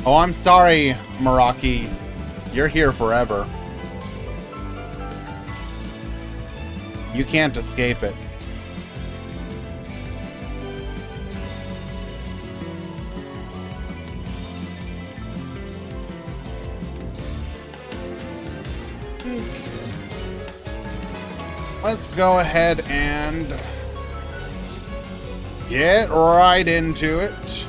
Oh, I'm sorry, Meraki. You're here forever. You can't escape it. Let's go ahead and get right into it.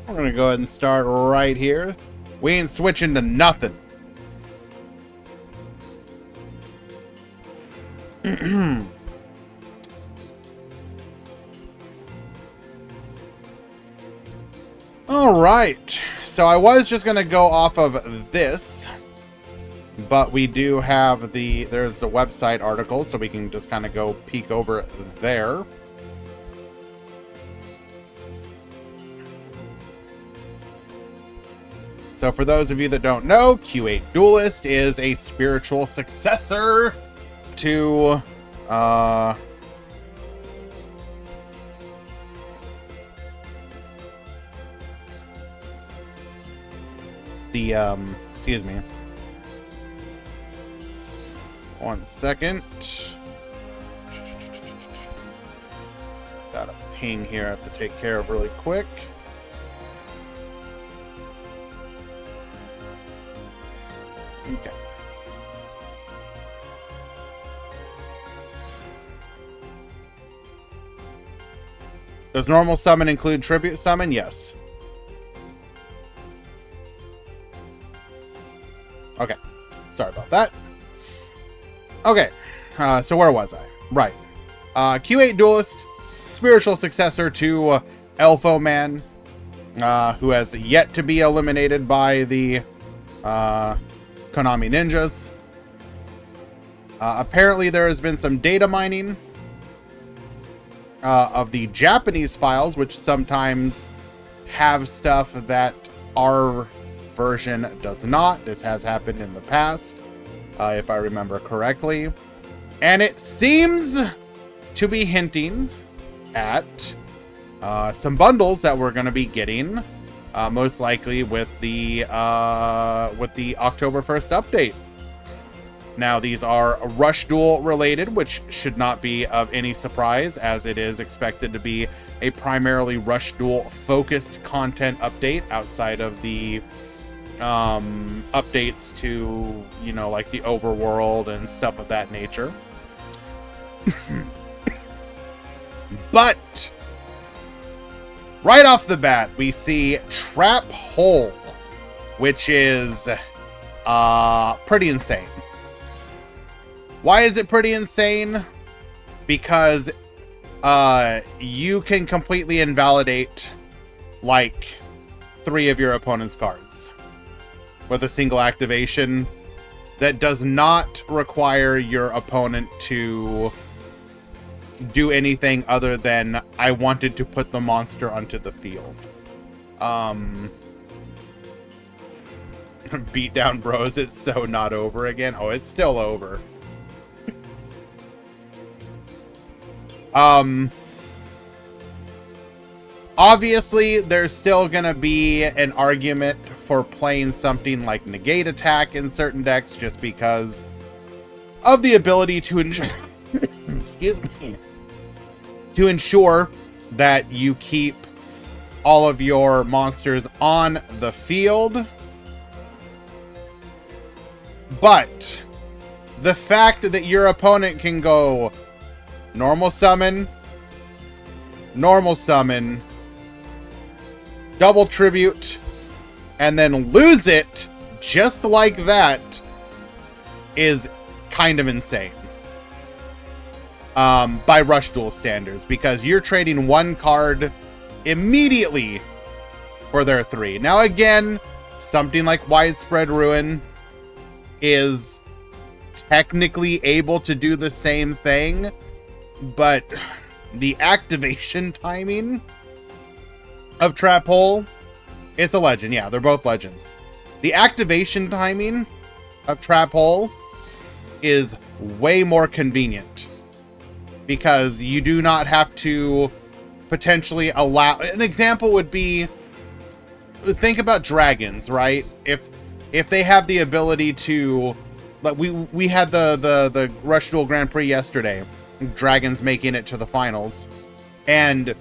We're gonna go ahead and start right here. We ain't switching to nothing. All right, so I was just gonna go off of this, but we do have there's the website article, so we can just kind of go peek over there. So for those of you that don't know, Q8 Duelist is a spiritual successor to excuse me. One second. Got a ping here I have to take care of really quick. Okay. Does normal summon include tribute summon? Yes. Okay. Sorry about that. Okay. So where was I? Right. Q8 Duelist, spiritual successor to Elfo Man, who has yet to be eliminated by the Konami Ninjas. Apparently there has been some data mining of the Japanese files, which sometimes have stuff that our version does not. This has happened in the past, if I remember correctly. And it seems to be hinting at some bundles that we're going to be getting, most likely with the October 1st update. Now, these are Rush Duel related, which should not be of any surprise, as it is expected to be a primarily Rush Duel focused content update outside of the updates to, you know, like the overworld and stuff of that nature. But right off the bat, we see Trap Hole, which is pretty insane. Why is it pretty insane? Because you can completely invalidate like 3 of your opponent's cards with a single activation that does not require your opponent to do anything other than I wanted to put the monster onto the field. Beat down bros, it's so not over again. Oh, it's still over. Obviously, there's still gonna be an argument for playing something like Negate Attack in certain decks, just because of the ability to excuse me, to ensure that you keep all of your monsters on the field. But the fact that your opponent can go normal summon, double tribute, and then lose it just like that is kind of insane. By Rush Duel standards, because you're trading 1 card immediately for their 3. Now again, something like Widespread Ruin is technically able to do the same thing, but the activation timing of Trap Hole, it's a legend. Yeah, they're both legends. The activation timing of Trap Hole is way more convenient because you do not have to potentially allow. An example would be, think about dragons, right? If they have the ability to, like we had the Rush Duel Grand Prix yesterday, dragons making it to the finals, and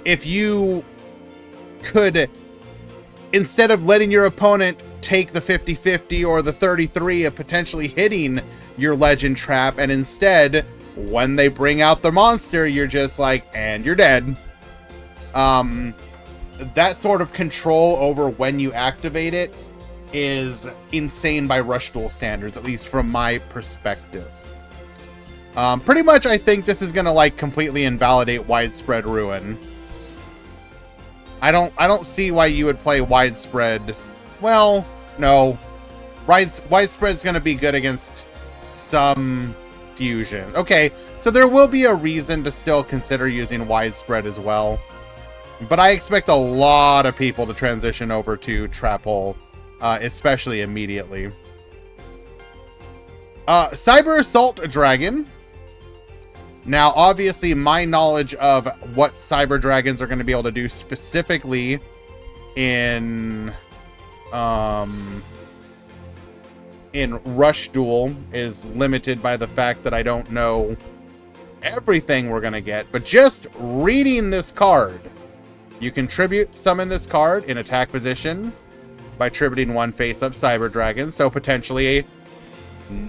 if you could, instead of letting your opponent take the 50-50 or the 33 of potentially hitting your legend trap, and instead when they bring out the monster, you're just like, and you're dead. That sort of control over when you activate it is insane by Rush Duel standards, at least from my perspective. Pretty much, I think this is gonna like completely invalidate Widespread Ruin. I don't see why you would play Widespread. Well, no. Widespread is gonna be good against some fusion. Okay, so there will be a reason to still consider using Widespread as well. But I expect a lot of people to transition over to Trap Hole, especially immediately. Cyber Assault Dragon. Now, obviously, my knowledge of what Cyber Dragons are going to be able to do specifically in Rush Duel is limited by the fact that I don't know everything we're going to get. But just reading this card, you can summon this card in attack position by tributing one face-up Cyber Dragon. So potentially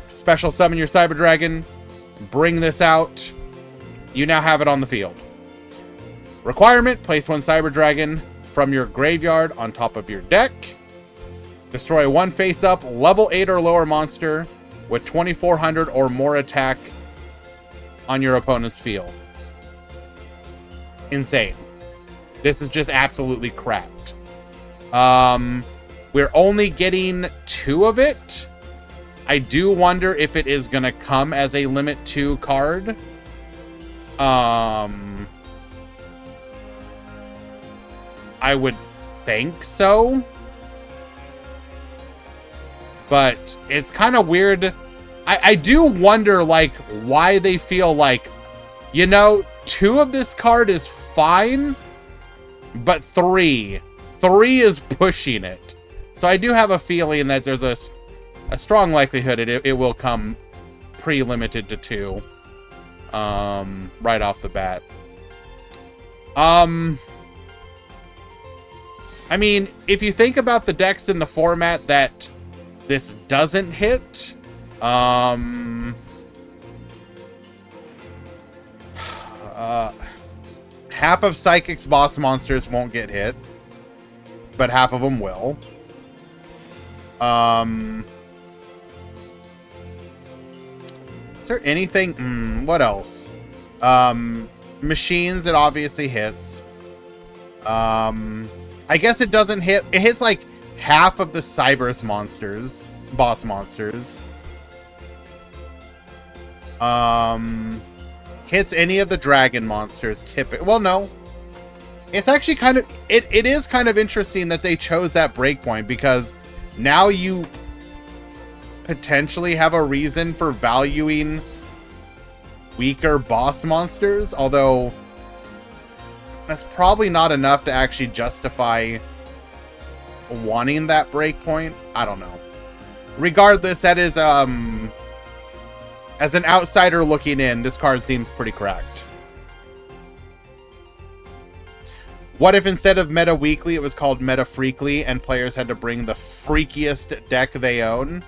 special summon your Cyber Dragon, bring this out. You now have it on the field. Requirement, place one Cyber Dragon from your graveyard on top of your deck. Destroy one face-up level 8 or lower monster with 2400 or more attack on your opponent's field. Insane. This is just absolutely cracked. We're only getting 2 of it. I do wonder if it is going to come as a limit 2 card. I would think so. But it's kind of weird. I do wonder, like, why they feel like, you know, 2 of this card is fine, but 3 is pushing it. So I do have a feeling that there's a strong likelihood it will come pre-limited to 2. Right off the bat. I mean, if you think about the decks in the format that this doesn't hit, half of Psychic's boss monsters won't get hit, but half of them will. Is there anything? What else? Machines, it obviously hits. I guess it doesn't hit. It hits like half of the Cyber's monsters, boss monsters. Hits any of the dragon monsters. Well, no. It's actually kind of... It is kind of interesting that they chose that breakpoint, because now you potentially have a reason for valuing weaker boss monsters, although that's probably not enough to actually justify wanting that breakpoint. I don't know. Regardless, that is as an outsider looking in, this card seems pretty cracked. What if instead of Meta Weekly it was called Meta Freakly and players had to bring the freakiest deck they own?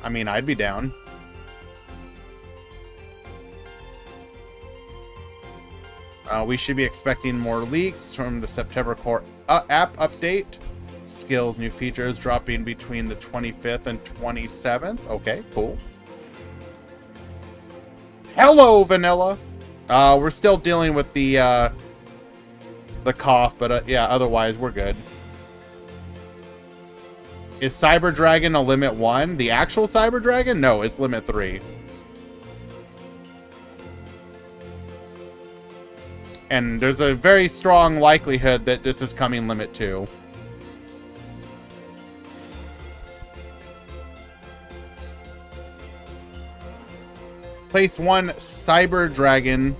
I mean, I'd be down. We should be expecting more leaks from the September Core app update. Skills, new features dropping between the 25th and 27th. Okay, cool. Hello, Vanilla. We're still dealing with the cough, but yeah, otherwise we're good. Is Cyber Dragon a limit 1? The actual Cyber Dragon? No, it's limit 3. And there's a very strong likelihood that this is coming limit 2. place one Cyber Dragon.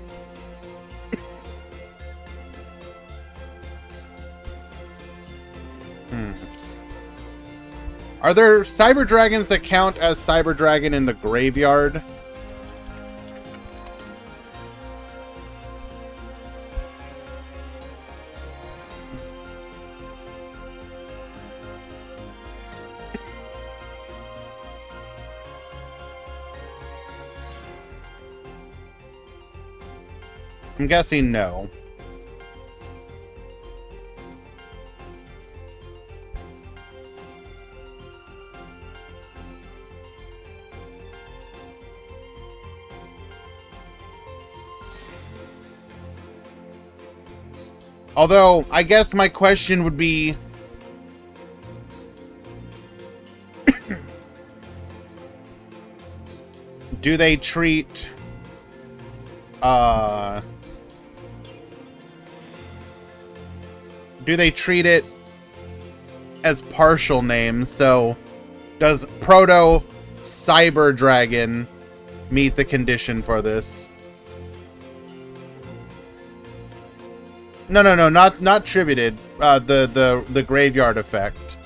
Are there Cyber Dragons that count as Cyber Dragon in the graveyard? I'm guessing no. Although, I guess my question would be... do they treat... do they treat it as partial names? So, does Proto Cyber Dragon meet the condition for this? No, not tributed. The graveyard effect.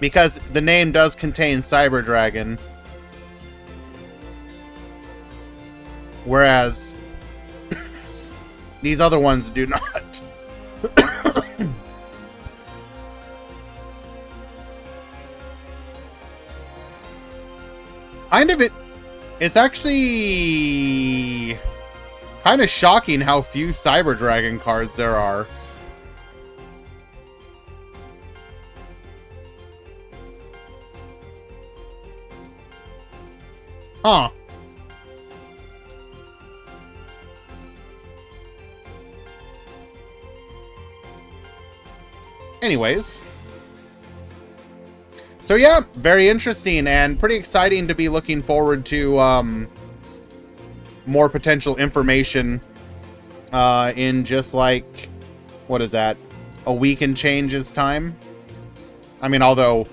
Because the name does contain Cyber Dragon. Whereas these other ones do not. It's actually kind of shocking how few Cyber Dragon cards there are. Huh. Anyways. So yeah, very interesting and pretty exciting to be looking forward to more potential information in just like, what is that, a week and change's time? I mean, although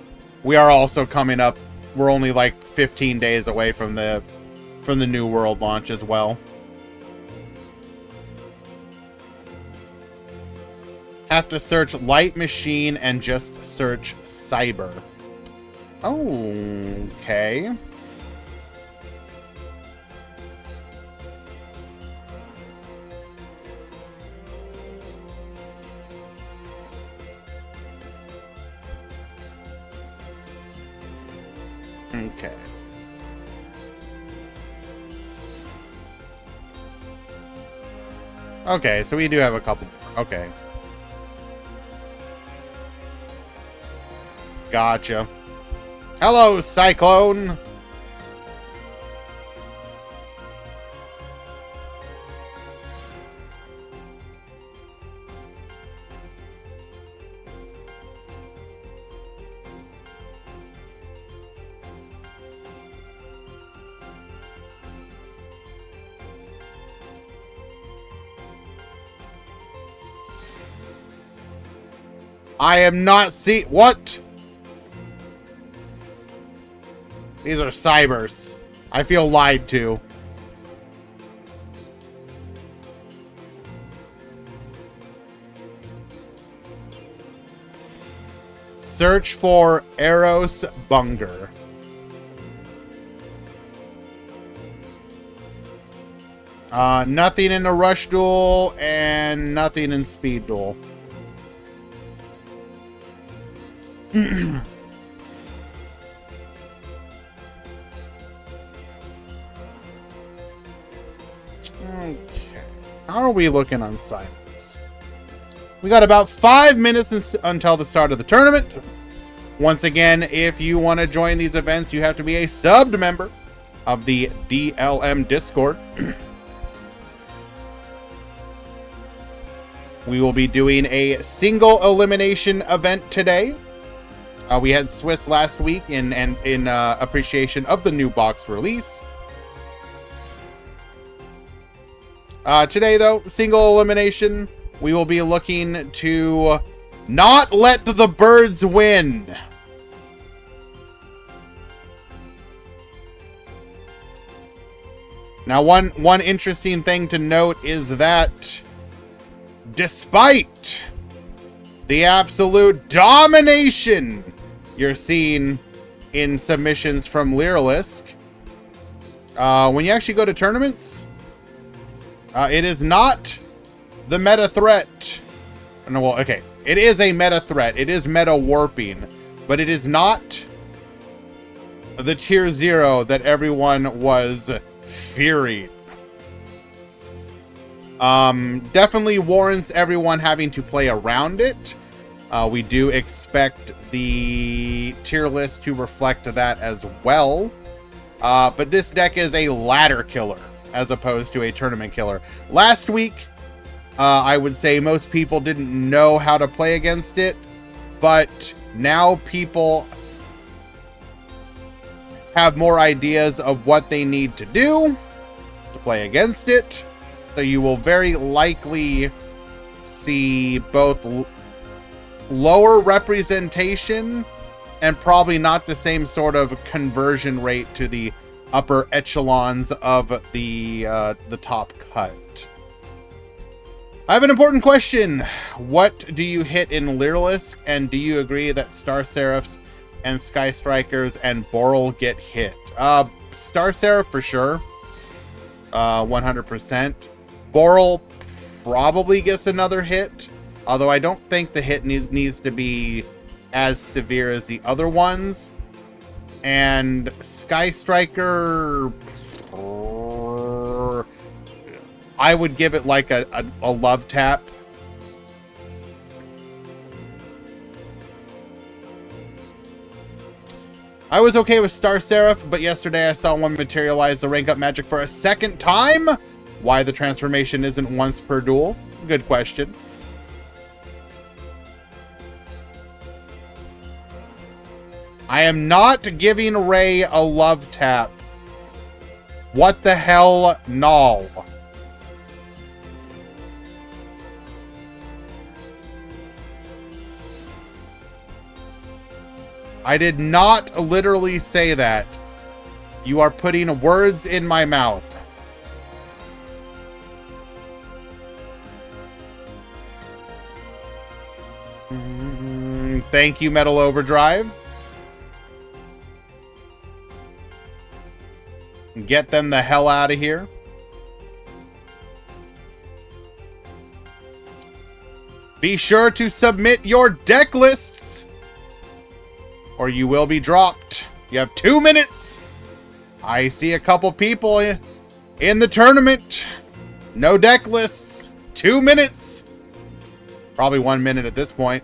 we are also coming up, we're only like 15 days away from the New World launch as well. Have to search Light Machine and just search Cyber. Okay. Okay. Okay, so we do have a couple. Okay. Gotcha. Hello, Cyclone! I am not what? These are Cybers. I feel lied to. Search for Eros Bunger. Nothing in the Rush Duel and nothing in Speed Duel. Okay. How are we looking on Cybers? We got about 5 minutes until the start of the tournament. Once again, if you want to join these events, you have to be a subbed member of the DLM Discord. We will be doing a single elimination event today. We had Swiss last week in appreciation of the new box release. Today, though, single elimination. We will be looking to Not let the birds win. Now, one interesting thing to note is that despite the absolute domination you're seeing in submissions from Lyrilisk, when you actually go to tournaments, it is not the meta threat. No, well, okay. It is a meta threat. It is meta warping, but it is not the tier 0 that everyone was fearing. Definitely warrants everyone having to play around it. We do expect the tier list to reflect that as well. But this deck is a ladder killer as opposed to a tournament killer. Last week, I would say most people didn't know how to play against it, but now people have more ideas of what they need to do to play against it. So you will very likely see both lower representation and probably not the same sort of conversion rate to the upper echelons of the top cut. I have an important question. What do you hit in Lyrilisk, and do you agree that Star Seraphs and Sky Strikers and Boral get hit? Star Seraph for sure. 100%. Boral probably gets another hit, although I don't think the hit needs to be as severe as the other ones. And Sky Striker, I would give it like a love tap. I was okay with Star Seraph, but yesterday I saw one materialize the rank up magic for a second time. Why the transformation isn't once per duel? Good question. I am not giving Ray a love tap. What the hell, null? I did not literally say that. You are putting words in my mouth. Thank you, Metal Overdrive. Get them the hell out of here. Be sure to submit your deck lists, or you will be dropped. You have 2 minutes. I see a couple people in the tournament. No deck lists. 2 minutes. Probably 1 minute at this point.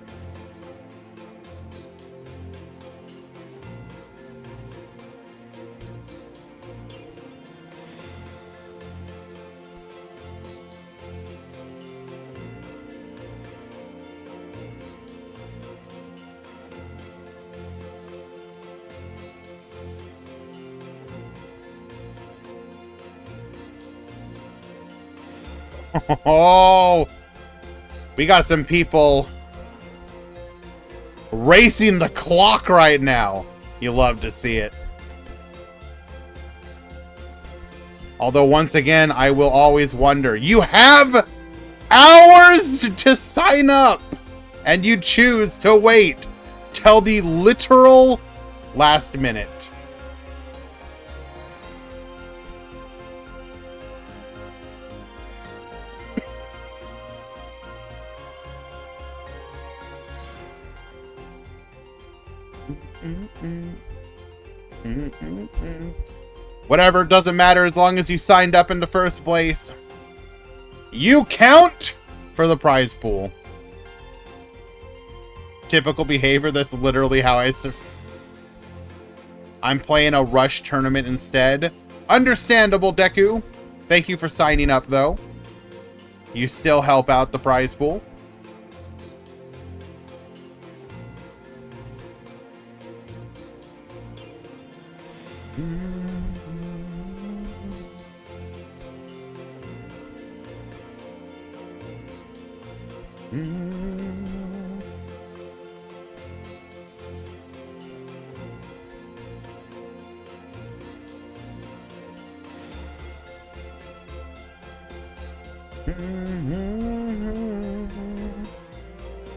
Oh, we got some people racing the clock right now. You love to see it. Although, once again, I will always wonder. You have hours to sign up, and you choose to wait till the literal last minute. Whatever, doesn't matter as long as you signed up in the first place. You count for the prize pool. Typical behavior, that's literally how I'm playing a rush tournament instead. Understandable, Deku. Thank you for signing up, though. You still help out the prize pool.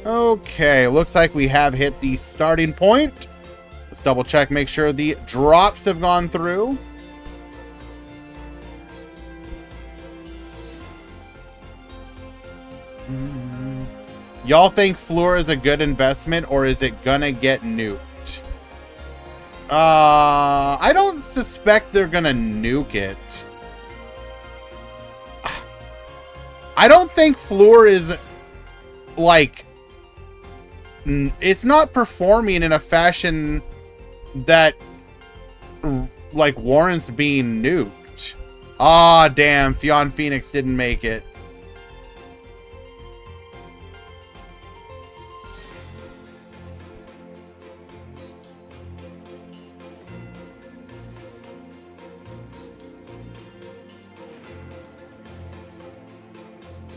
Okay, looks like we have hit the starting point. Let's double check, make sure the drops have gone through. Y'all think Floor is a good investment, or is it gonna get nuked? I don't suspect they're gonna nuke it. I don't think Floor is, like, it's not performing in a fashion that, like, warrants being nuked. Ah, damn, Fionn Phoenix didn't make it.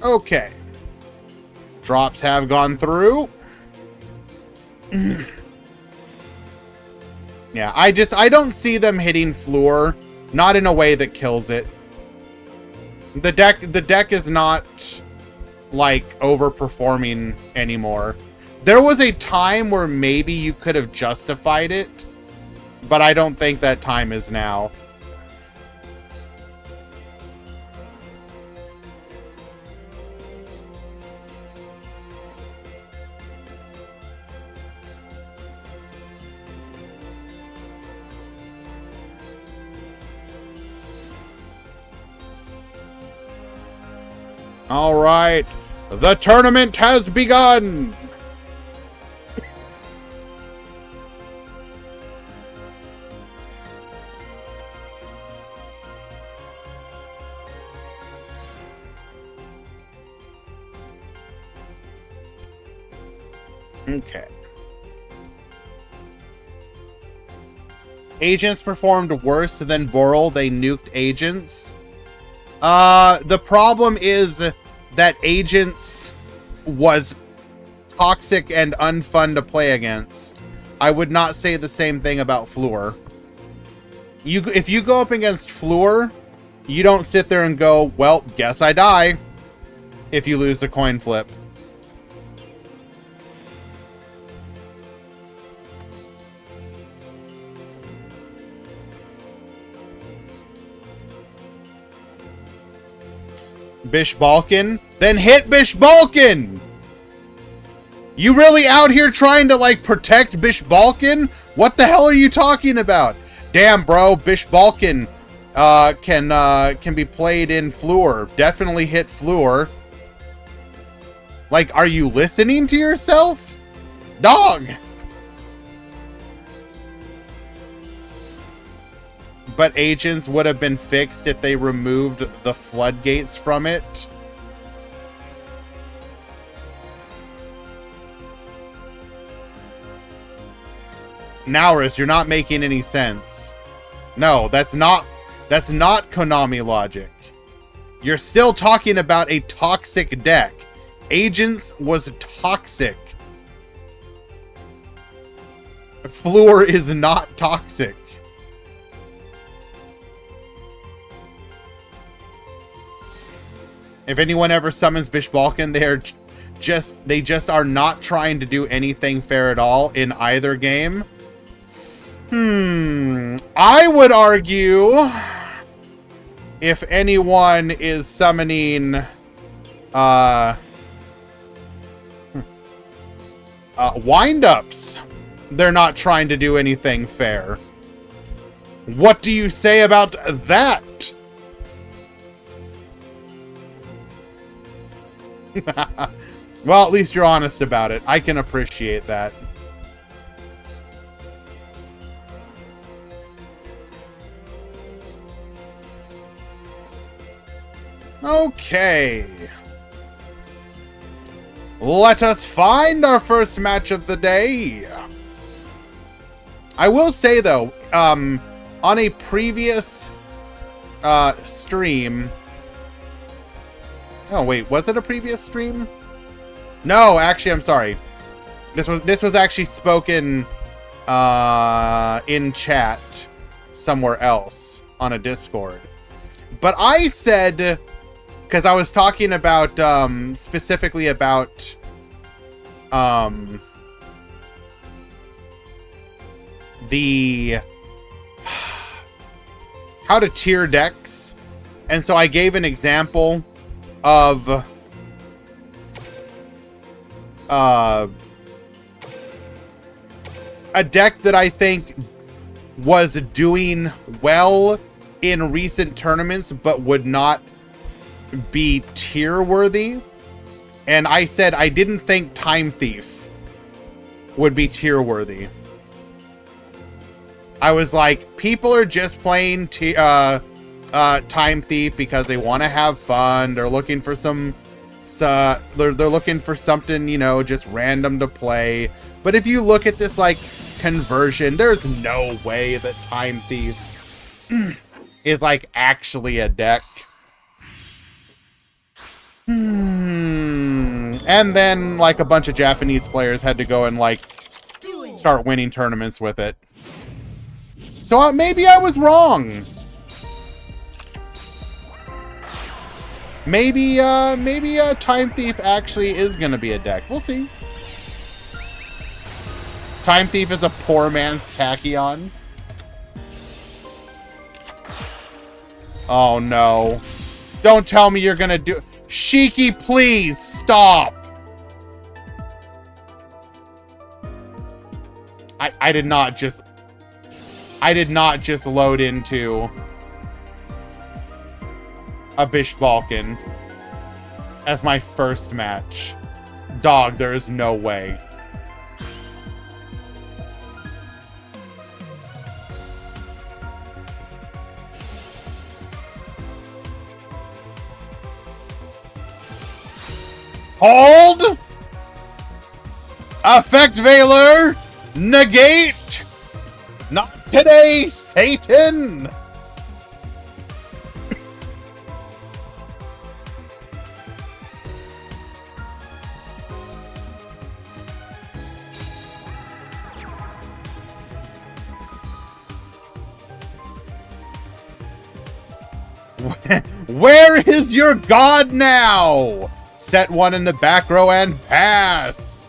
Okay. Drops have gone through. Yeah, I don't see them hitting Floor. Not in a way that kills it. The deck is not, like, overperforming anymore. There was a time where maybe you could have justified it, but I don't think that time is now. All right, the tournament has begun. Okay. Agents performed worse than Boral. They nuked Agents. The problem is that Agents was toxic and unfun to play against. I would not say the same thing about Floor. If you go up against Floor, you don't sit there and go, well, guess I die, if you lose the coin flip. Bish Balkan? Then hit Bish Balkan! You really out here trying to, like, protect Bish Balkan? What the hell are you talking about? Damn, bro, Bish Balkan can be played in Floor. Definitely hit Floor. Like, are you listening to yourself? Dog! But Agents would have been fixed if they removed the floodgates from it. Nauris, you're not making any sense. No, that's not Konami logic. You're still talking about a toxic deck. Agents was toxic. Floor is not toxic. If anyone ever summons Bish Balkan, they just are not trying to do anything fair at all in either game. I would argue if anyone is summoning wind-ups, they're not trying to do anything fair. What do you say about that? Well, at least you're honest about it. I can appreciate that. Okay. Let us find our first match of the day. I will say, though, on a previous stream... Oh, wait, was it a previous stream? No, actually, I'm sorry. This was actually spoken in chat somewhere else on a Discord. But I said because I was talking about specifically about the how to tier decks, and so I gave an example of a deck that I think was doing well in recent tournaments but would not be tier worthy, and I said I didn't think Time Thief would be tier worthy. I was like, people are just playing Time Thief because they want to have fun. They're looking for they're looking for something, you know, just random to play. But if you look at this like conversion, there's no way that Time Thief is like actually a deck. And then like a bunch of Japanese players had to go and like start winning tournaments with it. So maybe I was wrong. Maybe Time Thief actually is gonna be a deck. We'll see. Time Thief is a poor man's Tachyon. Oh no. Don't tell me you're gonna do... Shiki, please stop. I did not just load into a Bish Balkan as my first match. Dog, there is no way. Hold! Effect Veiler! Negate! Not today, Satan! Where is your god now? Set one in the back row and pass.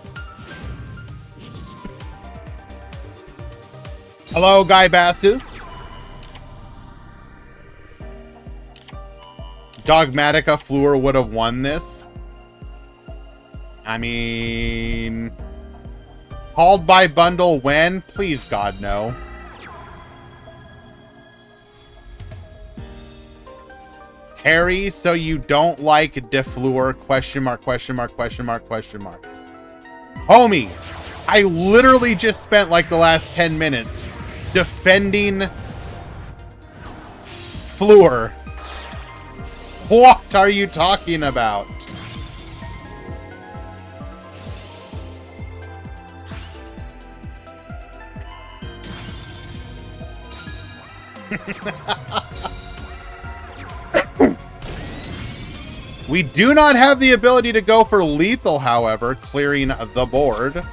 Hello, Guy Basses. Dogmatica Fleur would have won this. I mean... Hauled by bundle when? Please, God, no. Harry, so you don't like Defleur? Question mark, question mark, question mark, question mark. Homie, I literally just spent like the last 10 minutes defending Fleur. What are you talking about? We do not have the ability to go for lethal, however, clearing the board.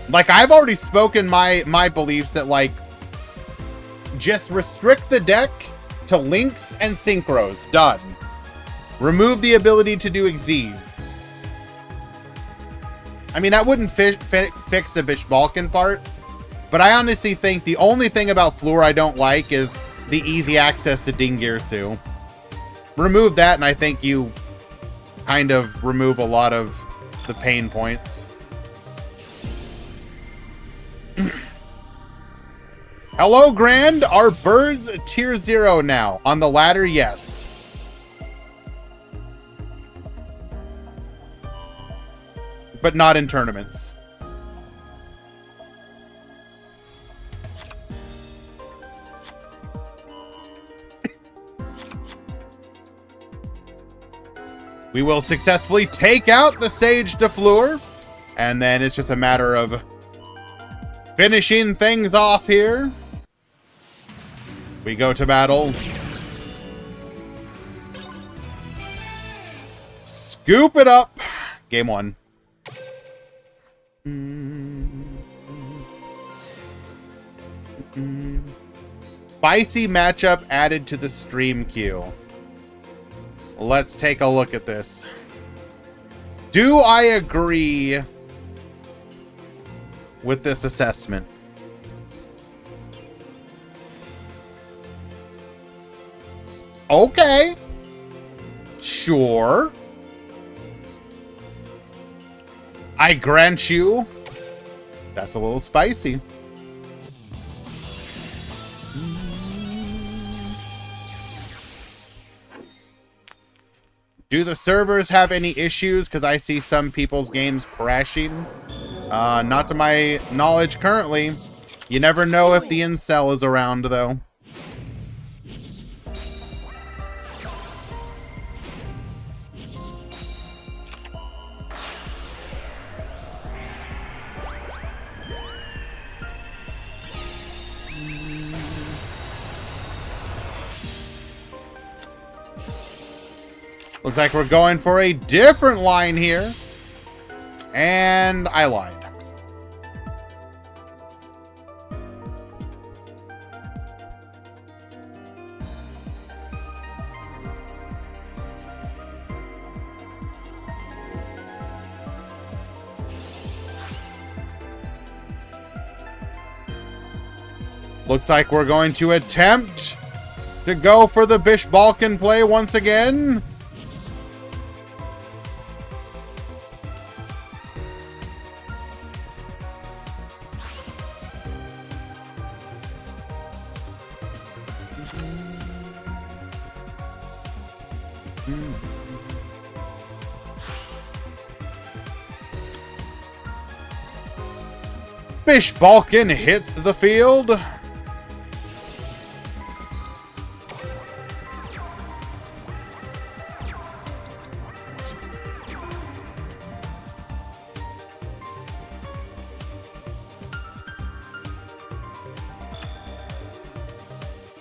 Like, I've already spoken my beliefs that, like, just restrict the deck to links and synchros. Done. Remove the ability to do Xyz. I mean, that wouldn't fix the Bish Balkan part. But I honestly think the only thing about Fleur I don't like is the easy access to Dingirsu. Remove that, and I think you kind of remove a lot of the pain points. Hello, Grand. Are birds tier 0 now? On the ladder, yes. But not in tournaments. We will successfully take out the Sage Defleur, and then it's just a matter of finishing things off here. We go to battle. Scoop it up. Game 1. Spicy matchup added to the stream queue. Let's take a look at this. Do I agree with this assessment? Okay. Sure. I grant you, that's a little spicy. Do the servers have any issues? Because I see some people's games crashing. Not to my knowledge currently. You never know if the incel is around, though. Looks like we're going for a different line here. And I lied. Looks like we're going to attempt to go for the Bish Balkan play once again. Bish Balkan hits the field.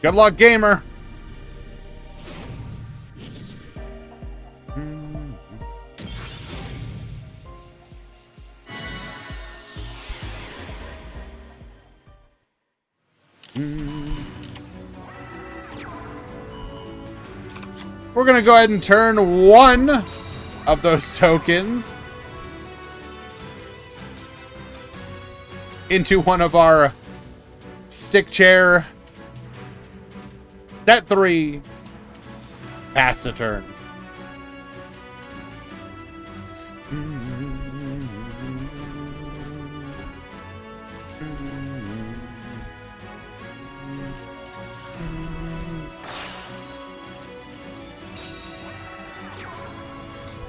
Good luck, gamer. We're going to go ahead and turn one of those tokens into one of our stick chair. That 3. Pass the turn.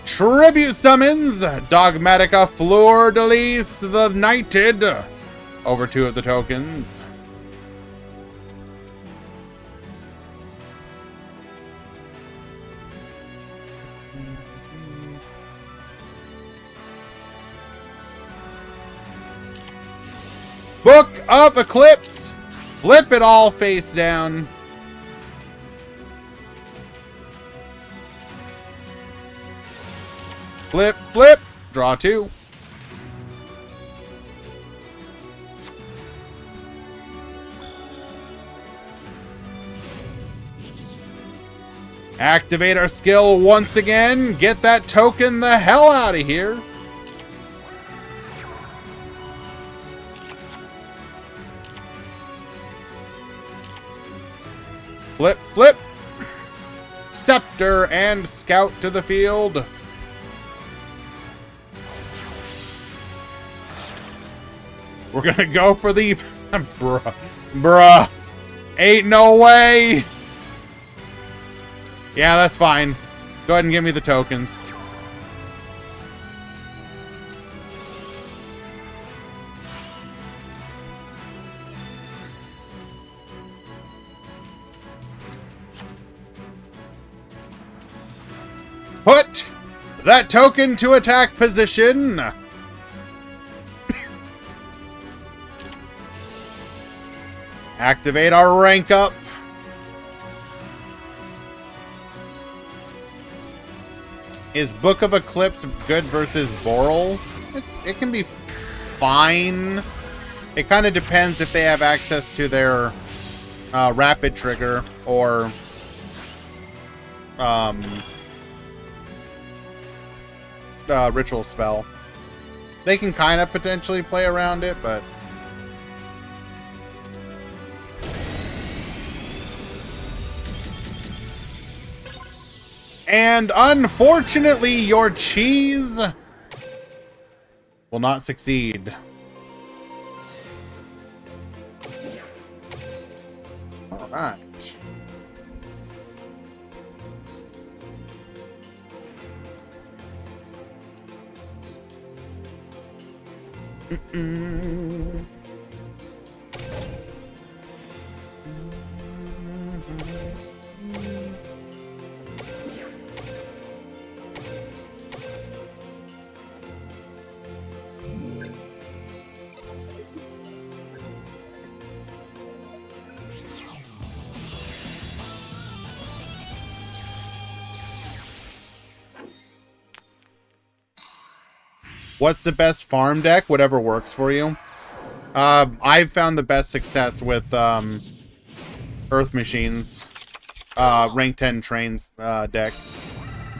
Tribute summons Dogmatica Fleur de Lis the Knighted over 2 of the tokens. Book of Eclipse. Flip it all face down. Flip, flip. Draw 2. Activate our skill once again. Get that token the hell out of here. Flip, flip. Scepter and Scout to the field. We're gonna go for the... Bruh. Ain't no way. Yeah, that's fine. Go ahead and give me the tokens. Put that token to attack position. Activate our rank up. Is Book of Eclipse good versus Boral? It can be fine. It kind of depends if they have access to their rapid trigger or ritual spell. They can kind of potentially play around it, but and unfortunately, your cheese will not succeed. All right. What's the best farm deck? Whatever works for you. I've found the best success with Earth Machines, rank 10 trains deck.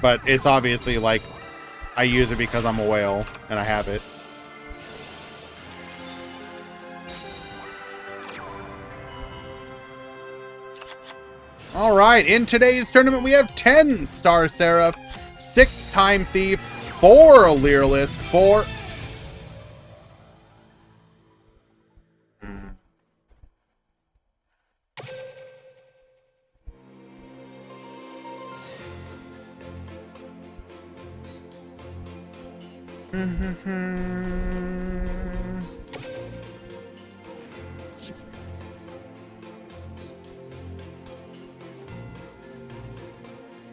But it's obviously like I use it because I'm a whale and I have it. All right, in today's tournament we have 10 Star Seraph, 6 Time Thief, 4 Leerless, 4...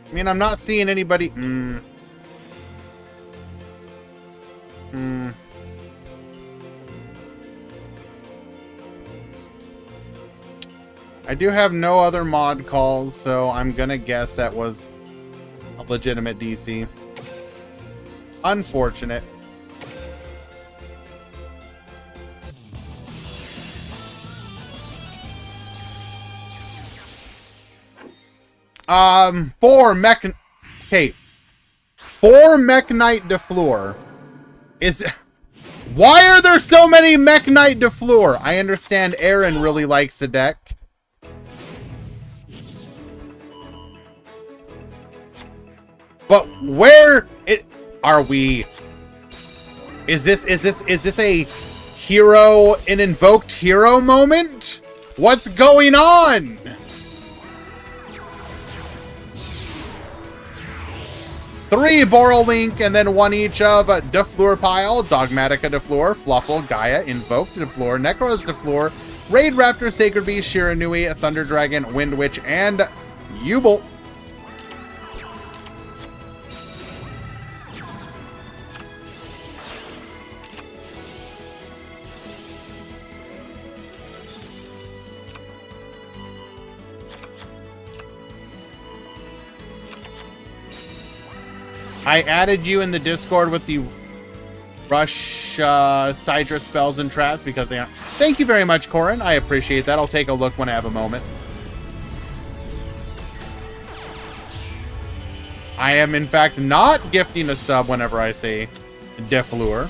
I mean, I'm not seeing anybody... I do have no other mod calls, so I'm gonna guess that was a legitimate DC. Unfortunate. For Mech... Okay. For Mech Knight DeFleur. Is... Why are there so many Mech Knight DeFleur? I understand Aaron really likes the deck. But where are we? Is this a hero, an invoked hero moment? What's going on? Three Borrelink and then one each of DeFleur Pile, Dogmatica DeFleur, Fluffle, Gaia, Invoked DeFleur, Necros DeFleur, Raid Raptor, Sacred Beast, Shiranui, Thunder Dragon, Wind Witch, and Yubel. I added you in the Discord with the Rush Sidra spells and traps because they are... Thank you very much, Corin. I appreciate that. I'll take a look when I have a moment. I am, in fact, not gifting a sub whenever I say DeFleur.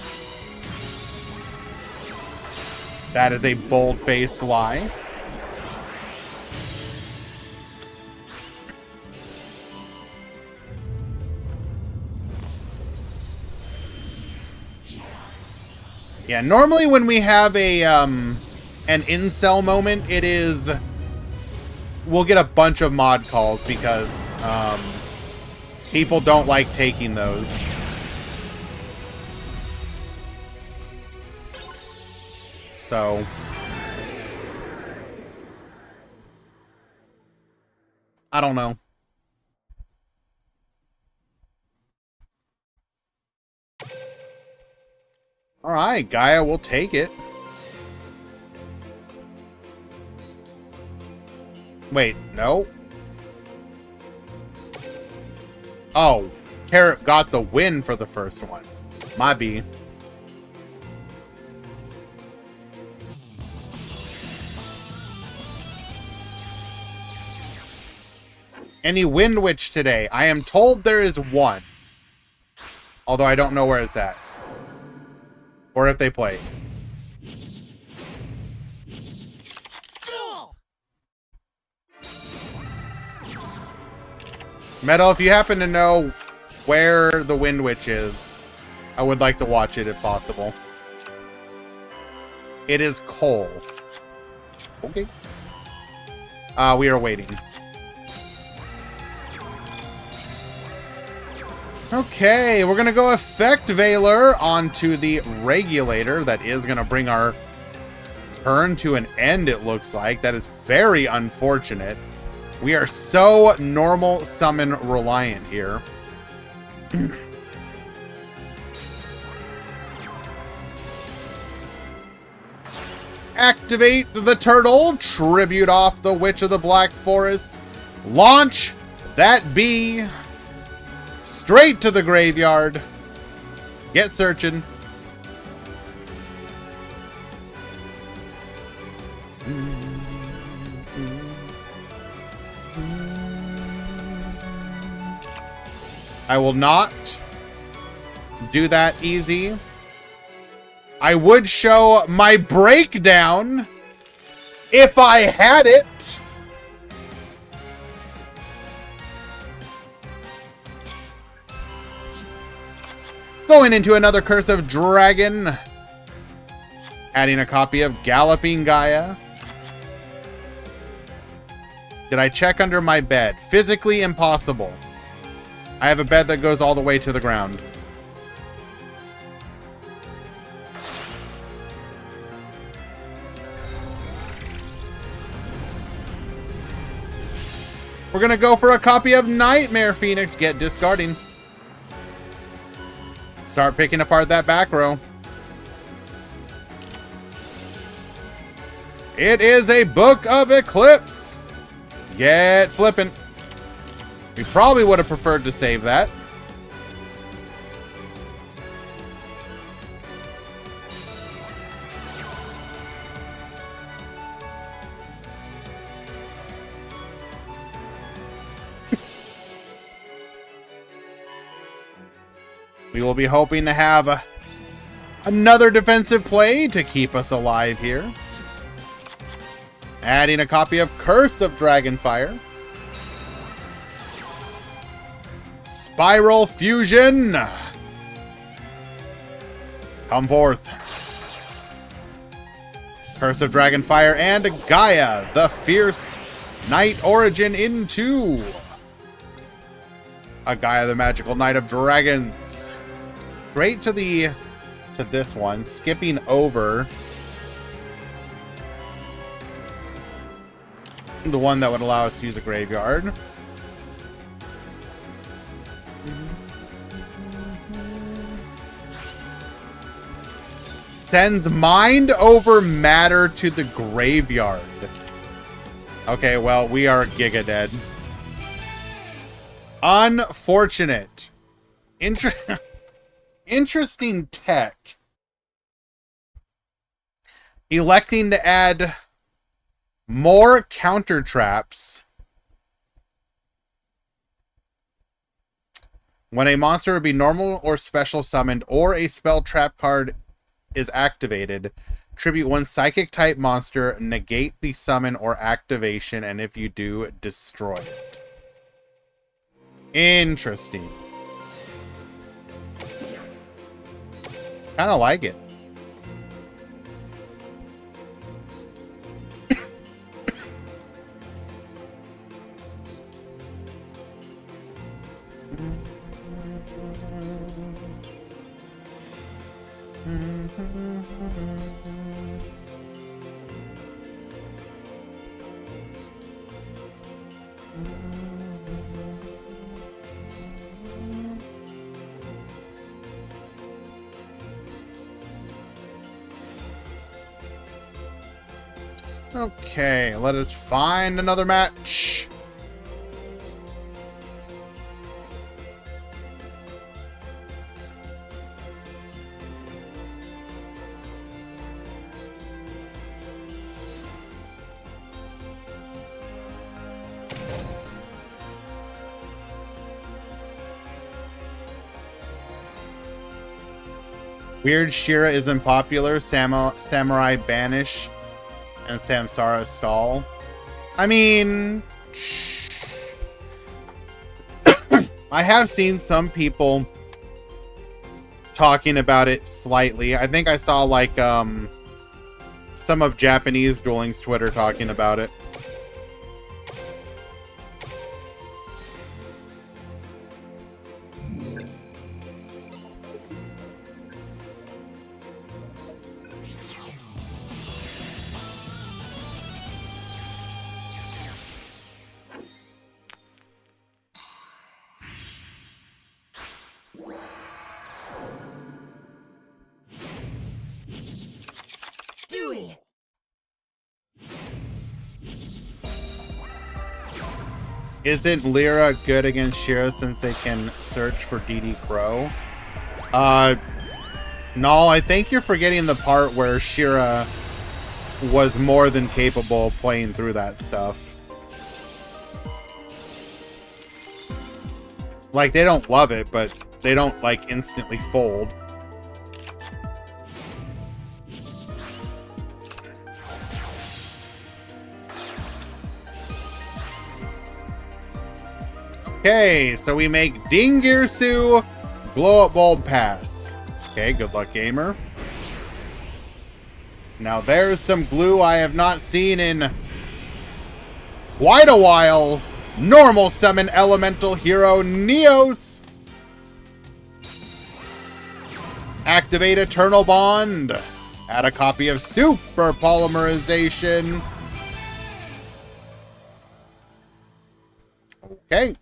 That is a bold-faced lie. Yeah, normally when we have a an incel moment, it is... We'll get a bunch of mod calls because people don't like taking those. So... I don't know. Alright, Gaia will take it. Wait, no. Oh, Carrot got the win for the first one. My B. Any Wind Witch today? I am told there is one. Although I don't know where it's at. Or if they play. Duel! Metal, if you happen to know where the Wind Witch is, I would like to watch it if possible. It is Cole. Okay. We are waiting. Okay, we're going to go Effect Veiler onto the Regulator. That is going to bring our turn to an end, it looks like. That is very unfortunate. We are so normal summon reliant here. Activate the turtle. Tribute off the Witch of the Black Forest. Launch that bee. Straight to the graveyard. Get searching. I will not do that easy. I would show my breakdown if I had it. Going into another Curse of Dragon. Adding a copy of Galloping Gaia. Did I check under my bed? Physically impossible. I have a bed that goes all the way to the ground. We're going to go for a copy of Nightmare Phoenix. Get discarding. Start picking apart that back row. It is a Book of Eclipse. Get flipping. We probably would have preferred to save that. We will be hoping to have another defensive play to keep us alive here. Adding a copy of Curse of Dragonfire. Spiral Fusion. Come forth. Curse of Dragonfire and Gaia, the Fierce Knight Origin into a Gaia, the Magical Knight of Dragons. Straight to this one, skipping over the one that would allow us to use a graveyard. Sends Mind over Matter to the graveyard. Okay, well, we are giga dead. Unfortunate. Interesting tech. Electing to add more counter traps when a monster would be normal or special summoned or a spell trap card is activated. Tribute one psychic type monster, negate the summon or activation, and if you do, destroy it. Interesting. Kind of like it. Okay, let us find another match. Weird Shira isn't popular. Samurai Banish and Samsara Stall. I mean, I have seen some people talking about it slightly. I think I saw like some of Japanese Dueling's Twitter talking about it. Duel. Isn't Lyra good against Shira since they can search for DD Crow? No, I think you're forgetting the part where Shira was more than capable of playing through that stuff. Like, they don't love it, but they don't, like, instantly fold. Okay, so we make Dingirsu Glow Up Bulb pass. Okay, good luck, gamer. Now there's some glue I have not seen in quite a while. Normal summon elemental hero Neos. Activate Eternal Bond. Add a copy of Super Polymerization. Okay.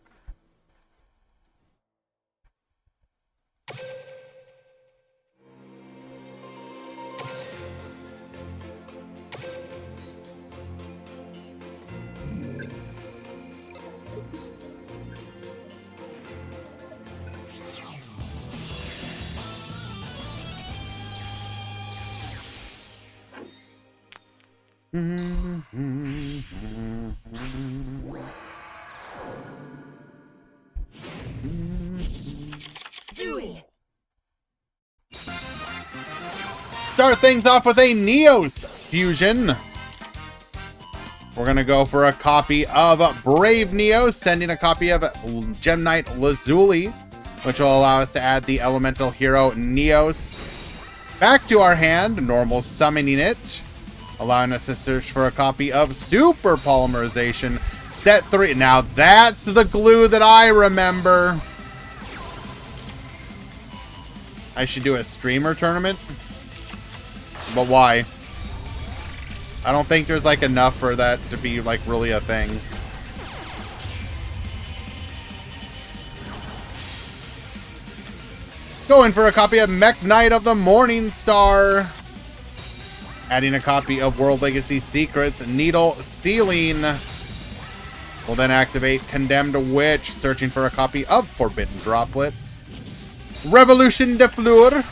Duel. Start things off with a Neos fusion. We're going to go for a copy of Brave Neos, sending a copy of Gem Knight Lazuli, which will allow us to add the elemental hero Neos back to our hand, normal summoning it, allowing us to search for a copy of Super Polymerization, set 3. Now that's the glue that I remember. I should do a streamer tournament. But why? I don't think there's like enough for that to be like really a thing. Going for a copy of Mech Knight of the Morning Star. Adding a copy of World Legacy Secrets Needle Sealing. We'll then activate Condemned Witch, searching for a copy of Forbidden Droplet. Revolution de Fleur.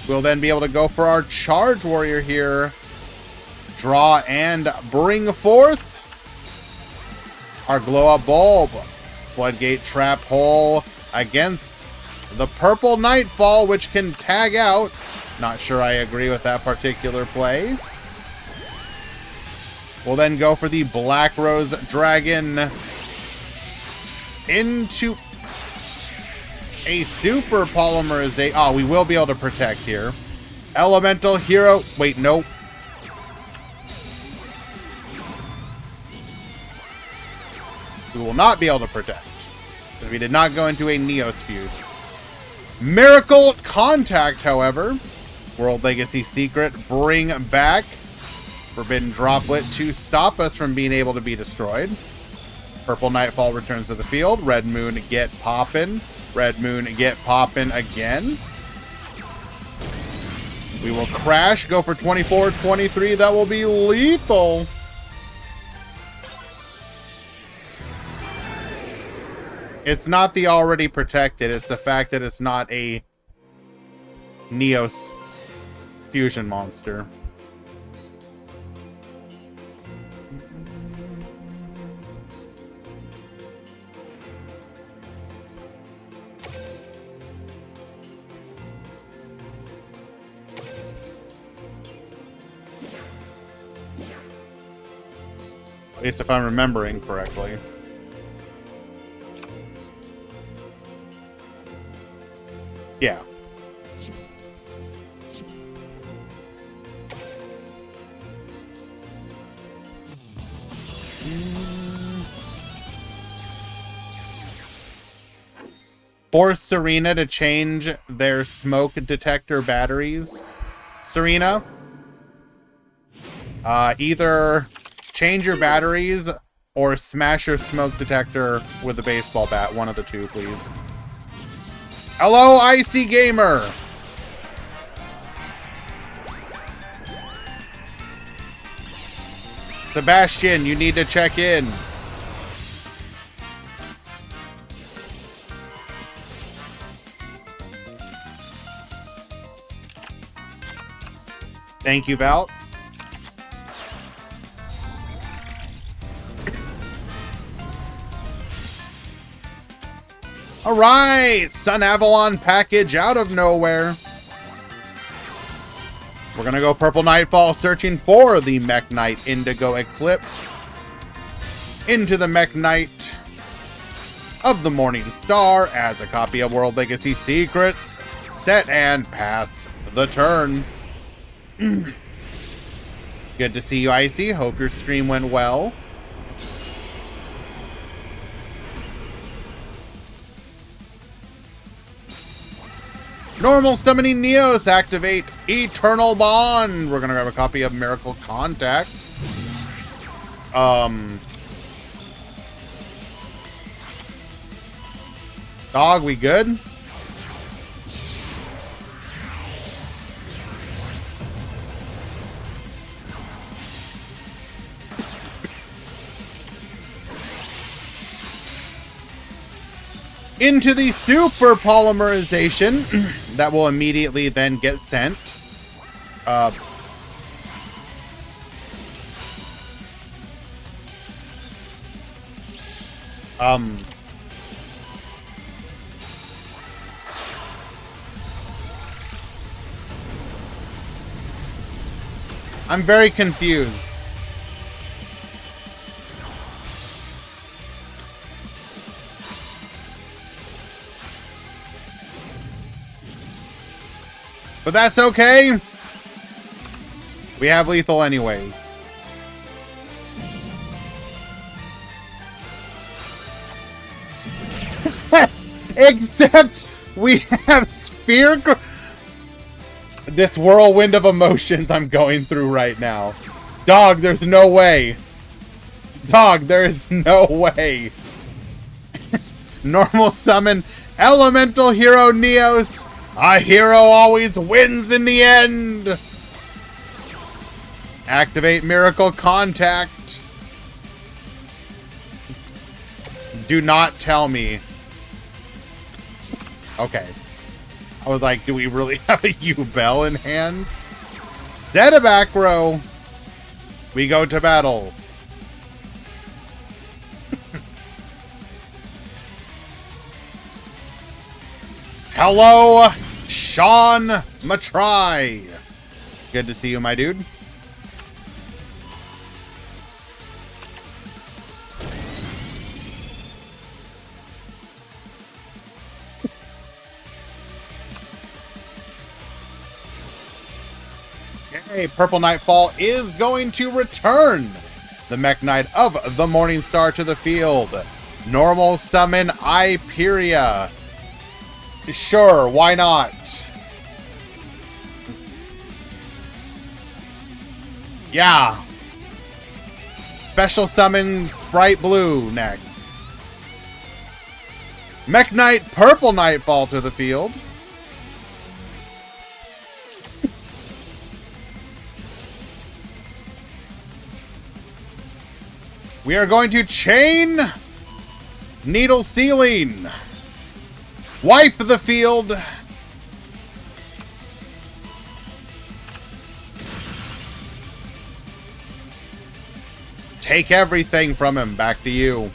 We'll then be able to go for our Charge Warrior here. Draw and bring forth our Glow Up Bulb. Floodgate Trap Hole against the Purple Nightfall, which can tag out. Not sure I agree with that particular play. We'll then go for the Black Rose Dragon into a Super Polymerization. Oh, we will be able to protect here. Elemental hero. Wait, nope. We will not be able to protect, because we did not go into a Neos feud. Miracle Contact, however. World Legacy Secret, bring back Forbidden Droplet to stop us from being able to be destroyed. Purple Nightfall returns to the field. Red Moon, get poppin'. Red Moon, get poppin' again. We will crash, go for 24-23. That will be lethal. It's not the already protected. It's the fact that it's not a Neos fusion monster. At least if I'm remembering correctly. Yeah. Force Serena to change their smoke detector batteries. Serena, either change your batteries or smash your smoke detector with a baseball bat. One of the two, please. Hello, Icy Gamer. Sebastian, you need to check in. Thank you, Val. All right, Sun Avalon package out of nowhere. We're going to go Purple Nightfall searching for the Mech Knight Indigo Eclipse. Into the Mech Knight of the Morning Star as a copy of World Legacy Secrets. Set and pass the turn. Good to see you, Icy. Hope your stream went well. Normal summoning Neos, activate Eternal Bond. We're gonna grab a copy of Miracle Contact. Dog, we good? Into the super polymerization that will immediately then get sent. I'm very confused. But that's okay. We have lethal anyways. Except we have spear. This whirlwind of emotions I'm going through right now. Dog, there's no way. Dog, there is no way. Normal summon Elemental Hero Neos. A hero always wins in the end. Activate Miracle Contact. Do not tell me. Okay. I was like, do we really have a U-Bell in hand? Set a back row. We go to battle. Hello, Sean Matry. Good to see you, my dude. Okay, Purple Nightfall is going to return the Mech Knight of the Morning Star to the field. Normal summon Iperia. Sure, why not? Yeah. Special summon Sprite Blue next. Mech Knight Purple Nightfall to the field. We are going to chain Needle Ceiling. Wipe the field. Take everything from him. Back to you.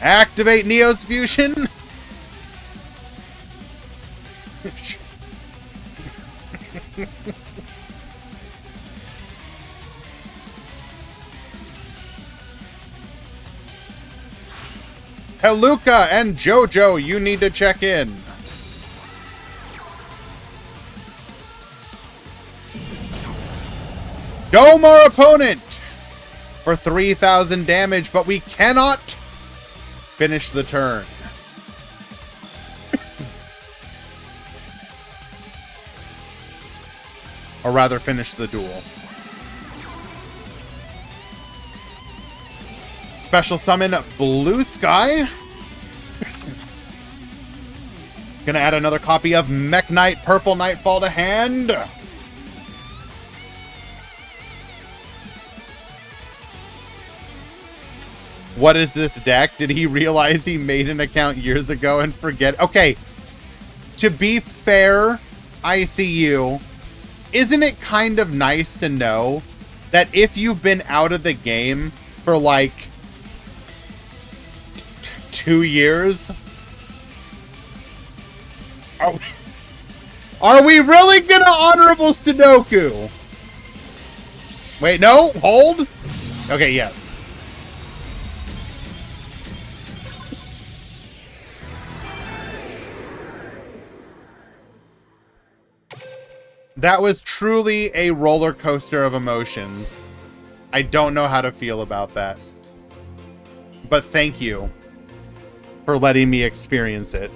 Activate Neos Fusion. Heluka and Jojo, you need to check in. Dome our opponent for 3,000 damage, but we cannot finish the turn. Or rather, finish the duel. Special summon Blue Sky. Gonna add another copy of Mech Knight Purple Nightfall to hand. What is this deck? Did he realize he made an account years ago and forget? Okay, to be fair, ICU, isn't it kind of nice to know that if you've been out of the game for like 2 years, are we really gonna honorable Sudoku? Wait, no, hold. Okay, yes. That was truly a roller coaster of emotions. I don't know how to feel about that. But thank you for letting me experience it.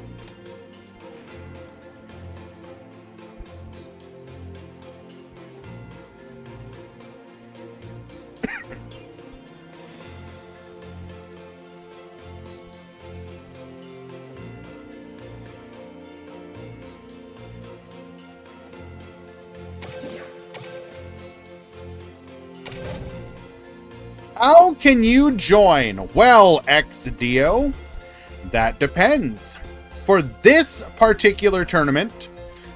How can you join? Well, XDO, that depends. For this particular tournament,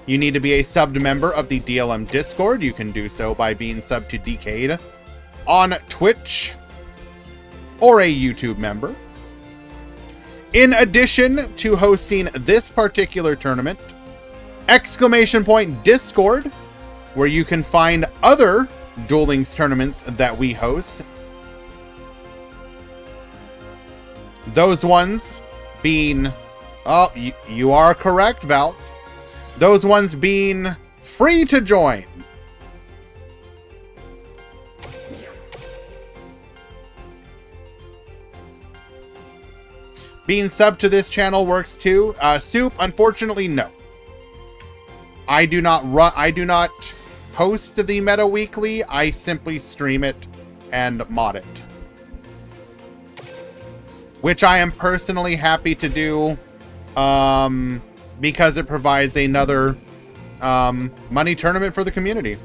you need to be a subbed member of the DLM Discord. You can do so by being subbed to Decade on Twitch or a YouTube member. In addition to hosting this particular tournament, !Discord, where you can find other Duel Links tournaments that we host. Those ones being, oh, you are correct, Valk. Those ones being free to join. Being subbed to this channel works too. Soup, unfortunately, no. I do not host the Meta Weekly. I simply stream it and mod it, which I am personally happy to do, because it provides another money tournament for the community,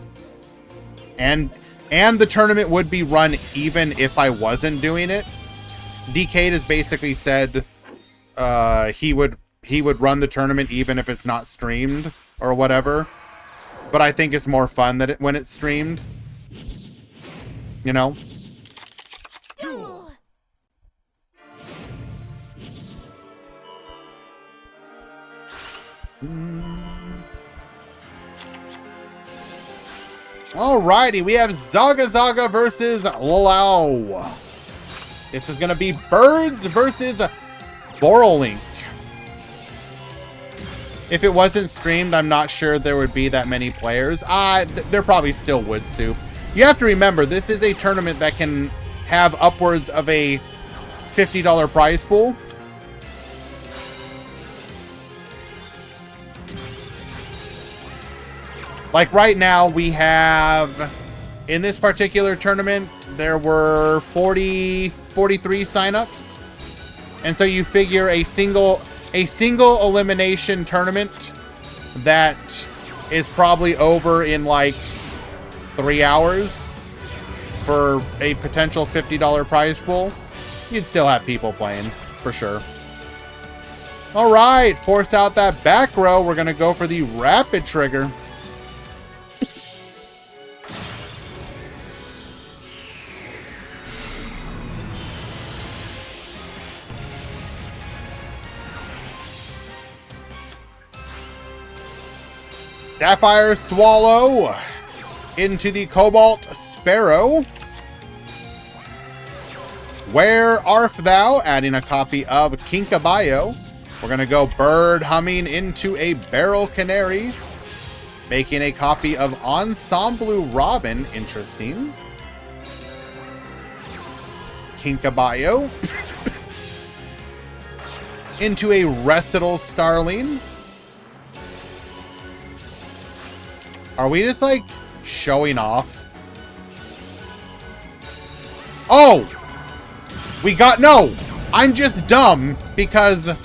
and the tournament would be run even if I wasn't doing it. Decade has basically said he would run the tournament even if it's not streamed or whatever, but I think it's more fun that when it's streamed, you know. Alrighty, we have Zaga Zaga versus Lalao. This is gonna be Birds versus Borrelink. If it wasn't streamed, I'm not sure there would be that many players. There probably still would, Soup. You have to remember, this is a tournament that can have upwards of a $50 prize pool. Like right now, we have, in this particular tournament, there were 43 signups. And so you figure a single elimination tournament that is probably over in like 3 hours for a potential $50 prize pool. You'd still have people playing, for sure. All right, force out that back row. We're going to go for the rapid trigger. Sapphire Swallow into the Cobalt Sparrow. Where Art Thou? Adding a copy of Kinkabayo. We're going to go Bird Humming into a Barrel Canary. Making a copy of Ensemble Robin. Interesting. Kinkabayo. Into a Recital Starling. Are we just like showing off? Oh! We got, no! I'm just dumb because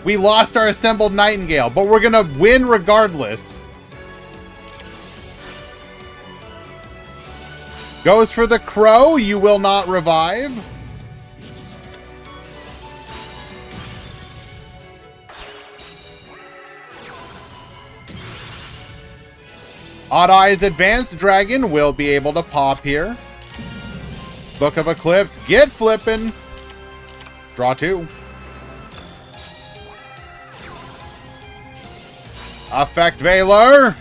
we lost our assembled Nightingale, but we're gonna win regardless. Goes for the Crow. You will not revive. Odd Eyes Advanced Dragon will be able to pop here. Book of Eclipse, get flippin'. Draw 2. Effect Veiler.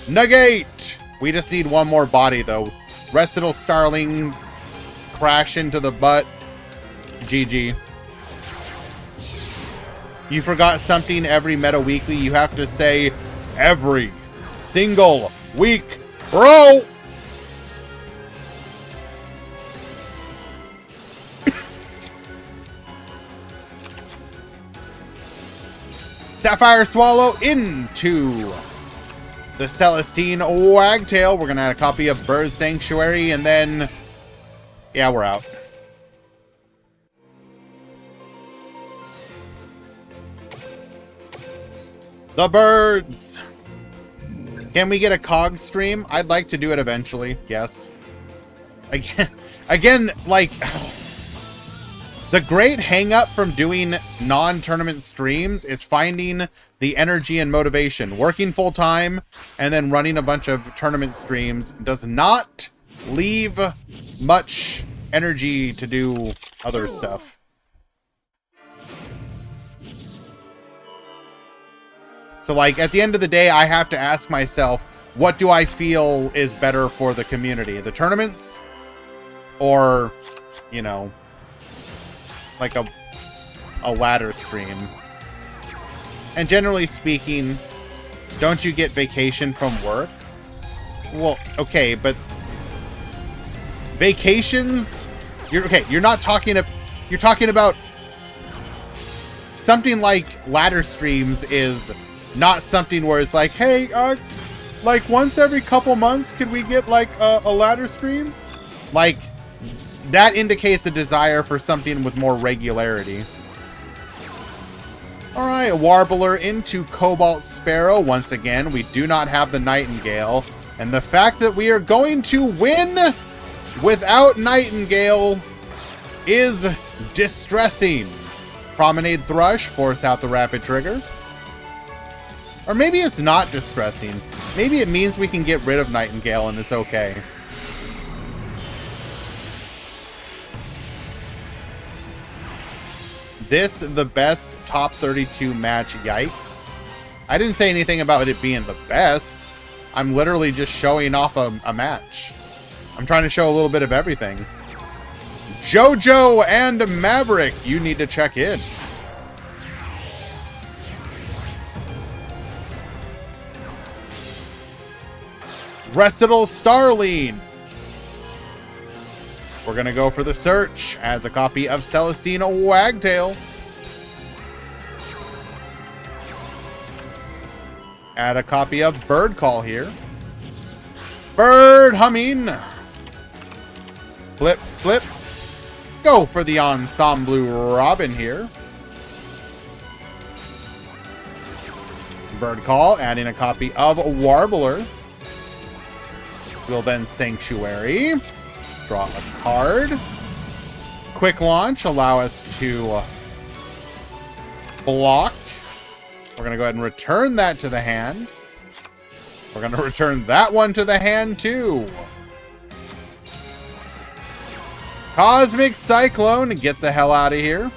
Negate. We just need one more body, though. Recital Starling. Crash into the butt. GG. You forgot something every Meta Weekly. You have to say every single week, bro. Sapphire Swallow into the Celestine Wagtail. We're gonna add a copy of Bird Sanctuary, and then yeah, we're out. The birds. Can we get a COG stream? I'd like to do it eventually. Yes. Again, like, the great hang-up from doing non-tournament streams is finding the energy and motivation. Working full-time and then running a bunch of tournament streams does not leave much energy to do other stuff. So, like, at the end of the day, I have to ask myself, what do I feel is better for the community? The tournaments? Or, you know, like a ladder stream? And generally speaking, don't you get vacation from work? Well, okay, but vacations, you're not talking you're talking about something like ladder streams is not something where it's like, hey, like once every couple months, could we get like a ladder stream? Like, that indicates a desire for something with more regularity. Alright, Warbler into Cobalt Sparrow. Once again, we do not have the Nightingale. And the fact that we are going to win without Nightingale is distressing. Promenade Thrush, force out the Rapid Trigger. Or maybe it's not distressing. Maybe it means we can get rid of Nightingale and it's okay. This, the best top 32 match, yikes. I didn't say anything about it being the best. I'm literally just showing off a match. I'm trying to show a little bit of everything. Jojo and Maverick, you need to check in. Recital Starling. We're going to go for the search as a copy of Celestine Wagtail. Add a copy of Bird Call here. Bird Humming. Flip, flip. Go for the Ensemble Robin here. Bird Call, adding a copy of Warbler. We'll then Sanctuary. Draw a card. Quick Launch, allow us to block. We're going to go ahead and return that to the hand. We're going to return that one to the hand too. Cosmic Cyclone, get the hell out of here.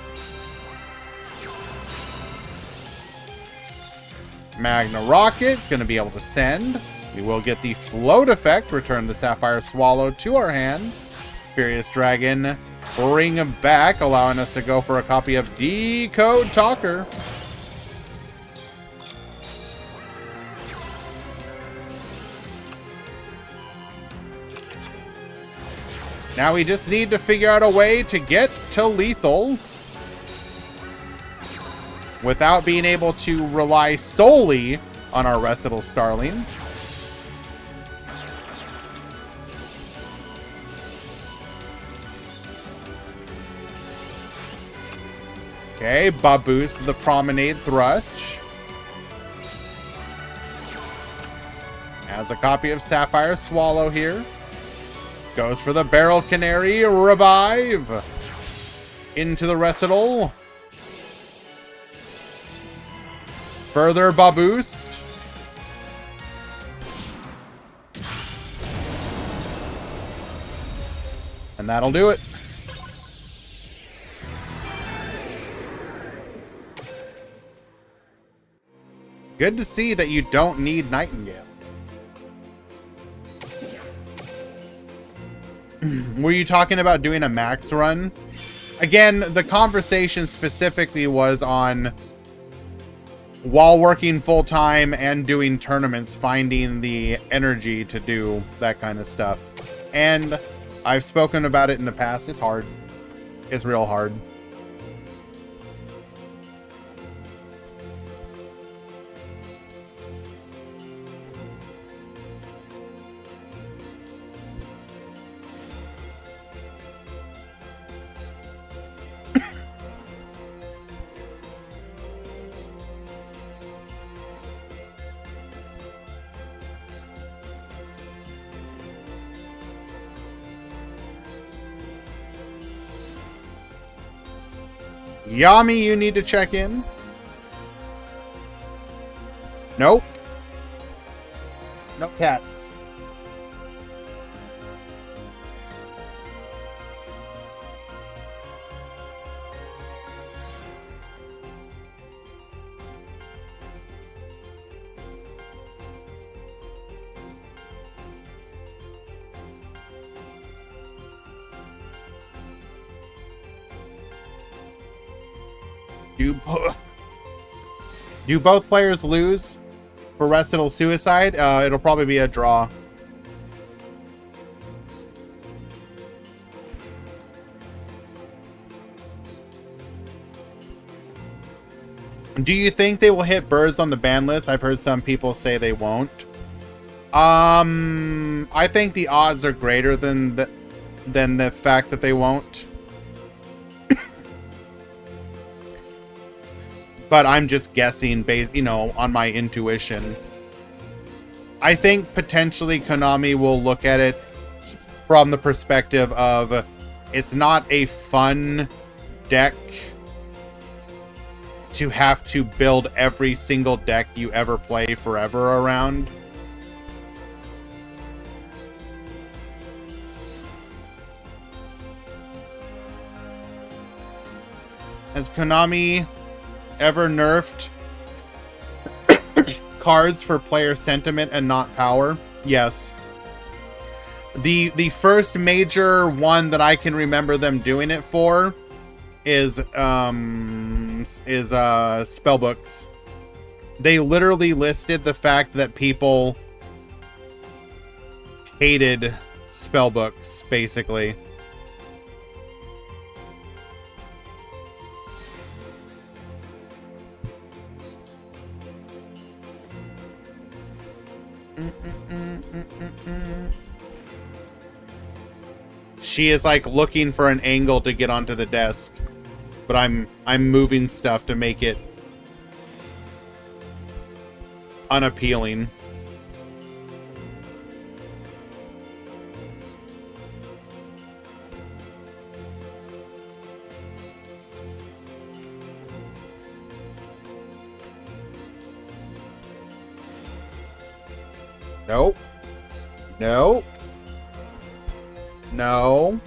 Magna Rocket's going to be able to send. We will get the float effect, return the Sapphire Swallow to our hand. Furious Dragon, bring back, allowing us to go for a copy of Decode Talker. Now we just need to figure out a way to get to lethal without being able to rely solely on our Recital Starling. Okay, Baboose, the Promenade Thrush. Has a copy of Sapphire Swallow here. Goes for the Barrel Canary Revive. Into the Recital. Further Baboose. And that'll do it. Good to see that you don't need Nightingale. Were you talking about doing a max run? Again, the conversation specifically was on while working full-time and doing tournaments, finding the energy to do that kind of stuff. And I've spoken about it in the past. It's hard. It's real hard. Yami, you need to check in. Nope. No cats. Do both players lose for Recital Suicide? It'll probably be a draw. Do you think they will hit birds on the ban list? I've heard some people say they won't. I think the odds are greater than the fact that they won't. But I'm just guessing based, on my intuition. I think potentially Konami will look at it from the perspective of it's not a fun deck to have to build every single deck you ever play forever around. Has Konami ever nerfed cards for player sentiment and not power? Yes. The first major one that I can remember them doing it for is spellbooks. They literally listed the fact that people hated spellbooks, basically. She is like looking for an angle to get onto the desk, but I'm moving stuff to make it unappealing. Nope. Nope. No.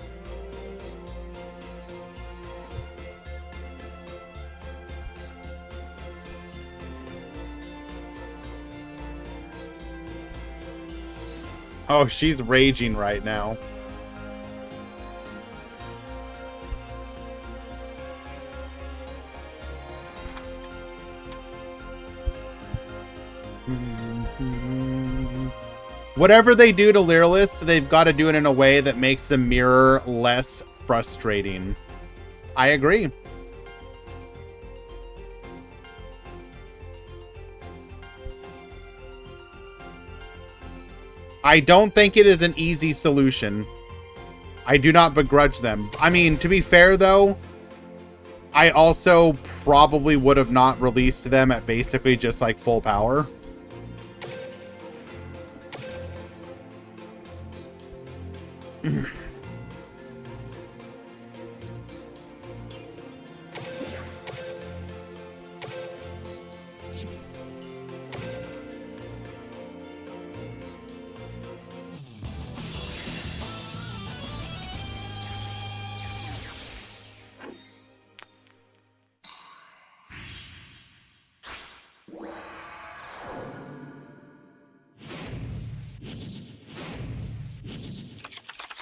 Oh, she's raging right now. Whatever they do to Lyrlis, they've got to do it in a way that makes the mirror less frustrating. I agree. I don't think it is an easy solution. I do not begrudge them. I mean, to be fair, though, I also probably would have not released them at basically just, like, full power.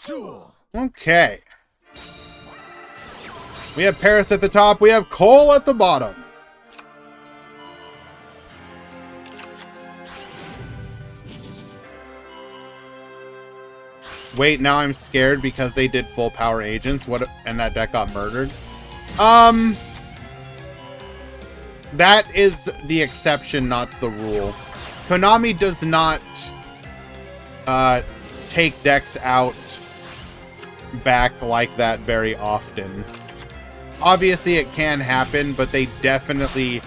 Duel. Okay. We have Paris at the top. We have Cole at the bottom. Wait, now I'm scared because they did full power agents. What? And that deck got murdered. That is the exception, not the rule. Konami does not take decks out back like that very often. Obviously it can happen, but they definitely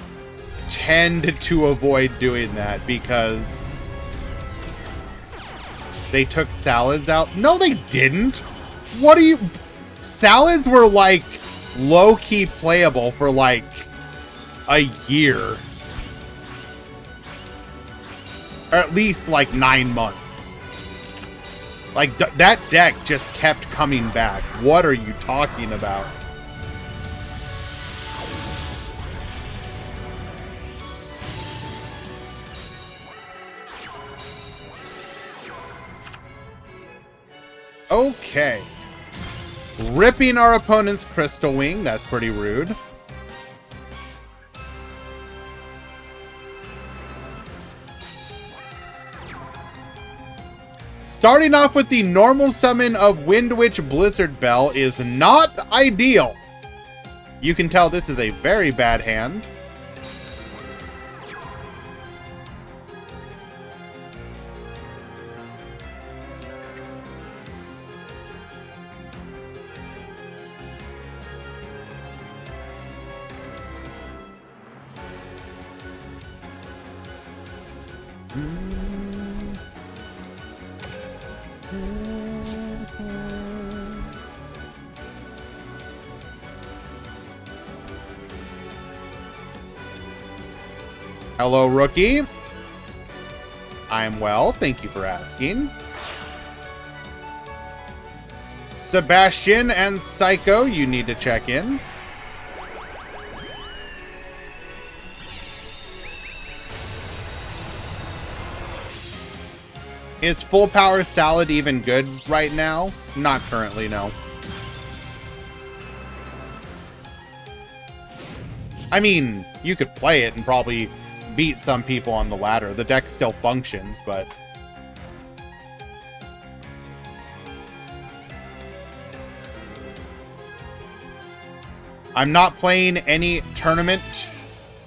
tend to avoid doing that because they took salads out. No, they didn't. What do you... Salads were like low-key playable for like a year. Or at least like 9 months. Like, that deck just kept coming back. What are you talking about? Okay. Ripping our opponent's Crystal Wing. That's pretty rude. Starting off with the normal summon of Wind Witch Blizzard Bell is not ideal. You can tell this is a very bad hand. Hello, rookie. I'm well, thank you for asking. Sebastian and Psycho, you need to check in. Is full power salad even good right now? Not currently, no. I mean, you could play it and probably beat some people on the ladder. The deck still functions, but... I'm not playing any tournament.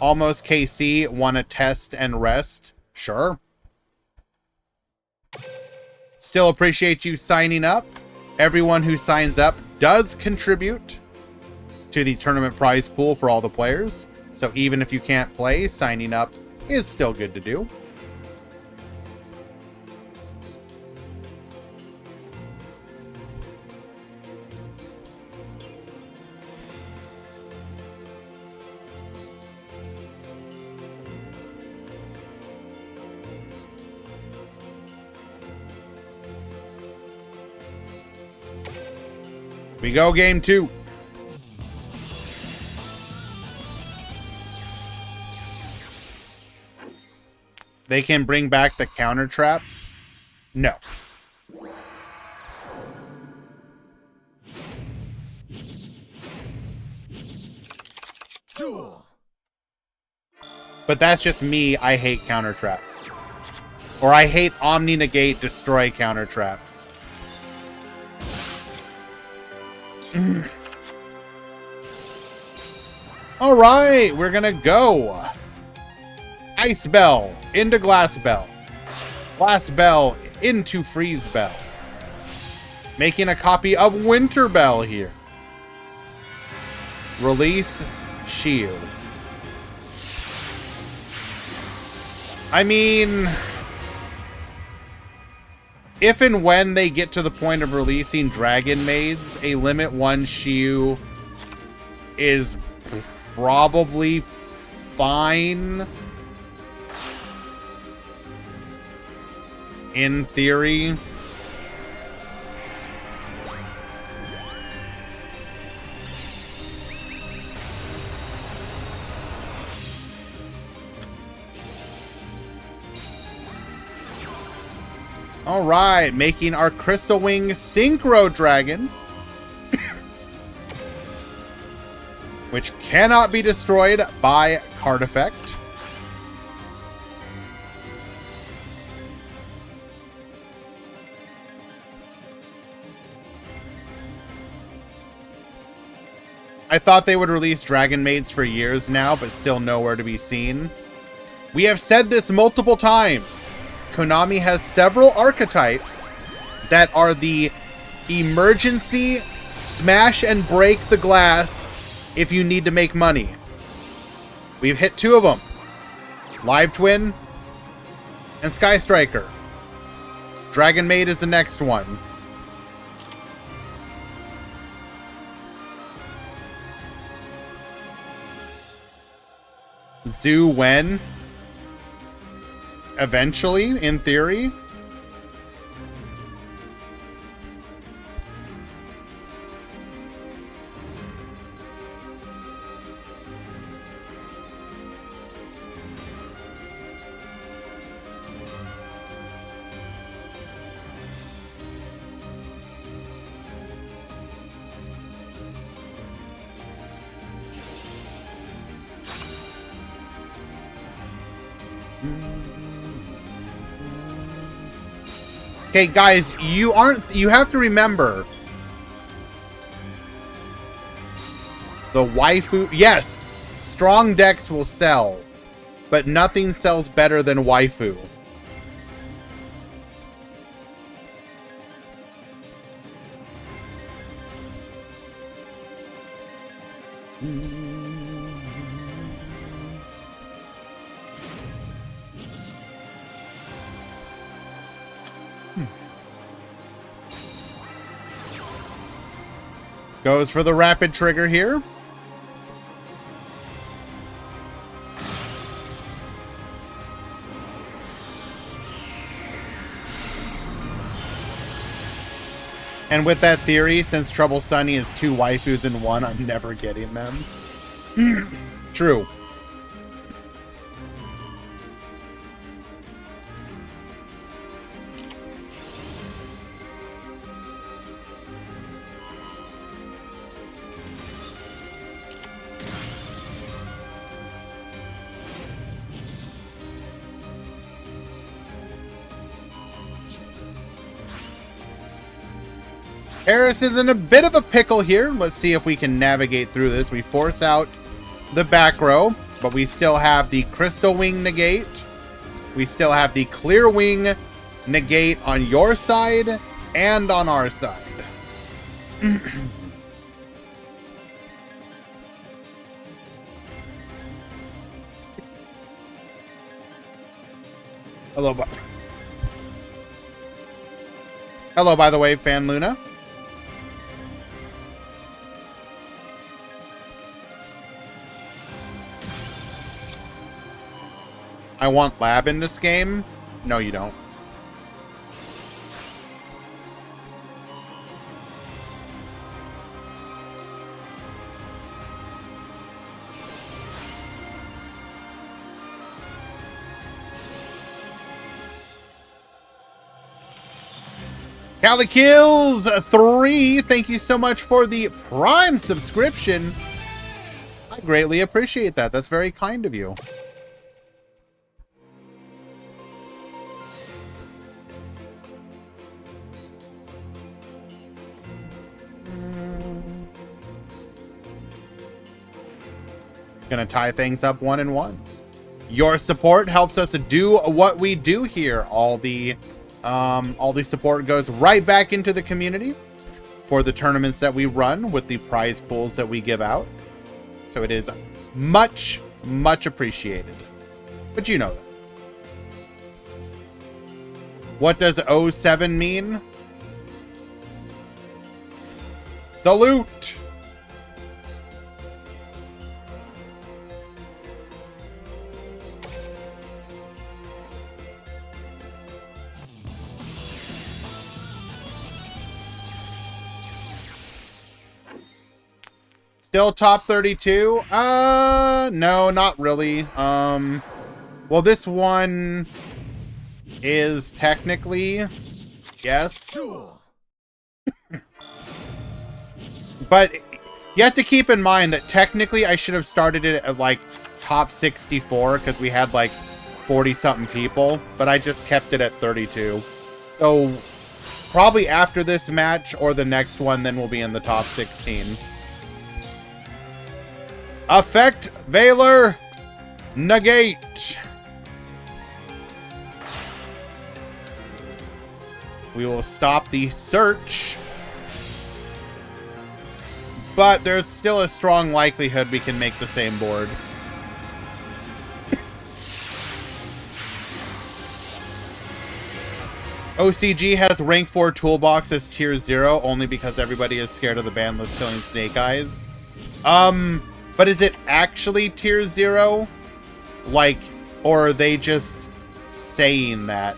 Almost KC. Want to test and rest? Sure. Still appreciate you signing up. Everyone who signs up does contribute to the tournament prize pool for all the players. So even if you can't play, signing up is still good to do. We go game 2. They can bring back the counter trap? No. Duel. But that's just me. I hate counter traps. Or I hate Omni Negate Destroy counter traps. Alright, we're gonna go. Ice Bell into Glass Bell. Glass Bell into Freeze Bell. Making a copy of Winter Bell here. Release Shield. I mean, if and when they get to the point of releasing Dragon Maids, a Limit 1 Shiu is probably fine. In theory. All right, making our Crystal Wing Synchro Dragon, which cannot be destroyed by card effect. I thought they would release Dragon Maids for years now, but still nowhere to be seen. We have said this multiple times. Konami has several archetypes that are the emergency smash and break the glass if you need to make money. We've hit 2 of them. Live Twin and Sky Striker. Dragon Maid is the next one. Zhu Wen. Eventually, in theory. Okay, guys, you have to remember the waifu. Yes, strong decks will sell, but nothing sells better than waifu. Goes for the rapid trigger here. And with that theory, since Trouble Sunny is 2 waifus in 1, I'm never getting them. True. Harris is in a bit of a pickle here. Let's see if we can navigate through this. We force out the back row, but we still have the Crystal Wing negate. We still have the Clear Wing negate on your side and on our side. Hello, hello, by the way, Fan Luna. I want lab in this game. No, you don't. Calikills3, thank you so much for the Prime subscription. I greatly appreciate that. That's very kind of you. Gonna tie things up 1-1. Your support helps us do what we do here. All the support goes right back into the community for the tournaments that we run with the prize pools that we give out. So it is much, much appreciated. But you know that. What does 07 mean? The loot. Still top 32? No, not really. Well, this one is technically, yes. But you have to keep in mind that technically I should have started it at like top 64 because we had like 40-something people, but I just kept it at 32. So probably after this match or the next one, then we'll be in the top 16. Effect, Valor, negate. We will stop the search. But there's still a strong likelihood we can make the same board. OCG has rank 4 toolbox as tier 0 only because everybody is scared of the bandless killing Snake Eyes. But is it actually tier 0? Like, or are they just saying that?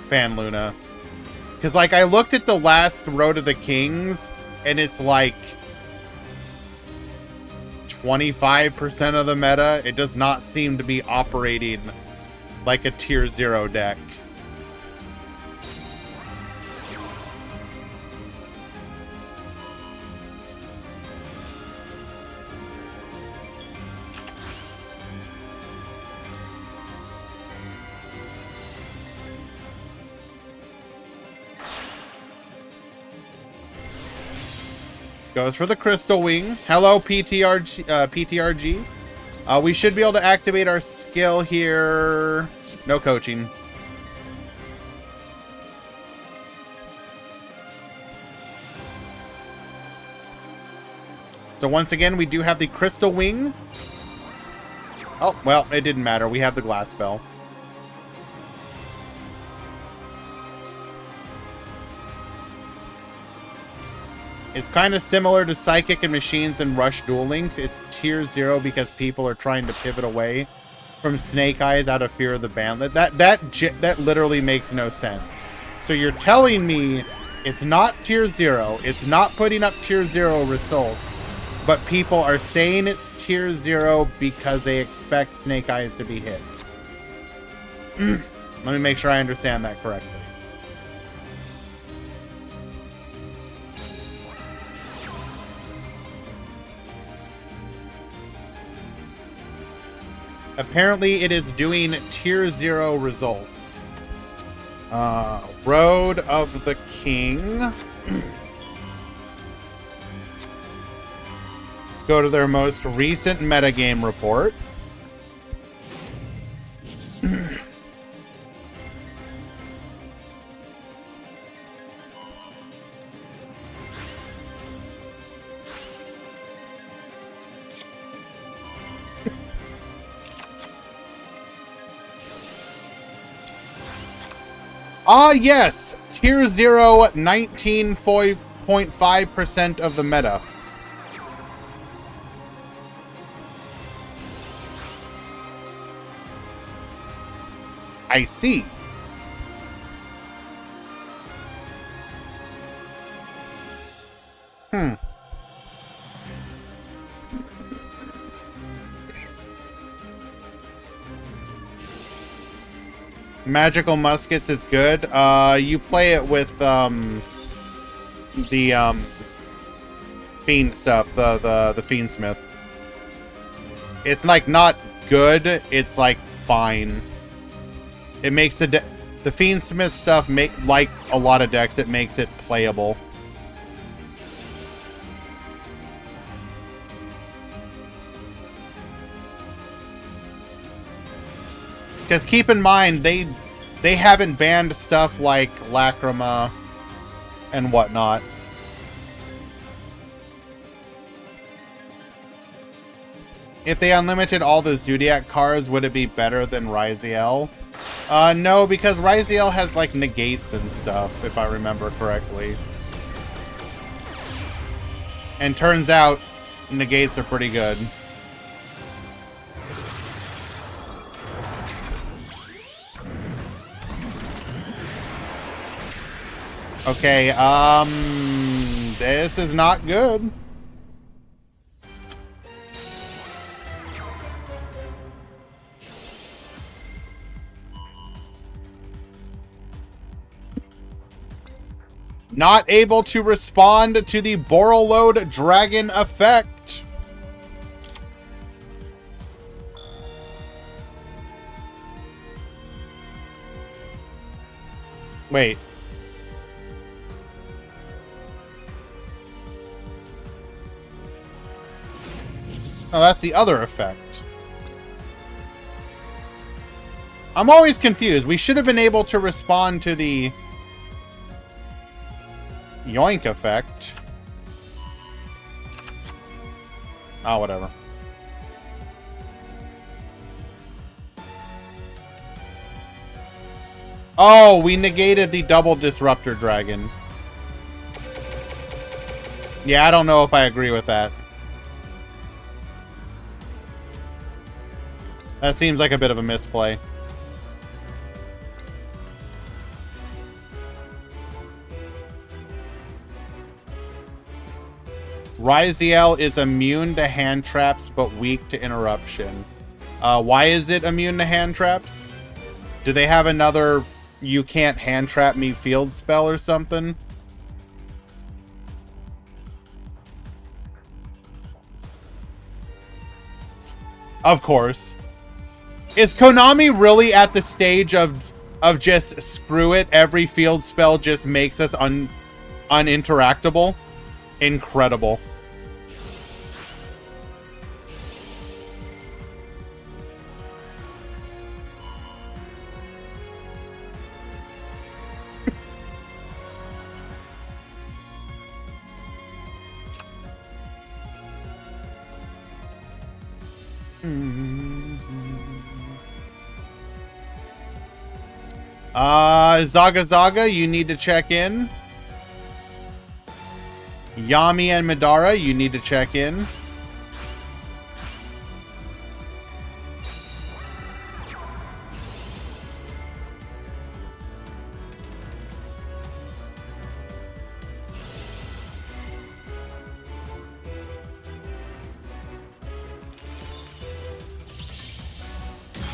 Fan Luna. Because, like, I looked at the last Road of the Kings, and it's like 25% of the meta. It does not seem to be operating like a tier 0 deck. Goes for the Crystal Wing. Hello, PTRG. We should be able to activate our skill here. No coaching. So once again, we do have the Crystal Wing. Oh, well, it didn't matter. We have the Glass Spell. It's kind of similar to Psychic and Machines and Rush Duel Links. It's tier 0 because people are trying to pivot away from Snake Eyes out of fear of the ban. That literally makes no sense. So you're telling me it's not tier 0, it's not putting up tier 0 results, but people are saying it's tier 0 because they expect Snake Eyes to be hit. Let me make sure I understand that correctly. Apparently, it is doing tier 0 results. Road of the King. Let's go to their most recent metagame report. Ah, yes! Tier 0, 19.5% of the meta. I see. Magical muskets is good. You play it with the fiend stuff, the fiend smith. It's like not good. It's like fine. It makes the fiend smith stuff make like a lot of decks. It makes it playable. Because keep in mind, they haven't banned stuff like Lacrima and whatnot. If they unlimited all the Zodiac cards, would it be better than Ryziel? No, because Ryziel has like negates and stuff, if I remember correctly. And turns out, negates are pretty good. Okay, this is not good. Not able to respond to the Borreload Dragon effect. Wait. Oh, that's the other effect. I'm always confused. We should have been able to respond to the Yoink effect. Oh, whatever. Oh, we negated the double Disruptor Dragon. Yeah, I don't know if I agree with that. That seems like a bit of a misplay. Ryziel is immune to hand traps, but weak to interruption. Why is it immune to hand traps? Do they have another you can't hand trap me field spell or something? Of course. Is Konami really at the stage of just screw it, every field spell just makes us uninteractable? Incredible. Zaga Zaga, you need to check in. Yami and Madara, you need to check in.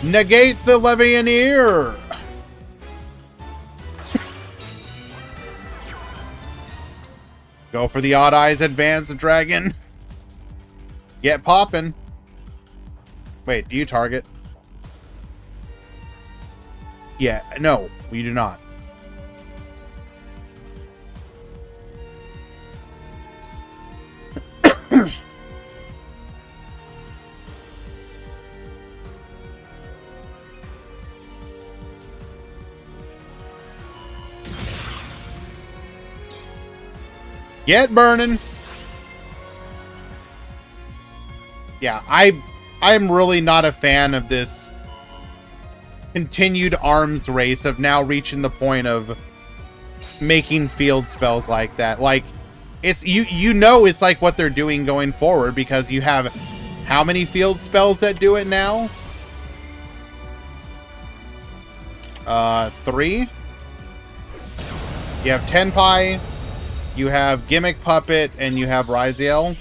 Negate the Levianeer! Go for the Odd Eyes Advanced Dragon. Get poppin'. Wait, do you target? Yeah, no, we do not. Get burning. Yeah, I'm really not a fan of this continued arms race of now reaching the point of making field spells like that. Like, it's you know it's like what they're doing going forward, because you have how many field spells that do it now? 3. You have Tenpai, you have Gimmick Puppet, and you have Ryziel.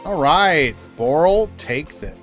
All right, Boral takes it.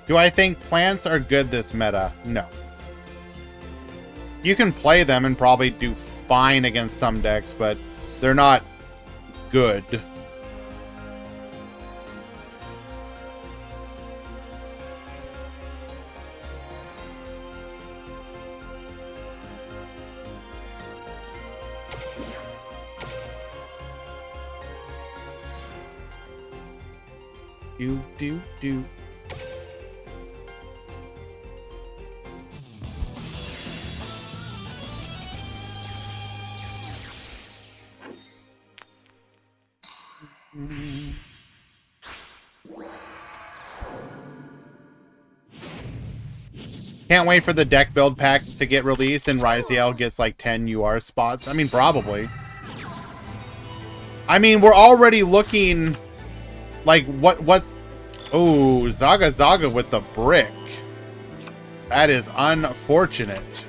Do I think plants are good this meta? No. You can play them and probably do fine against some decks, but they're not good. Do. Can't wait for the deck build pack to get released and Ryziel gets like 10 UR spots. I mean, probably. I mean, we're already looking like what's... Oh, Zaga with the brick. That is unfortunate.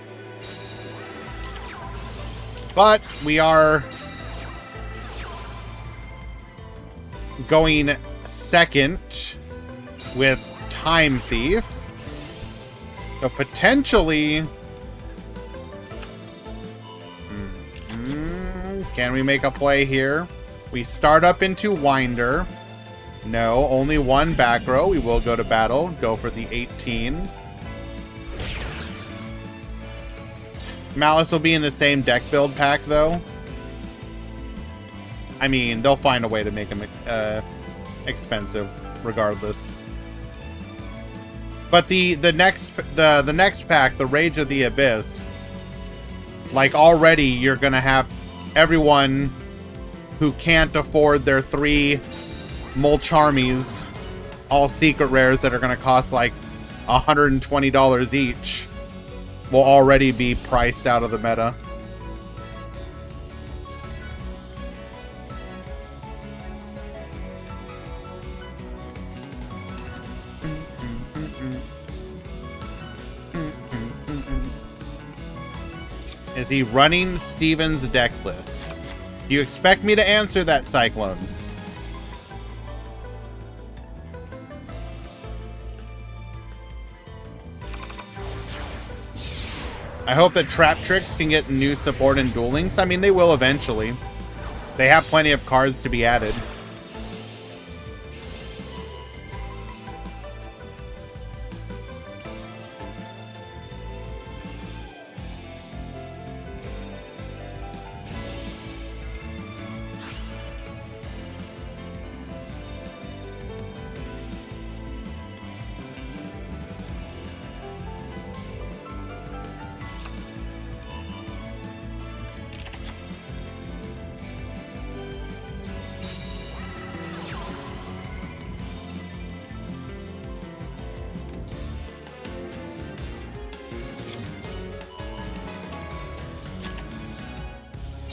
But we are going second with Time Thief. So potentially... Can we make a play here? We start up into Winder. No, only one back row. We will go to battle. Go for the 18. Malice will be in the same deck build pack, though. I mean, they'll find a way to make them expensive, regardless. But the next pack, the Rage of the Abyss, like already you're gonna have everyone who can't afford their 3 Molcharmies, all secret rares that are gonna cost like $120 each, will already be priced out of the meta. Is he running Steven's deck list? Do you expect me to answer that, Cyclone? I hope that Trap Tricks can get new support in Duel Links. I mean, they will eventually. They have plenty of cards to be added.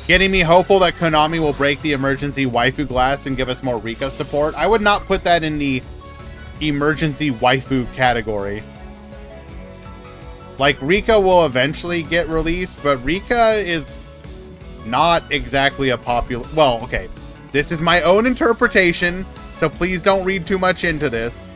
Getting me hopeful that Konami will break the emergency waifu glass and give us more Rika support. I would not put that in the emergency waifu category. Like, Rika will eventually get released, but Rika is not exactly a popular... Well, okay. This is my own interpretation, so please don't read too much into this.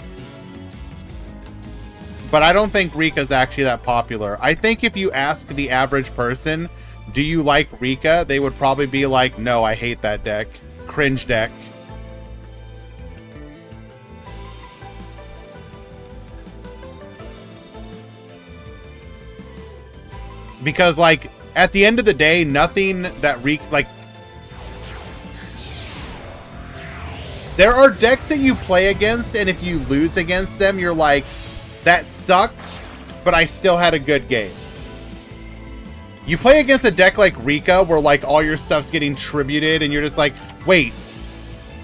But I don't think Rika's actually that popular. I think if you ask the average person, do you like Rika? They would probably be like, no, I hate that deck. Cringe deck. Because, like, at the end of the day, nothing that Rika... Like, there are decks that you play against, and if you lose against them, you're like, That sucks, but I still had a good game. You play against a deck like Rika, where like all your stuff's getting tributed, and you're just like, wait,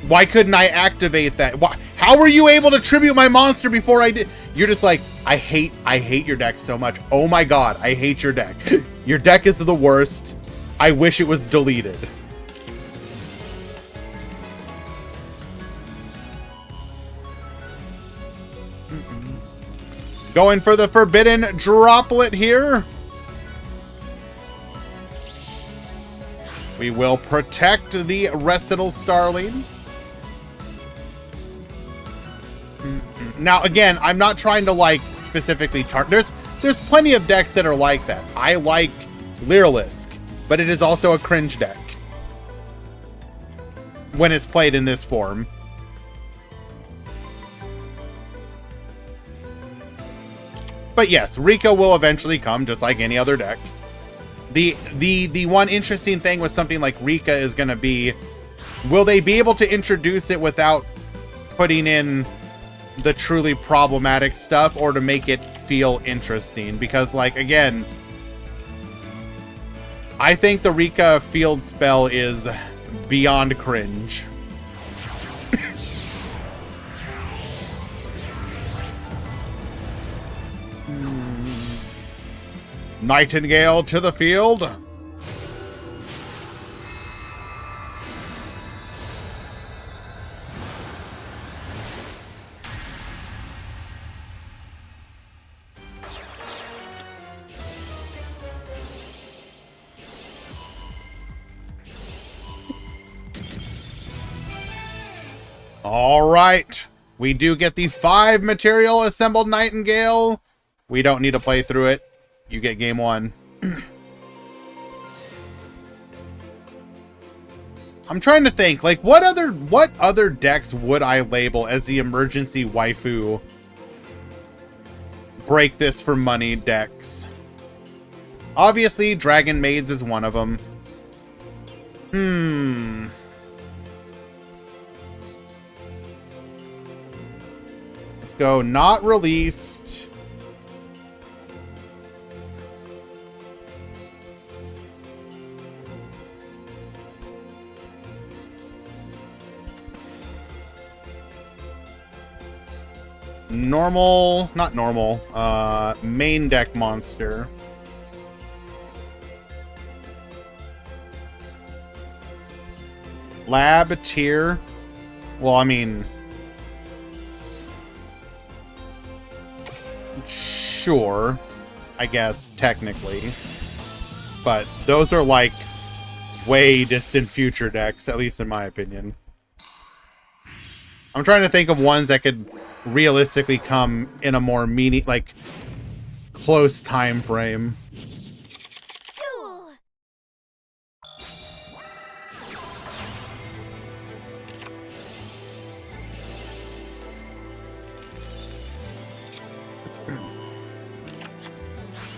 why couldn't I activate that? Why, how were you able to tribute my monster before I did? You're just like, I hate your deck so much. Oh my god, I hate your deck. Your deck is the worst. I wish it was deleted. Going for the forbidden droplet here. We will protect the Recital Starling. Now, again, I'm not trying to, like, specifically target. There's plenty of decks that are like that. I like Lyrilisk, but it is also a cringe deck when it's played in this form. But yes, Rika will eventually come, just like any other deck. The one interesting thing with something like Rika is going to be, will they be able to introduce it without putting in the truly problematic stuff, or to make it feel interesting? Because, like, again, I think the Rika field spell is beyond cringe. Nightingale to the field. All right. We do get the 5 material assembled Nightingale. We don't need to play through it. You get game 1. I'm trying to think, like, what other decks would I label as the emergency waifu break this for money decks? Obviously, Dragon Maids is one of them. Let's go not released. Normal, not normal, main deck monster. Lab tier. Well, I mean, sure, I guess, technically. But those are like way distant future decks, at least in my opinion. I'm trying to think of ones that could realistically come in a more like close time frame. Duel.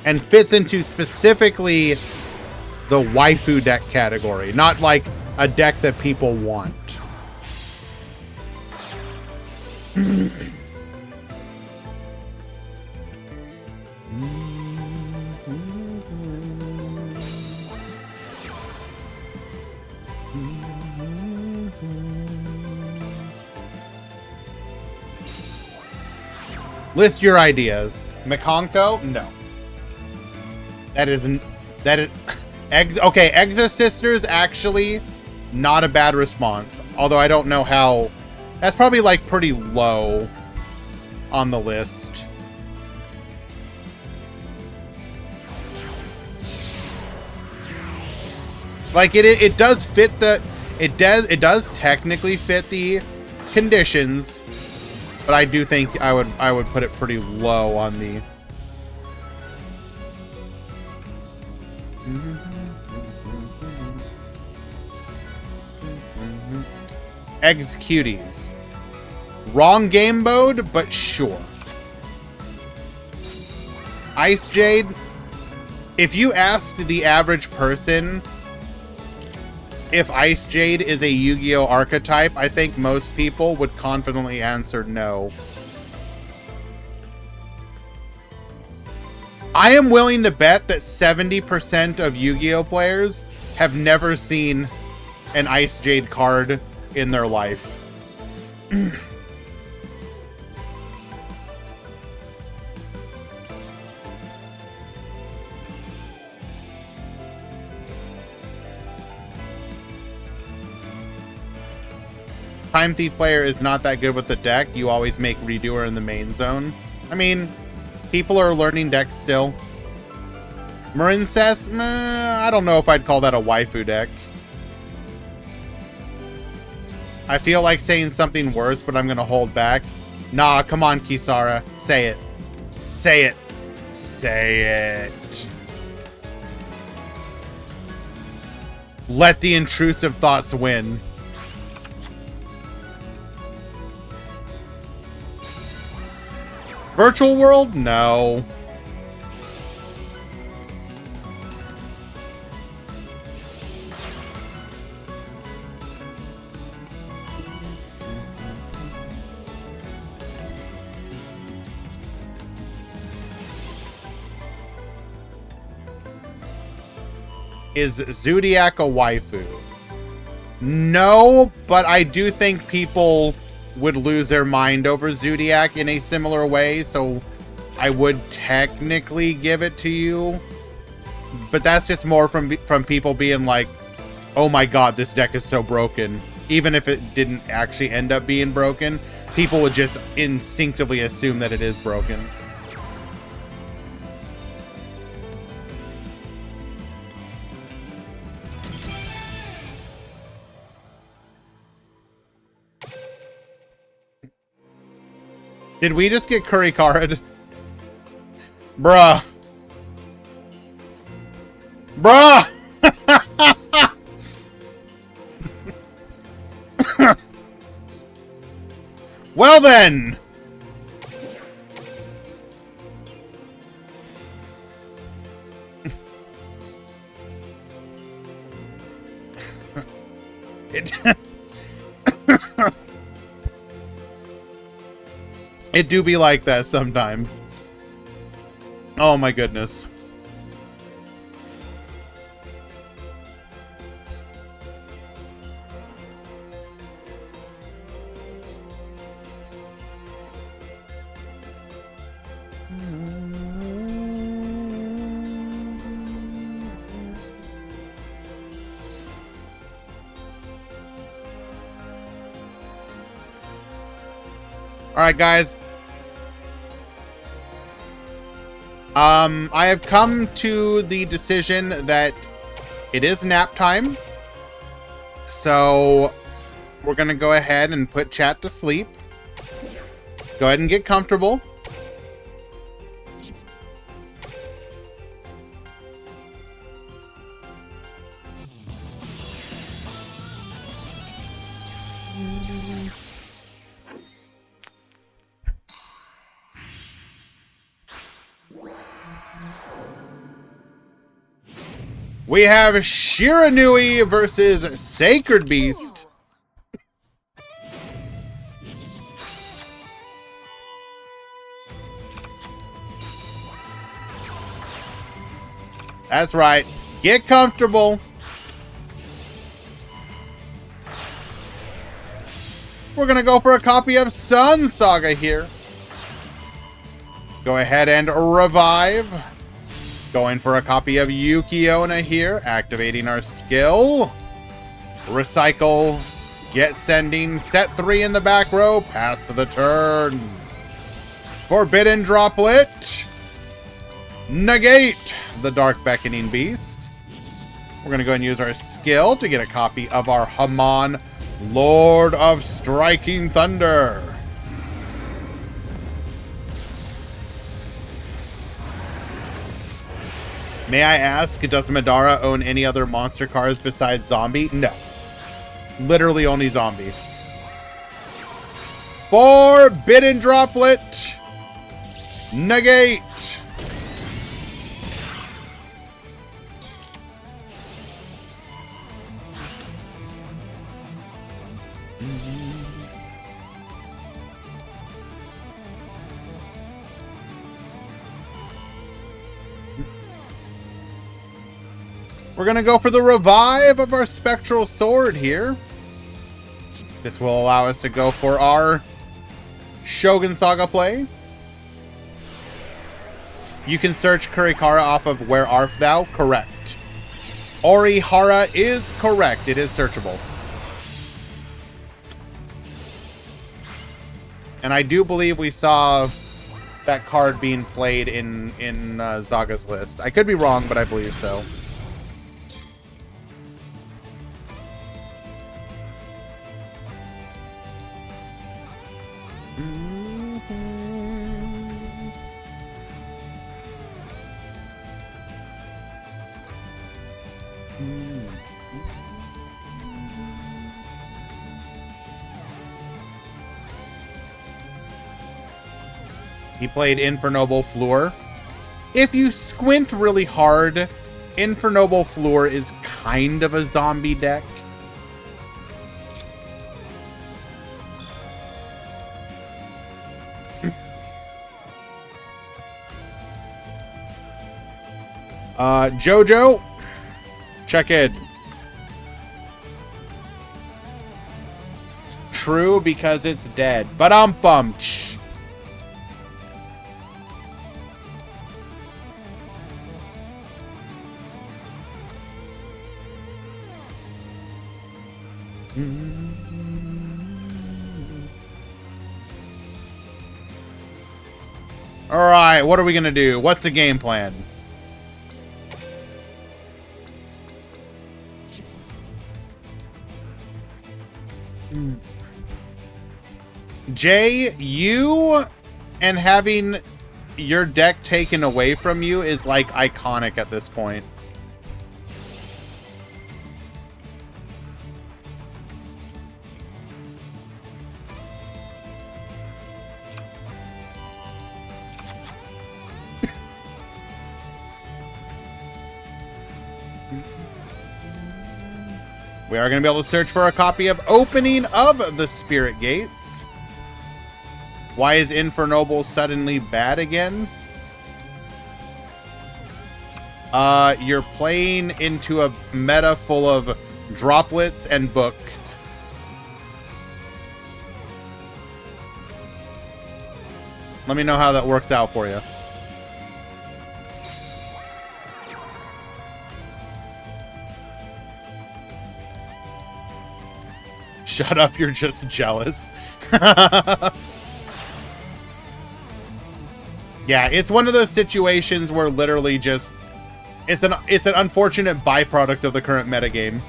And fits into specifically the waifu deck category, not like a deck that people want. List your ideas. Mikonko? No. That isn't... That is... Okay, Exorcisters, actually, not a bad response. Although I don't know how... That's probably, like, pretty low on the list. Like, it does fit the... It does technically fit the conditions, but I do think I would put it pretty low on the... Executies. Wrong game mode, but sure. Ice Jade. If you asked the average person if Ice Jade is a Yu-Gi-Oh archetype, I think most people would confidently answer no. I am willing to bet that 70% of Yu-Gi-Oh players have never seen an Ice Jade card in their life. Time Thief player is not that good with the deck. You always make Redoer in the main zone. I mean, people are learning decks still. Marincess, I don't know if I'd call that a waifu deck. I feel like saying something worse, but I'm gonna hold back. Nah, come on, Kisara. Say it. Say it. Say it. Let the intrusive thoughts win. Virtual world? No. Is Zodiac a waifu? No, but I do think people would lose their mind over Zodiac in a similar way, so I would technically give it to you. But that's just more from people being like, oh my god, this deck is so broken. Even if it didn't actually end up being broken, people would just instinctively assume that it is broken. Did we just get Curry card? Bruh. Bruh! Well then! It do be like that sometimes. Oh my goodness. All right, guys. I have come to the decision that it is nap time. So we're going to go ahead and put chat to sleep. Go ahead and get comfortable. We have Shiranui versus Sacred Beast. That's right. Get comfortable. We're going to go for a copy of Sun Saga here. Go ahead and revive. Going for a copy of Yuki-Onna here, activating our skill. Recycle, get sending, set 3 in the back row, pass to the turn. Forbidden Droplet. Negate the Dark Beckoning Beast. We're going to go and use our skill to get a copy of our Haman, Lord of Striking Thunder. May I ask, does Madara own any other monster cards besides Zombie? No. Literally only Zombie. Forbidden Droplet. Negate. We're going to go for the revive of our Spectral Sword here. This will allow us to go for our Shogun Saga play. You can search Kurikara off of Where Art Thou? Correct. Orihara is correct. It is searchable. And I do believe we saw that card being played in Zaga's list. I could be wrong, but I believe so. He played Infernoble Floor. If you squint really hard, Infernoble Floor is kind of a zombie deck. Jojo, check in. True, because it's dead. But I'm bummed. All right, what are we gonna do? What's the game plan? Jay, you and having your deck taken away from you is like iconic at this point. We are going to be able to search for a copy of Opening of the Spirit Gates. Why is Infernoble suddenly bad again? You're playing into a meta full of droplets and books. Let me know how that works out for you. Shut up, you're just jealous. Yeah, it's one of those situations where literally just it's an unfortunate byproduct of the current metagame.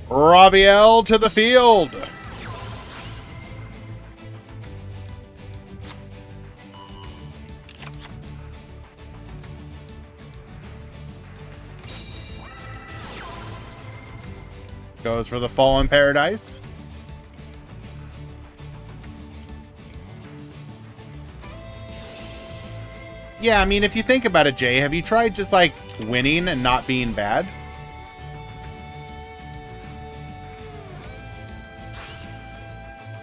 Rabiel to the field. Goes for the Fallen Paradise. Yeah, I mean, if you think about it, Jay, have you tried just like winning and not being bad?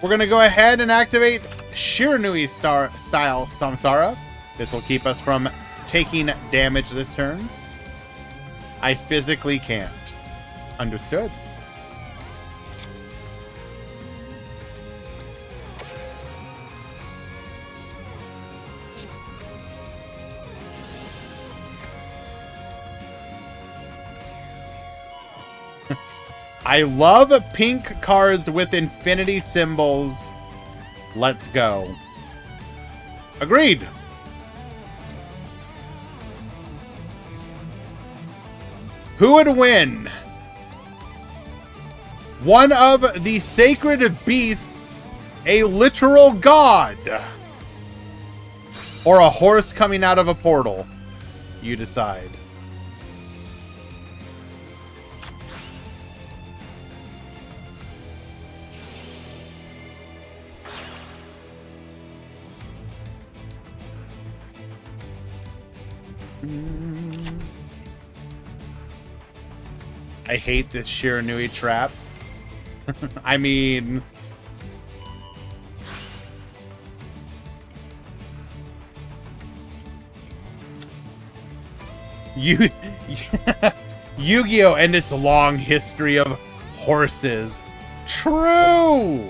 We're going to go ahead and activate Shiranui style Samsara. This will keep us from taking damage this turn. I physically can't. Understood. I love pink cards with infinity symbols. Let's go. Agreed. Who would win? One of the sacred beasts, a literal god, or a horse coming out of a portal? You decide. I hate this Shiranui trap. I mean... Yu-Gi-Oh! And its long history of horses. True!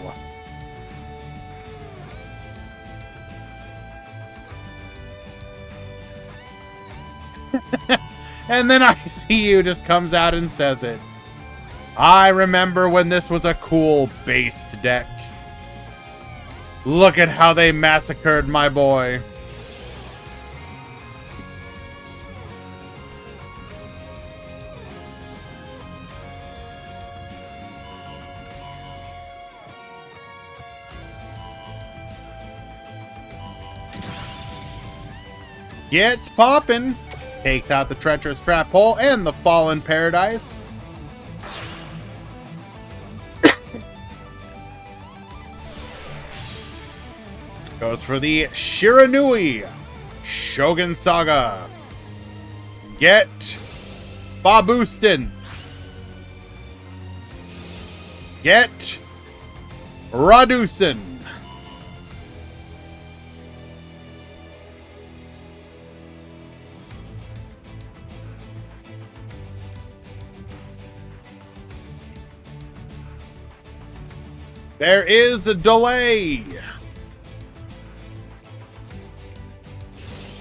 And then ICU just comes out and says it. I remember when this was a cool based deck. Look at how they massacred my boy. Gets poppin'. Takes out the treacherous trap hole and the fallen paradise. Goes for the Shiranui Shogun Saga. Get Babustin. Get Radusen. There is a delay.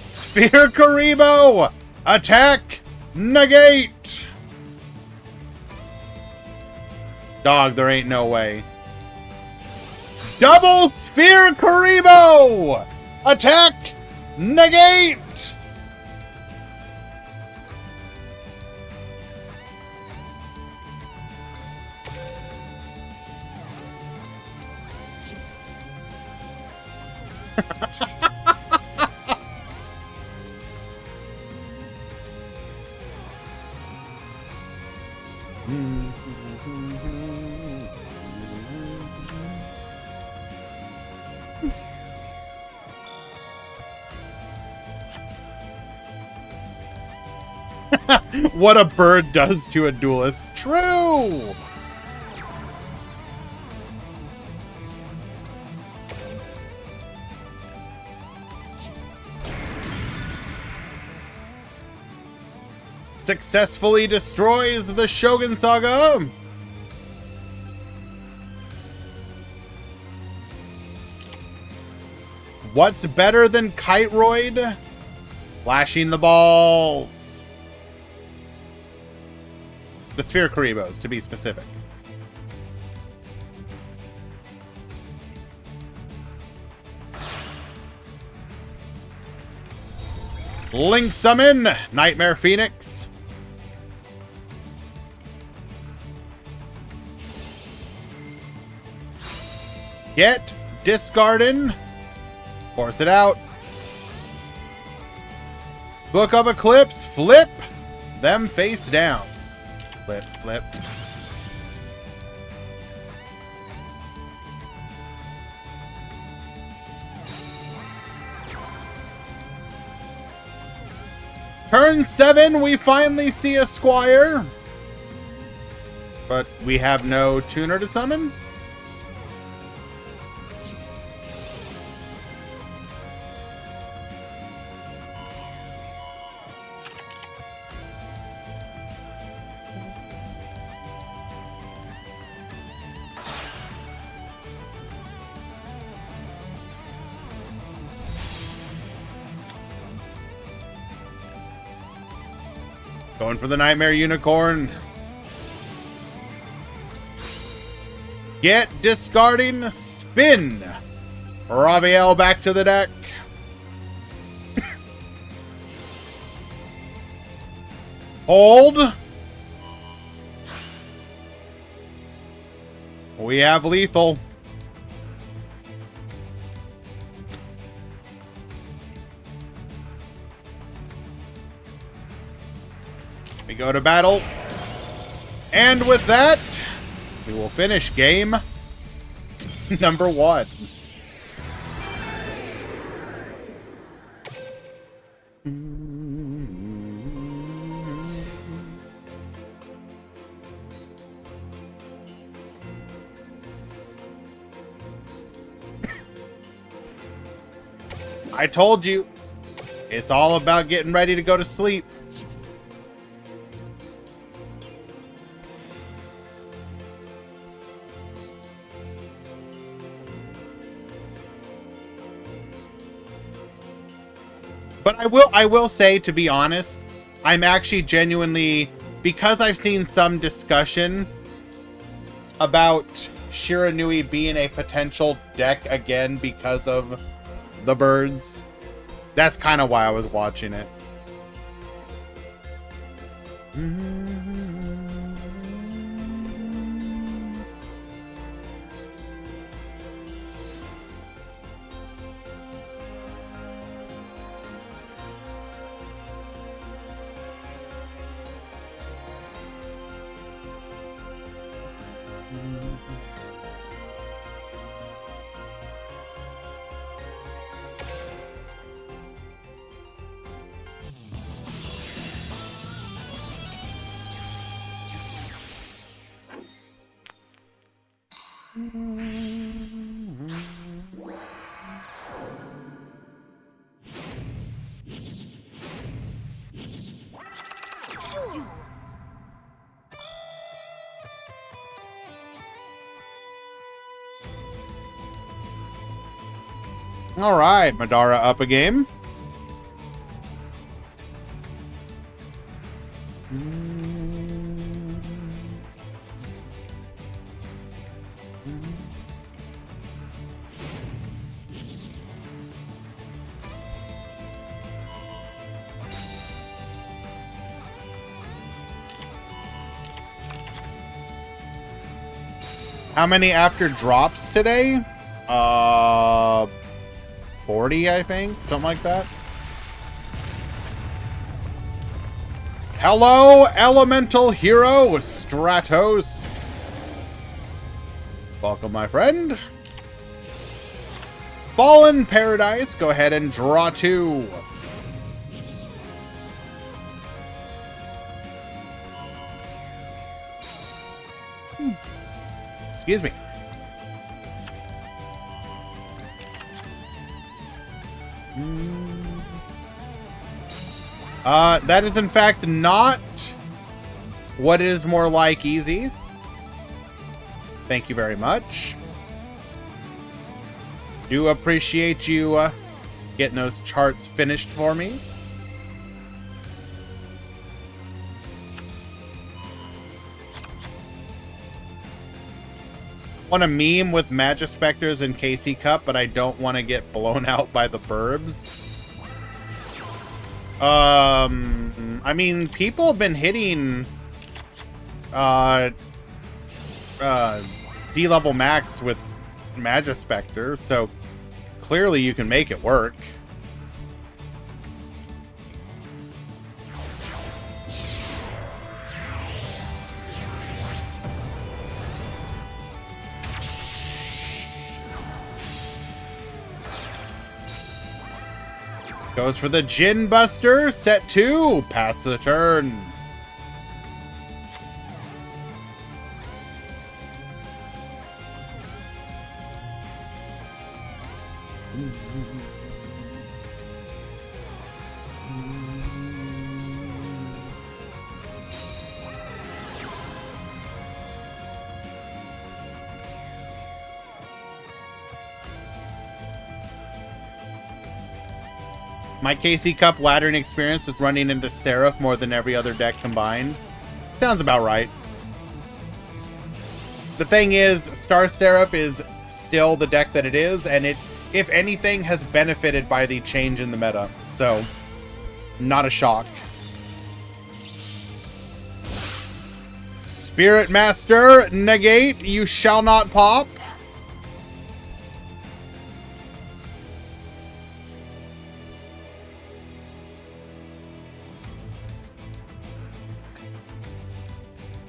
Sphere Karibo! Attack! Negate! Dog, there ain't no way. Double Sphere Karibo! Attack! Negate! What a bird does to a duelist. True! Successfully destroys the Shogun Saga. What's better than Kiteroid? Flashing the balls. The Sphere Karibos, to be specific. Link Summon, Nightmare Phoenix. Get Discardin. Force it out. Book of Eclipse, flip them face down. Flip, flip. Turn 7, we finally see a Squire. But we have no tuner to summon. Going for the Nightmare Unicorn. Get discarding, spin. Raviel back to the deck. Hold. We have lethal. We go to battle. And with that, we will finish game number 1. I told you. It's all about getting ready to go to sleep. But I will say, to be honest, I'm actually genuinely, because I've seen some discussion about Shiranui being a potential deck again because of the birds. That's kind of why I was watching it. All right, Madara up a game. How many after drops today? 40, I think. Something like that. Hello, elemental hero Stratos. Welcome, my friend. Fallen Paradise. Go ahead and draw 2. Excuse me. That is in fact not what is more like easy. Thank you very much. Do appreciate you getting those charts finished for me. Want to meme with Magispectors and KC Cup, but I don't want to get blown out by the burbs. I mean, people have been hitting D-level max with Magispector, so clearly you can make it work. Goes for the Gin Buster. Set 2. Pass the turn. My KC Cup laddering experience is running into Seraph more than every other deck combined. Sounds about right. The thing is, Star Seraph is still the deck that it is, and it, if anything, has benefited by the change in the meta. So, not a shock. Spirit Master, negate, you shall not pop.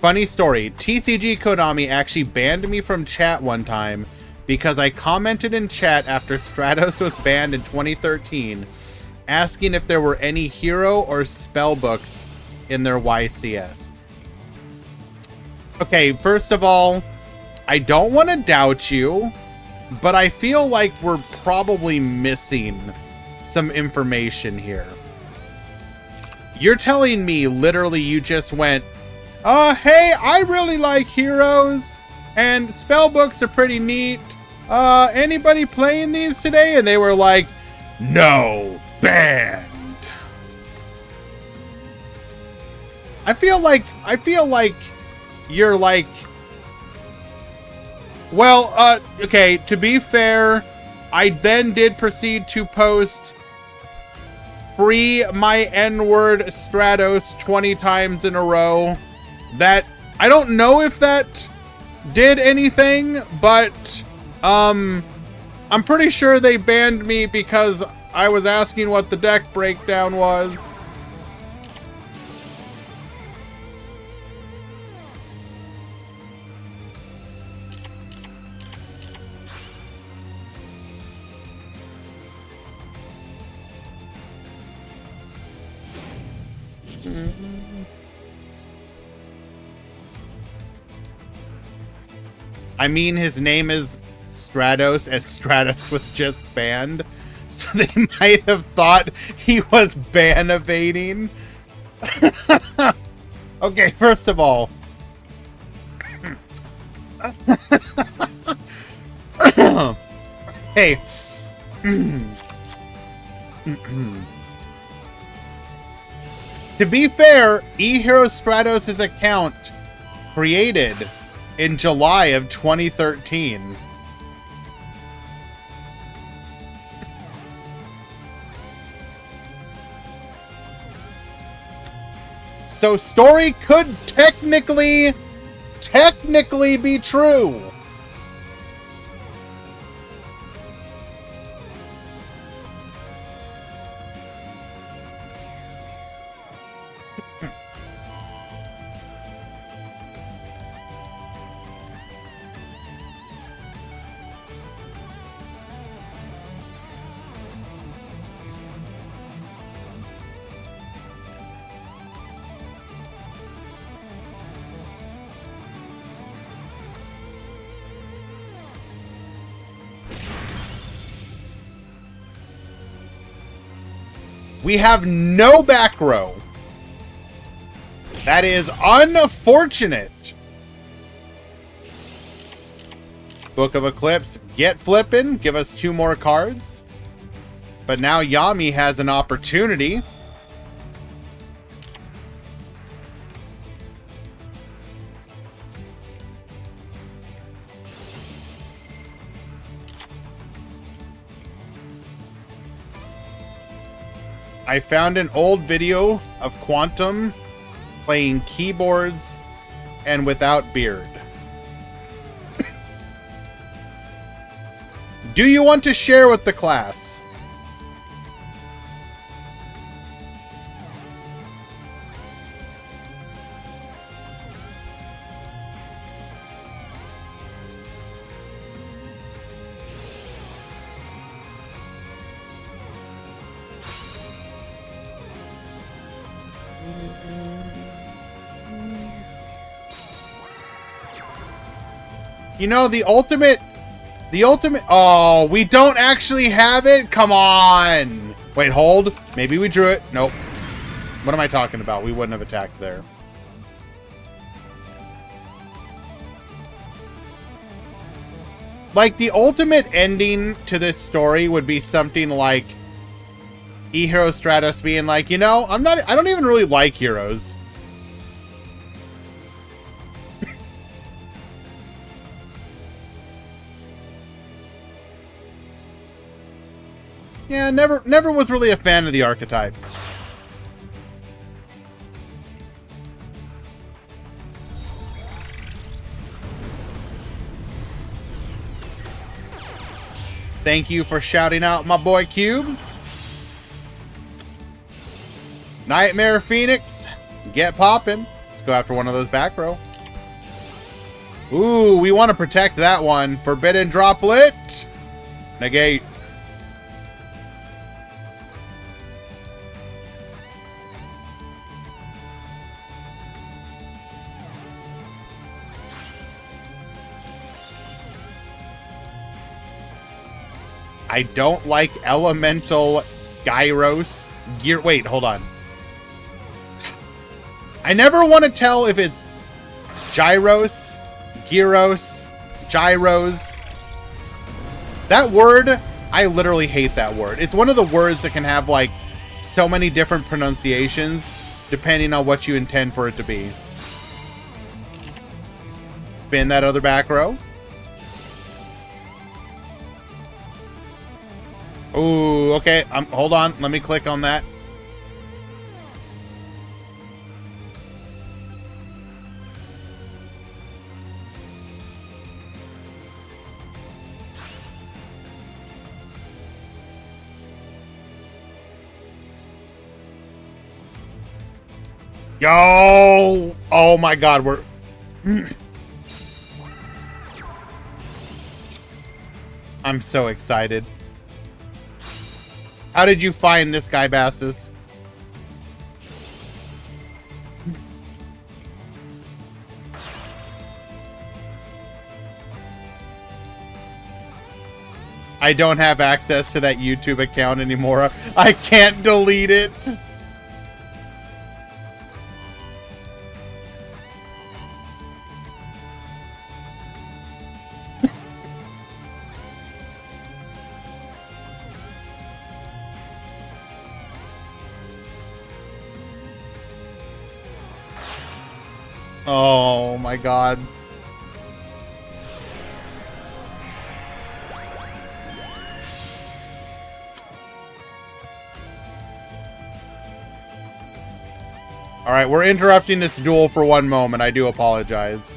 Funny story, TCG Konami actually banned me from chat one time because I commented in chat after Stratos was banned in 2013, asking if there were any hero or spell books in their YCS. Okay, first of all, I don't want to doubt you, but I feel like we're probably missing some information here. You're telling me literally you just went, hey, I really like heroes, and spell books are pretty neat. Anybody playing these today? And they were like, no, banned. I feel like you're like, well, okay, to be fair, I then did proceed to post free my N-word Stratos 20 times in a row. That, I don't know if that did anything, but I'm pretty sure they banned me because I was asking what the deck breakdown was. I mean, his name is Stratos, and Stratos was just banned, so they might have thought he was ban evading. Okay, first of all, hey, to be fair, eHero Stratos' account created in July of 2013. So story could technically be true. We have no back row. That is unfortunate. Book of Eclipse, get flippin', give us 2 more cards. But now Yami has an opportunity. I found an old video of Quantum playing keyboards and without beard. Do you want to share with the class? You know, the ultimate, oh, we don't actually have it? Come on. Wait, hold. Maybe we drew it. Nope. What am I talking about? We wouldn't have attacked there. Like, the ultimate ending to this story would be something like eHero Stratos being like, you know, I don't even really like heroes. Yeah, never was really a fan of the archetype. Thank you for shouting out my boy Cubes. Nightmare Phoenix, get poppin'. Let's go after one of those back row. Ooh, we want to protect that one. Forbidden Droplet. Negate. I don't like elemental Gyros. Wait, hold on. I never want to tell if it's gyros, gyros, gyros. That word, I literally hate that word. It's one of the words that can have like so many different pronunciations depending on what you intend for it to be. Spin that other back row. Ooh, okay. Hold on. Let me click on that. Yo! Oh my god, we're... I'm so excited. How did you find this guy, Bassus? I don't have access to that YouTube account anymore. I can't delete it. Oh my god. Alright, we're interrupting this duel for one moment. I do apologize.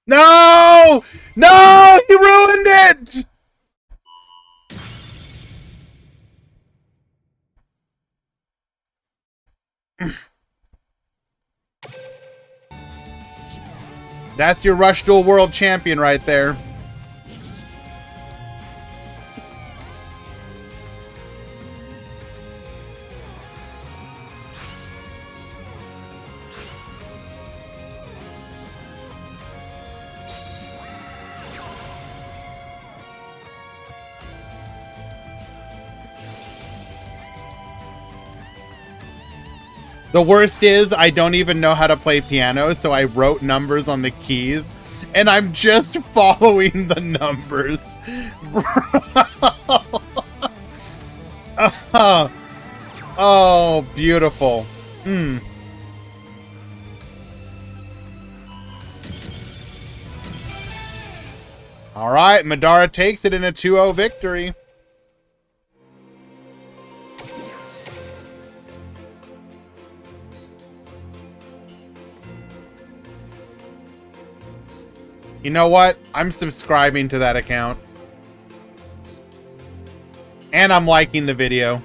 No! No! He ruined it! That's your Rush Duel World Champion right there. The worst is, I don't even know how to play piano, so I wrote numbers on the keys, and I'm just following the numbers. Oh, beautiful. All right, Madara takes it in a 2-0 victory. You know what? I'm subscribing to that account. And I'm liking the video.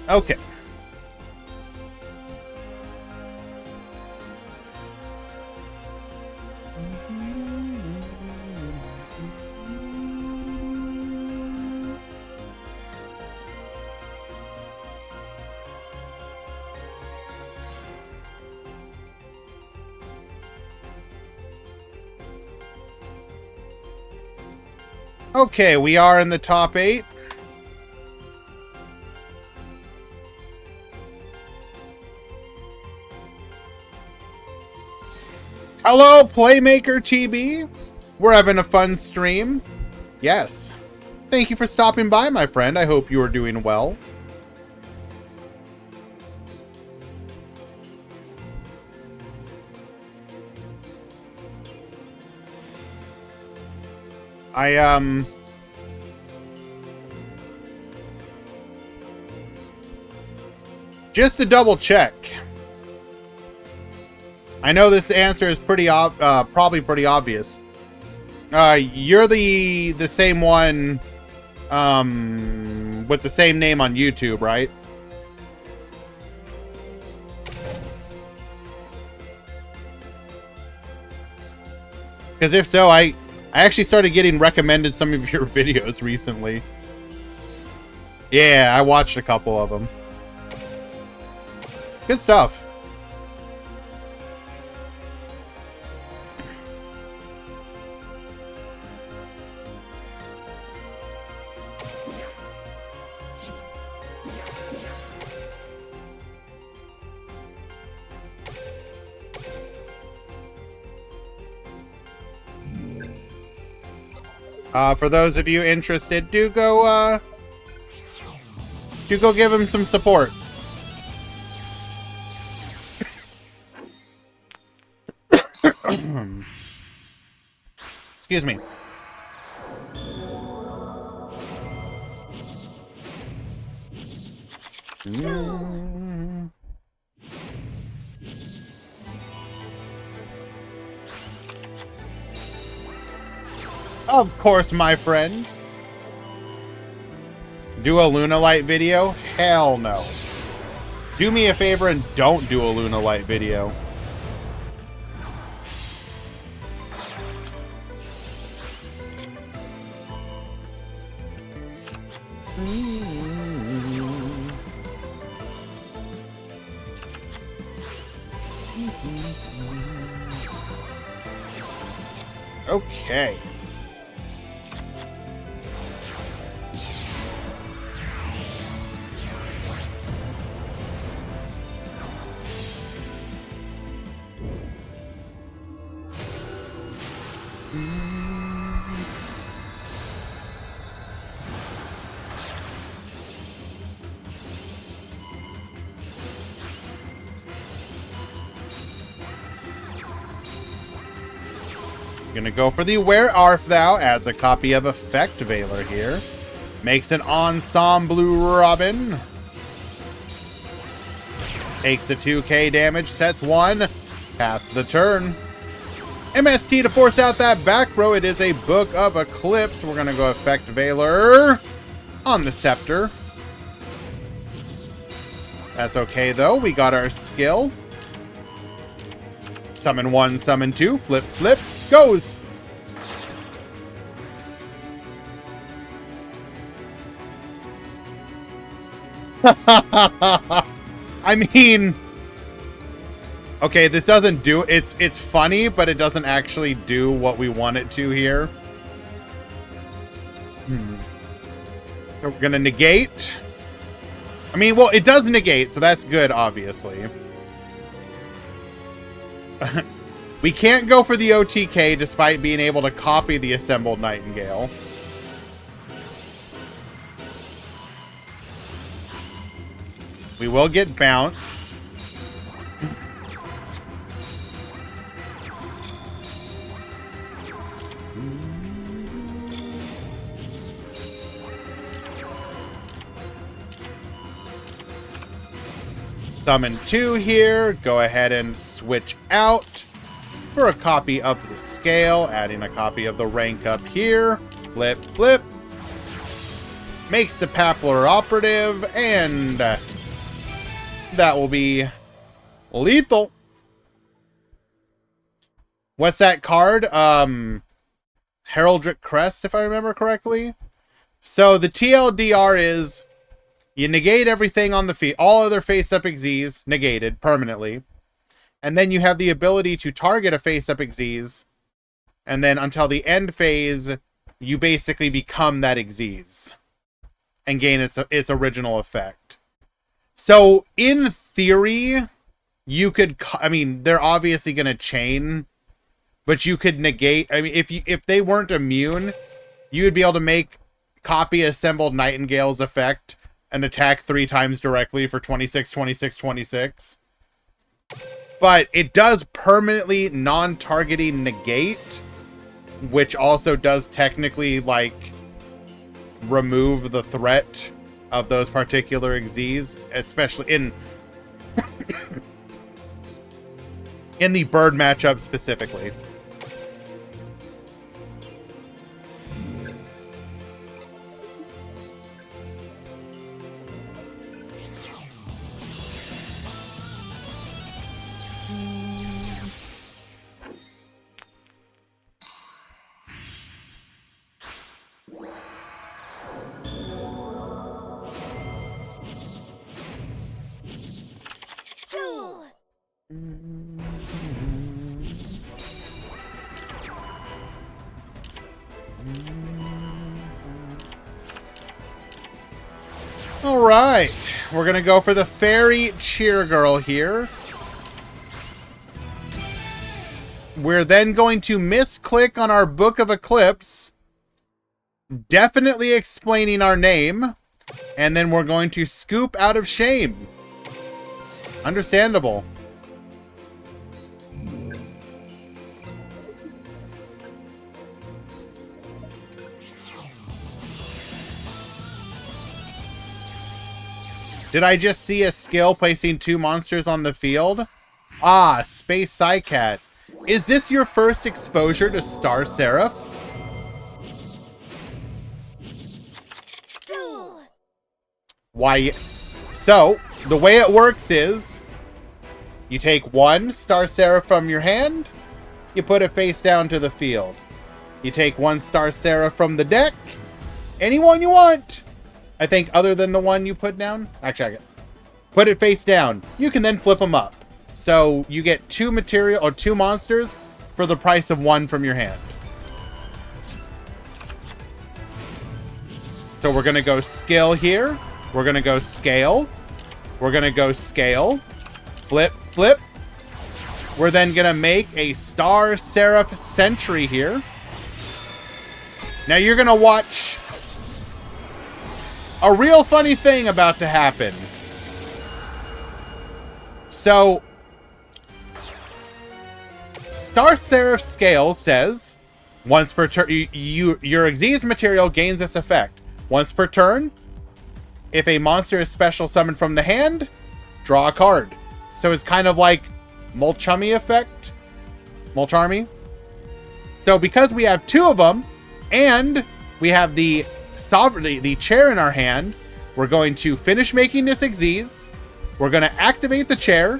Okay. Okay, we are in the top 8. Hello, Playmaker TB. We're having a fun stream. Yes. Thank you for stopping by, my friend. I hope you are doing well. Just to double check. I know this answer is probably pretty obvious. You're the same one with the same name on YouTube, right? Because if so, I actually started getting recommended some of your videos recently. Yeah, I watched a couple of them. Good stuff. For those of you interested, do go give him some support. Excuse me. Of course, my friend. Do a Luna Light video? Hell no. Do me a favor and don't do a Luna Light video. Okay. Gonna go for the Where Art Thou, adds a copy of Effect Veiler here. Makes an Ensemble Robin. Takes the 2k damage, sets 1. Pass the turn. MST to force out that back row. It is a Book of Eclipse. We're gonna go Effect Veiler on the Scepter. That's okay though, we got our skill. Summon 1, summon 2, flip, flip. Goes. I mean, okay, this doesn't do it's funny, but it doesn't actually do what we want it to here. So we're gonna negate. I mean, well, it does negate, so that's good, obviously. We can't go for the OTK despite being able to copy the Assembled Nightingale. We will get bounced. Summon 2 here. Go ahead and switch out for a copy of the scale, adding a copy of the rank up here. Flip, flip. Makes the Papler operative, and that will be lethal. What's that card? Heraldric Crest, if I remember correctly. So the TLDR is you negate everything on the field. All other face-up Xyz negated permanently. And then you have the ability to target a face-up Xyz, and then until the end phase, you basically become that Xyz and gain its original effect. So, in theory, you could... I mean, they're obviously going to chain, but you could negate... I mean, if they weren't immune, you would be able to make copy assembled Nightingale's effect and attack 3 times directly for 26, 26, 26. But it does permanently non-targeting negate, which also does technically, like, remove the threat of those particular Xyz, especially in in the bird matchup specifically. Duel. All right, we're gonna go for the fairy cheer girl here. We're then going to misclick on our Book of Eclipse, definitely explaining our name, and then we're going to scoop out of shame. Understandable. Did I just see a skill placing 2 monsters on the field? Ah, Space Psycat. Is this your first exposure to Star Seraph? Duel. Why? So, the way it works is, you take 1 Star Seraph from your hand, you put it face down to the field. You take 1 Star Seraph from the deck, any one you want. I think other than the one you put down. Actually, put it face down. You can then flip them up. So you get 2 material or 2 monsters for the price of 1 from your hand. So we're going to go skill here. We're going to go scale. We're going to go scale. Flip, flip. We're then going to make a Star Seraph Sentry here. Now you're going to watch a real funny thing about to happen. So, Star Seraph Scale says, once per turn, your Xyz material gains this effect. Once per turn, if a monster is special summoned from the hand, draw a card. So it's kind of like Mulchummy effect. Mulcharmy. So because we have 2 of them, and we have the sovereignty, the chair in our hand, we're going to finish making this Xyz. We're going to activate the chair.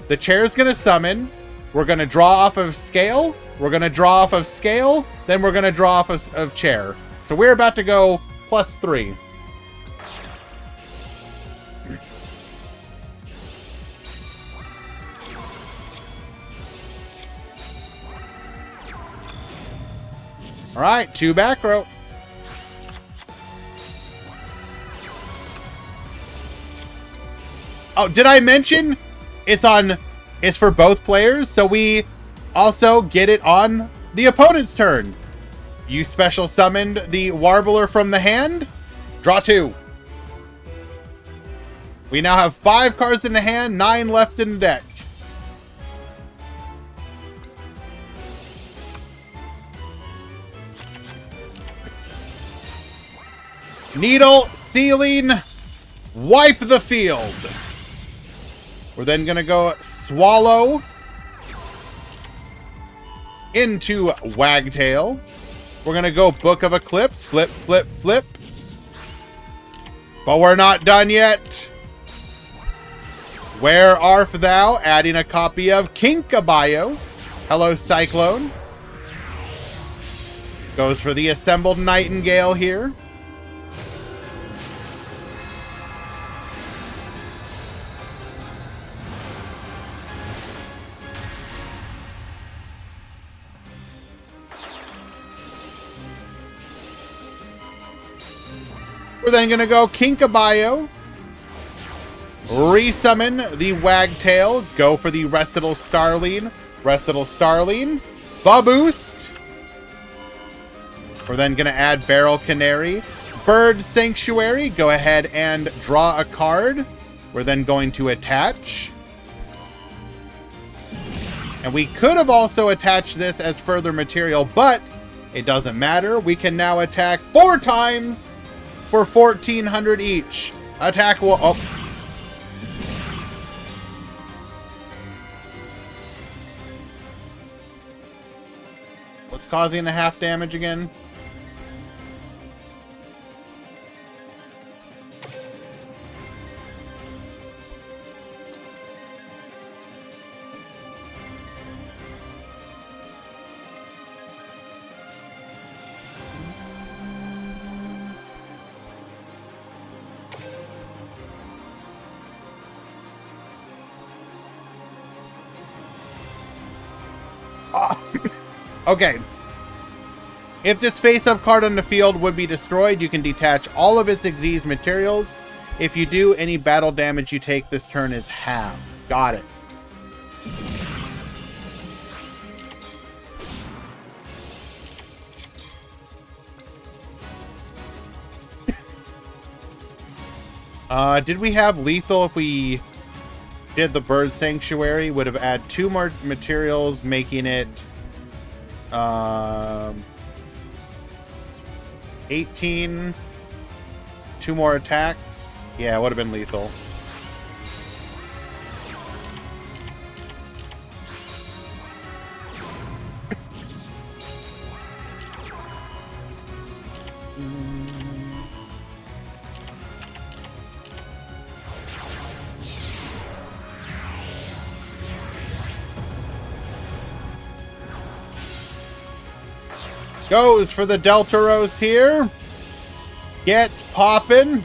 The chair is going to summon. We're going to draw off of scale. We're going to draw off of scale. Then we're going to draw off of chair. So we're about to go +3. All right, 2 back row. Oh, did I mention it's for both players? So we also get it on the opponent's turn. You special summoned the Warbler from the hand. Draw 2. We now have 5 cards in the hand, 9 left in the deck. Needle, ceiling, wipe the field. We're then going to go Swallow into Wagtail. We're going to go Book of Eclipse. Flip, flip, flip. But we're not done yet. Where art thou? Adding a copy of Kinkabio. Hello, Cyclone. Goes for the assembled Nightingale here. We're then going to go Kinkabayo. Resummon the Wagtail. Go for the Recital Starling. Recital Starling. Boost. We're then going to add Barrel Canary. Bird Sanctuary. Go ahead and draw a card. We're then going to attach. And we could have also attached this as further material, but it doesn't matter. We can now attack 4 times for 1,400 each. Attack will... Oh. What's causing the half damage again? Okay. If this face-up card on the field would be destroyed, you can detach all of its Xyz materials. If you do, any battle damage you take this turn is halved. Got it. Did we have lethal if we did the Bird Sanctuary? Would have added 2 more materials, making it 18. 2 more attacks. Yeah, it would have been lethal. Goes for the Deltaros here. Gets poppin'.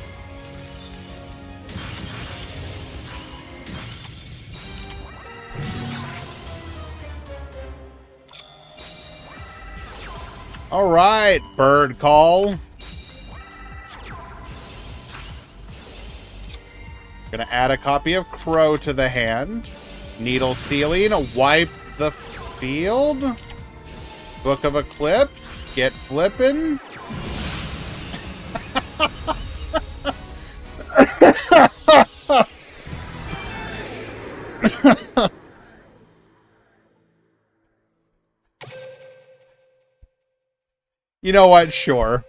All right, Bird Call. Gonna add a copy of Crow to the hand. Needle Sealing, wipe the field. Book of Eclipse, get flippin'. You know what? Sure.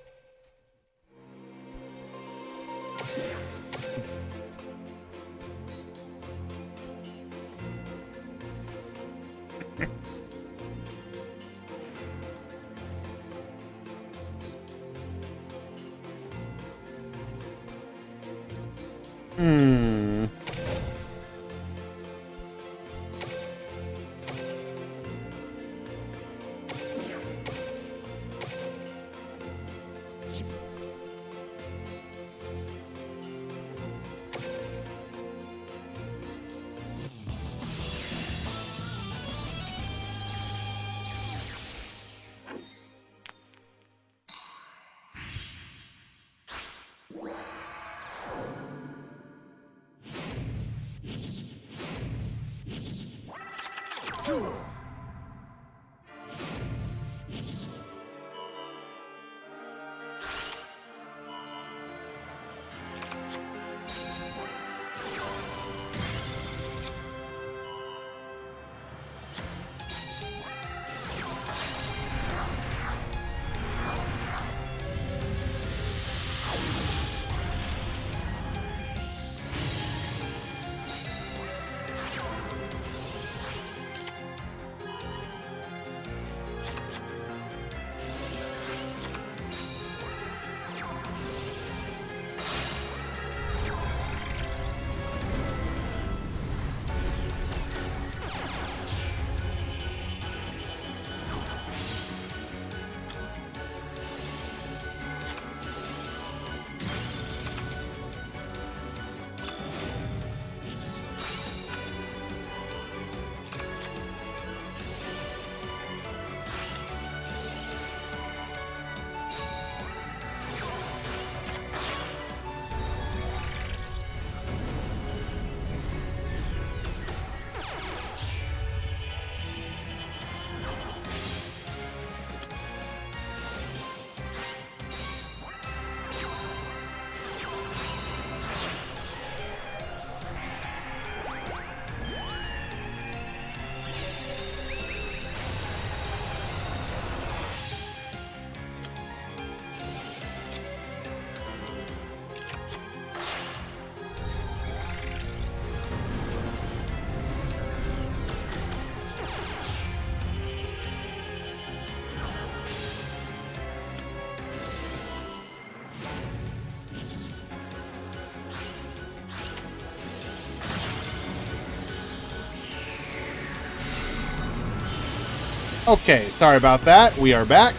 Okay, sorry about that. We are back.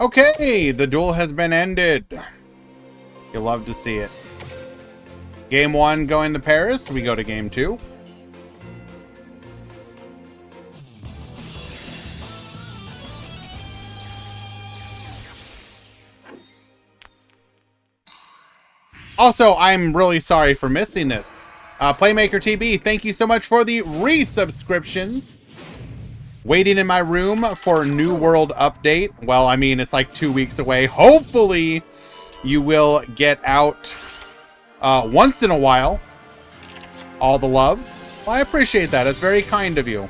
Okay, the duel has been ended. You'll love to see it. Game 1 going to Paris. We go to game 2. Also, I'm really sorry for missing this. Playmaker TB, thank you so much for the resubscriptions. Waiting in my room for New World update. Well, I mean, it's like 2 weeks away. Hopefully, you will get out once in a while. All the love. Well, I appreciate that. It's very kind of you.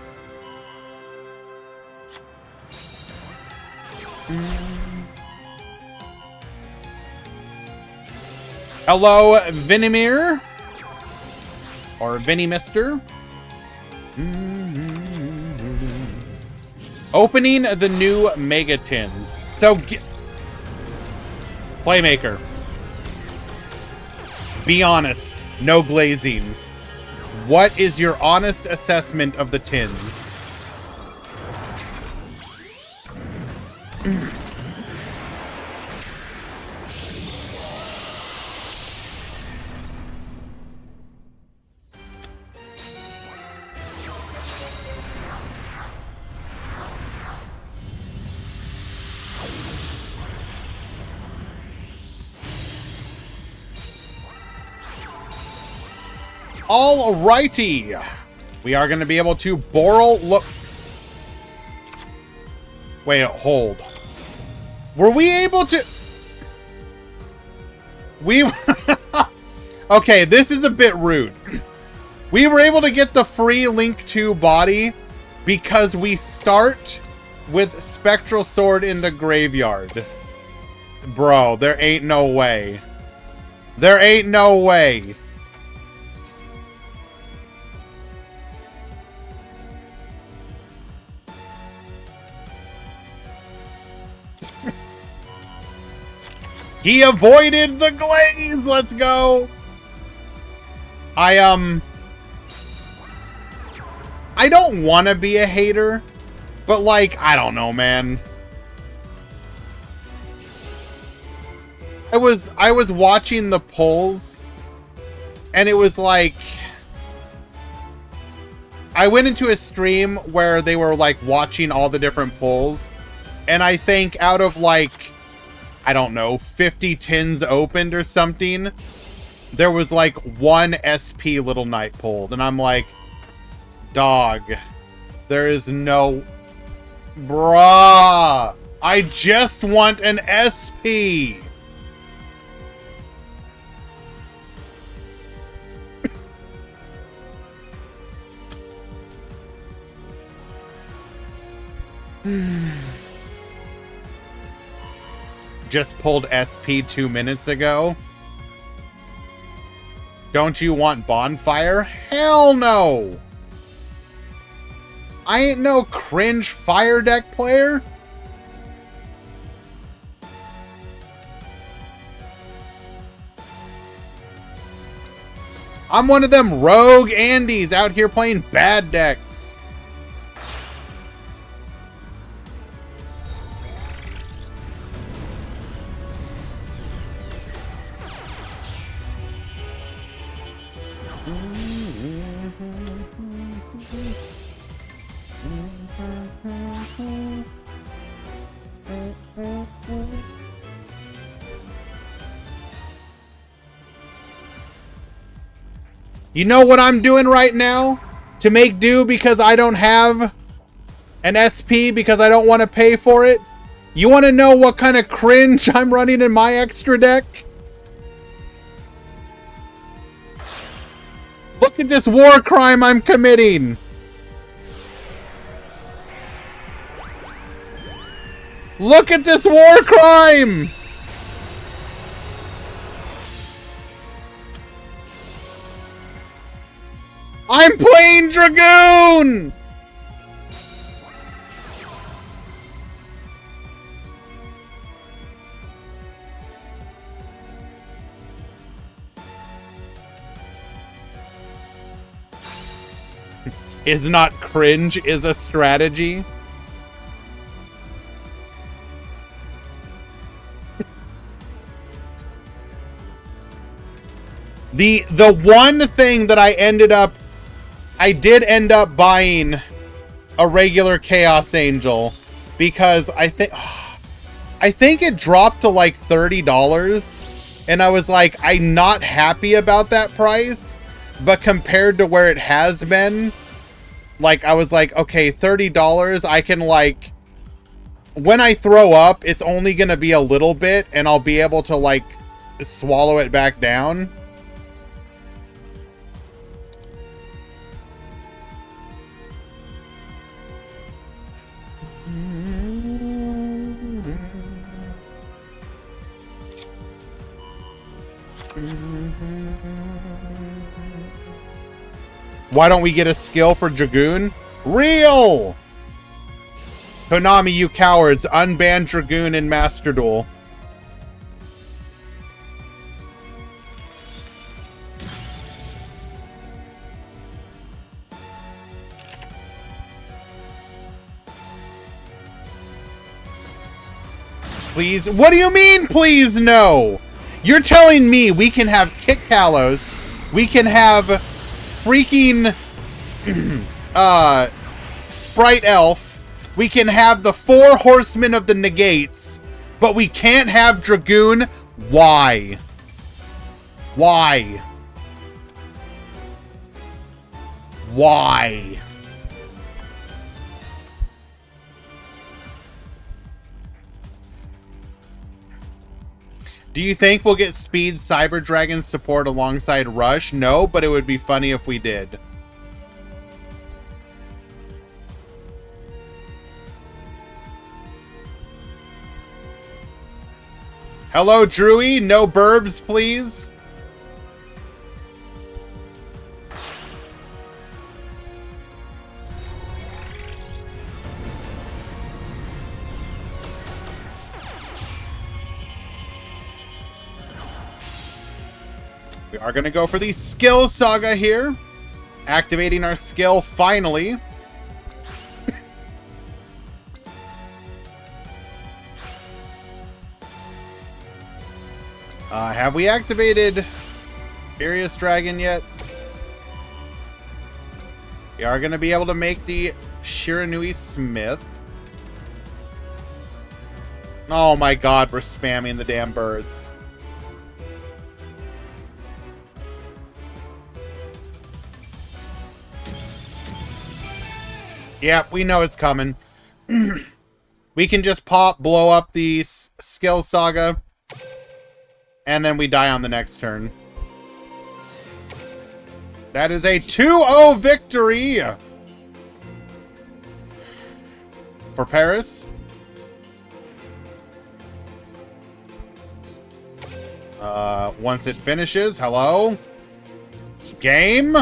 Hello, Vinimir. Or Vinimister. Opening the new Mega Tins. So, Playmaker. Be honest. No glazing. What is your honest assessment of the tins? Alrighty. We are going to be able to Boral look. Wait, hold. Were we able to... We... Okay, this is a bit rude. We were able to get the free Link 2 body because we start with Spectral Sword in the graveyard. Bro, there ain't no way. There ain't no way. He avoided the glaze! Let's go! I don't want to be a hater, but like, I don't know, man. I was watching the polls, and it was like... I went into a stream where they were like watching all the different polls, and I think out of like... I don't know, 50 tins opened or something, there was like one SP Little Knight pulled. And I'm like, dog, there is no... Bruh, I just want an SP. Just pulled SP 2 minutes ago. Don't you want Bonfire? Hell no! I ain't no cringe fire deck player. I'm one of them rogue Andys out here playing bad decks. You know what I'm doing right now to make do because I don't have an SP because I don't want to pay for it? You want to know what kind of cringe I'm running in my extra deck? Look at this war crime I'm committing. Look at this war crime. I'm playing Dragoon! is not cringe, is a strategy. The one thing that I did end up buying a regular Chaos Angel because I think it dropped to like $30 and I was like, I'm not happy about that price, but compared to where it has been, like I was like, okay, $30, I can like, when I throw up, it's only gonna be a little bit and I'll be able to like swallow it back down. Why don't we get a skill for Dragoon? Real! Konami, you cowards. Unban Dragoon in Master Duel. Please? What do you mean, please no? You're telling me we can have Kick Kalos, we can have freaking Sprite Elf, we can have the 4 Horsemen of the Negates, but we can't have Dragoon? Why? Why? Why? Do you think we'll get Speed Cyber Dragon support alongside Rush? No, but it would be funny if we did. Hello, Drewy. No burbs, please. We are going to go for the skill saga here. Activating our skill finally. Have we activated Furious Dragon yet? We are going to be able to make the Shiranui Smith. Oh my god, we're spamming the damn birds. Yeah, we know it's coming. We can just blow up the skill saga, and then we die on the next turn. That is a 2-0 victory for Paris. Once it finishes, hello? Game?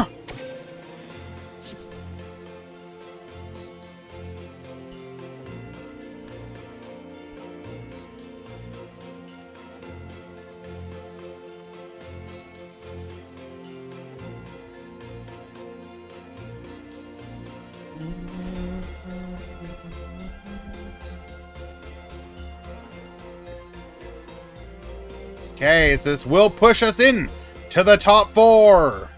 Okay, so this will push us in to the top 4.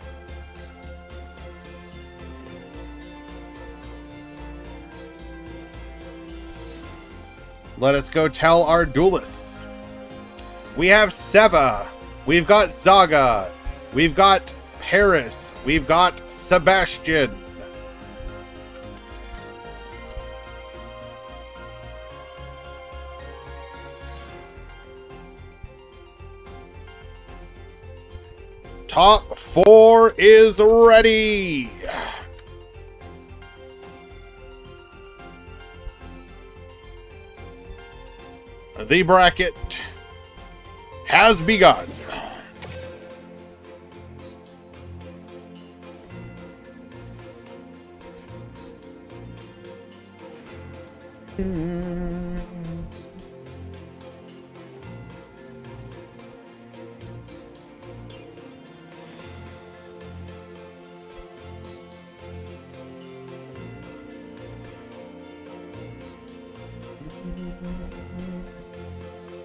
Let us go tell our duelists. We have Seva. We've got Zaga. We've got Paris. We've got Sebastian. Top 4 is ready. The bracket has begun.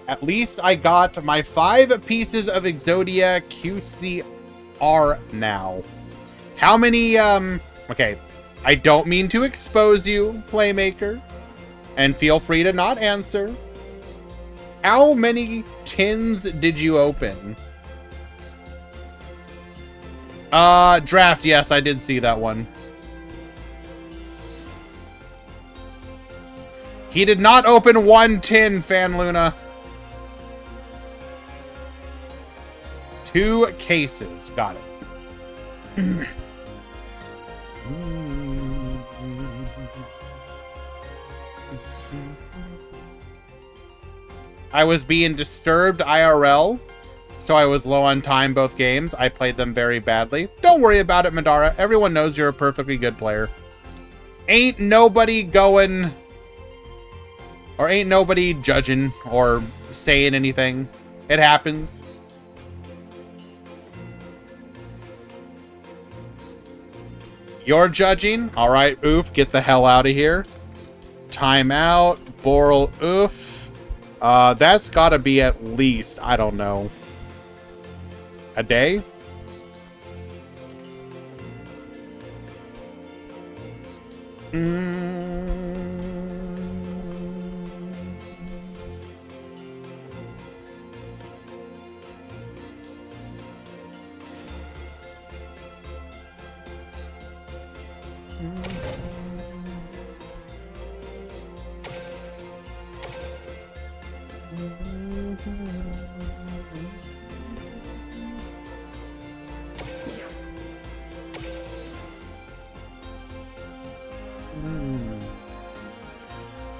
At least I got my 5 pieces of Exodia QCR now. How many, okay. I don't mean to expose you, Playmaker. And feel free to not answer. How many tins did you open? Draft, yes, I did see that one. He did not open 1 tin, Fan Luna. 2 cases. Got it. I was being disturbed IRL, so I was low on time both games. I played them very badly. Don't worry about it, Madara. Everyone knows you're a perfectly good player. Ain't nobody going... Or ain't nobody judging or saying anything. It happens. You're judging? Alright, oof, get the hell out of here. Timeout, Boral, oof. That's gotta be at least, I don't know, a day?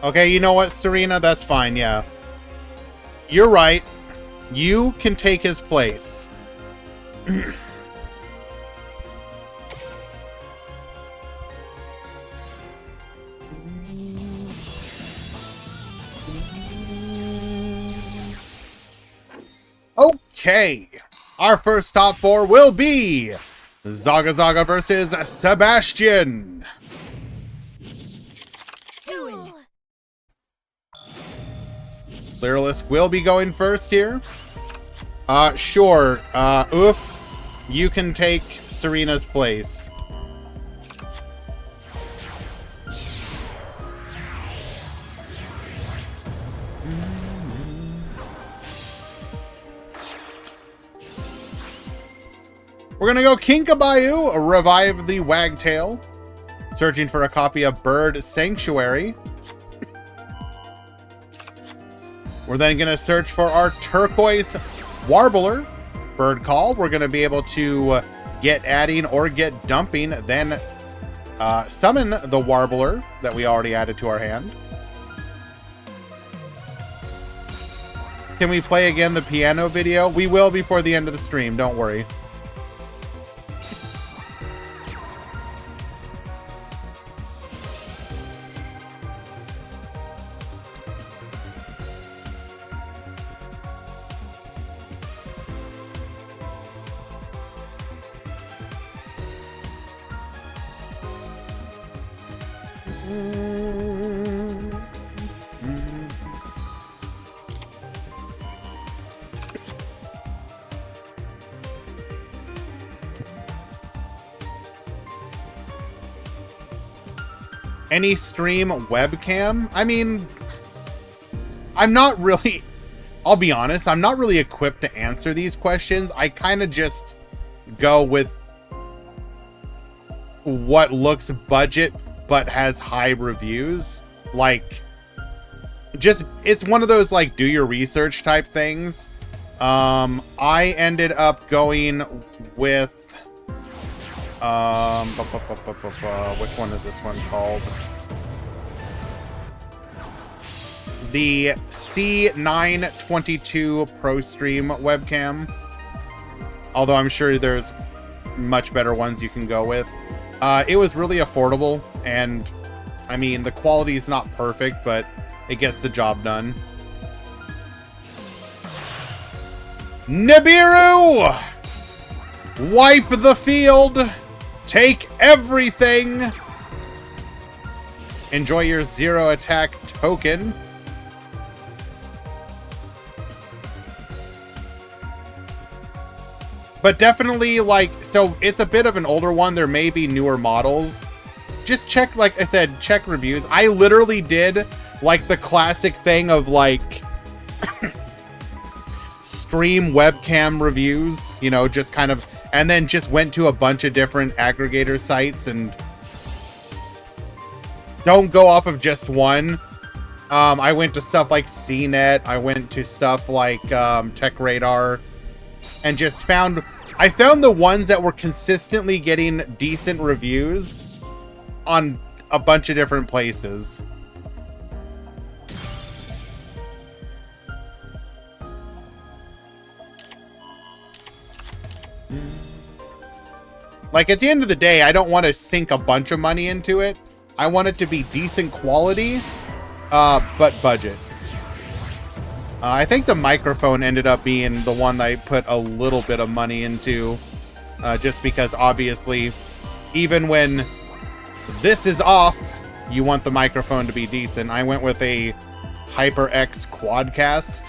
Okay, you know what, Serena? That's fine, yeah. You're right. You can take his place. Okay. Our first top 4 will be Zaga Zaga versus Sebastian. Duel. Lyralist will be going first here. Sure. Oof. You can take Serena's place. We're gonna go Kinkabayu, revive the Wagtail. Searching for a copy of Bird Sanctuary. We're then gonna search for our Turquoise Warbler. Bird Call. We're gonna be able to get adding or get dumping, then summon the Warbler that we already added to our hand. Can we play again the piano video? We will before the end of the stream, don't worry. Any stream webcam? I mean, I'm not really, I'll be honest, I'm not really equipped to answer these questions. I kind of just go with what looks budget but has high reviews. Like, just, it's one of those, like, do your research type things. I ended up going with which one is this one called? The C922 Pro Stream webcam. Although I'm sure there's much better ones you can go with. It was really affordable, and I mean, the quality is not perfect, but it gets the job done. Nibiru! Wipe the field! Take everything! Enjoy your 0 attack token. But definitely, like, so it's a bit of an older one. There may be newer models. Just check, like I said, check reviews. I literally did, like, the classic thing of, like, stream webcam reviews, you know, just kind of, and then just went to a bunch of different aggregator sites and don't go off of just one. I went to stuff like CNET. I went to stuff like Tech Radar, and just found the ones that were consistently getting decent reviews on a bunch of different places. Like, at the end of the day, I don't want to sink a bunch of money into it. I want it to be decent quality, but budget. I think the microphone ended up being the one that I put a little bit of money into, just because obviously, even when this is off, you want the microphone to be decent. I went with a HyperX Quadcast,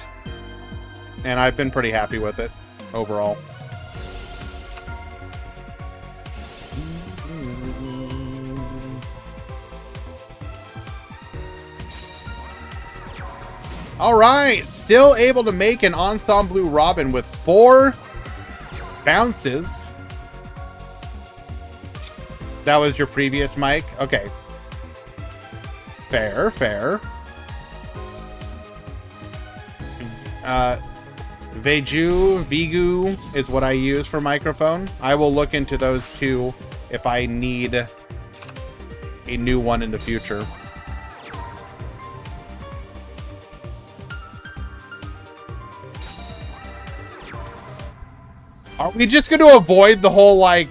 and I've been pretty happy with it overall. All right, still able to make an Ensemble Robin with 4 bounces. That was your previous mic? Okay. Fair, fair. Vigu is what I use for microphone. I will look into those two if I need a new one in the future. Are we just going to avoid the whole, like...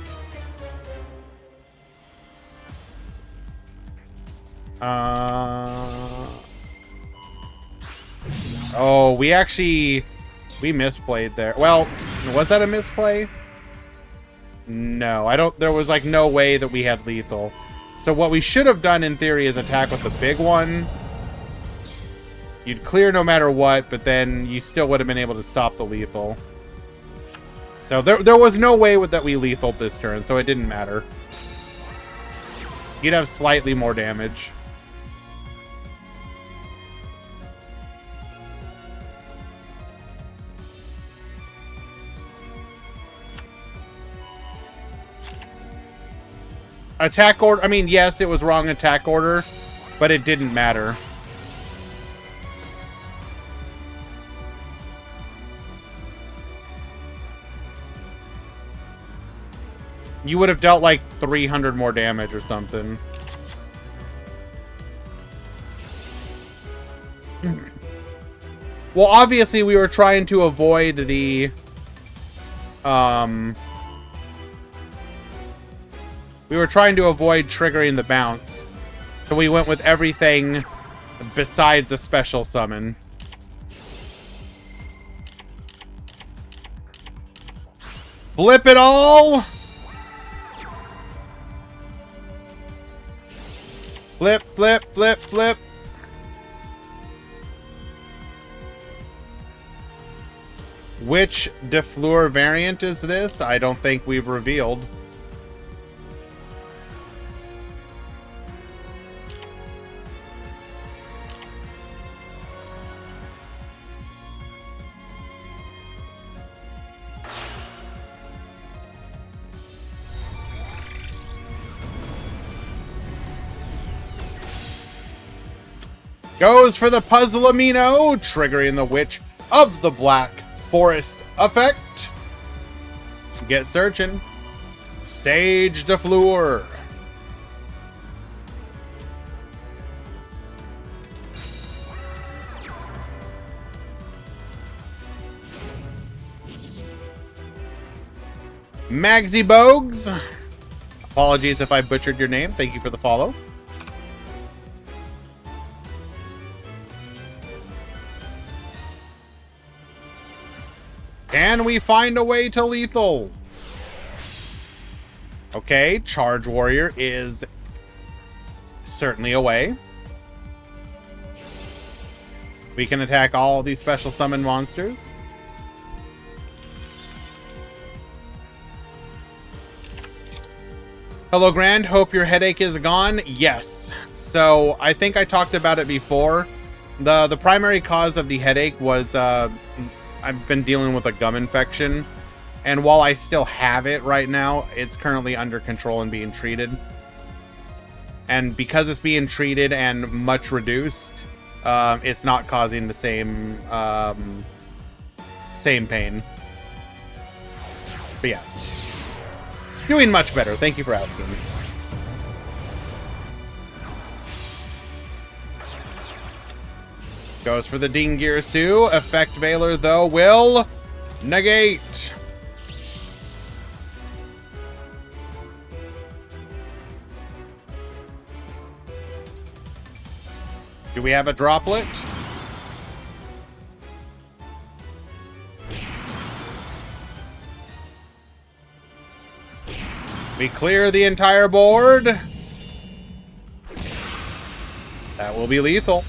Oh, we misplayed there. Well, was that a misplay? No, there was, like, no way that we had lethal. So what we should have done, in theory, is attack with the big one. You'd clear no matter what, but then you still would have been able to stop the lethal. So there was no way that we lethaled this turn, so it didn't matter. You'd have slightly more damage. Attack order, I mean, yes, it was wrong attack order, but it didn't matter. You would have dealt like 300 more damage or something. Well, obviously we were trying to avoid the... we were trying to avoid triggering the bounce. So we went with everything besides a special summon. Flip it all! Flip, flip, flip, flip. Which Defleur variant is this? I don't think we've revealed. Goes for the Puzzle Amino, triggering the Witch of the Black Forest effect. Get searching. Sage Defleur. Magsy Bogues. Apologies if I butchered your name. Thank you for the follow. Can we find a way to lethal? Okay, Charge Warrior is certainly a way. We can attack all of these special summon monsters. Hello, Grand. Hope your headache is gone. Yes. So I think I talked about it before. The primary cause of the headache was I've been dealing with a gum infection. And while I still have it right now, it's currently under control and being treated. And because it's being treated and much reduced, it's not causing the same pain. But yeah. Doing much better. Thank you for asking. Goes for the Dingirsu. Effect Veiler, though, will negate. Do we have a droplet? We clear the entire board. That will be lethal.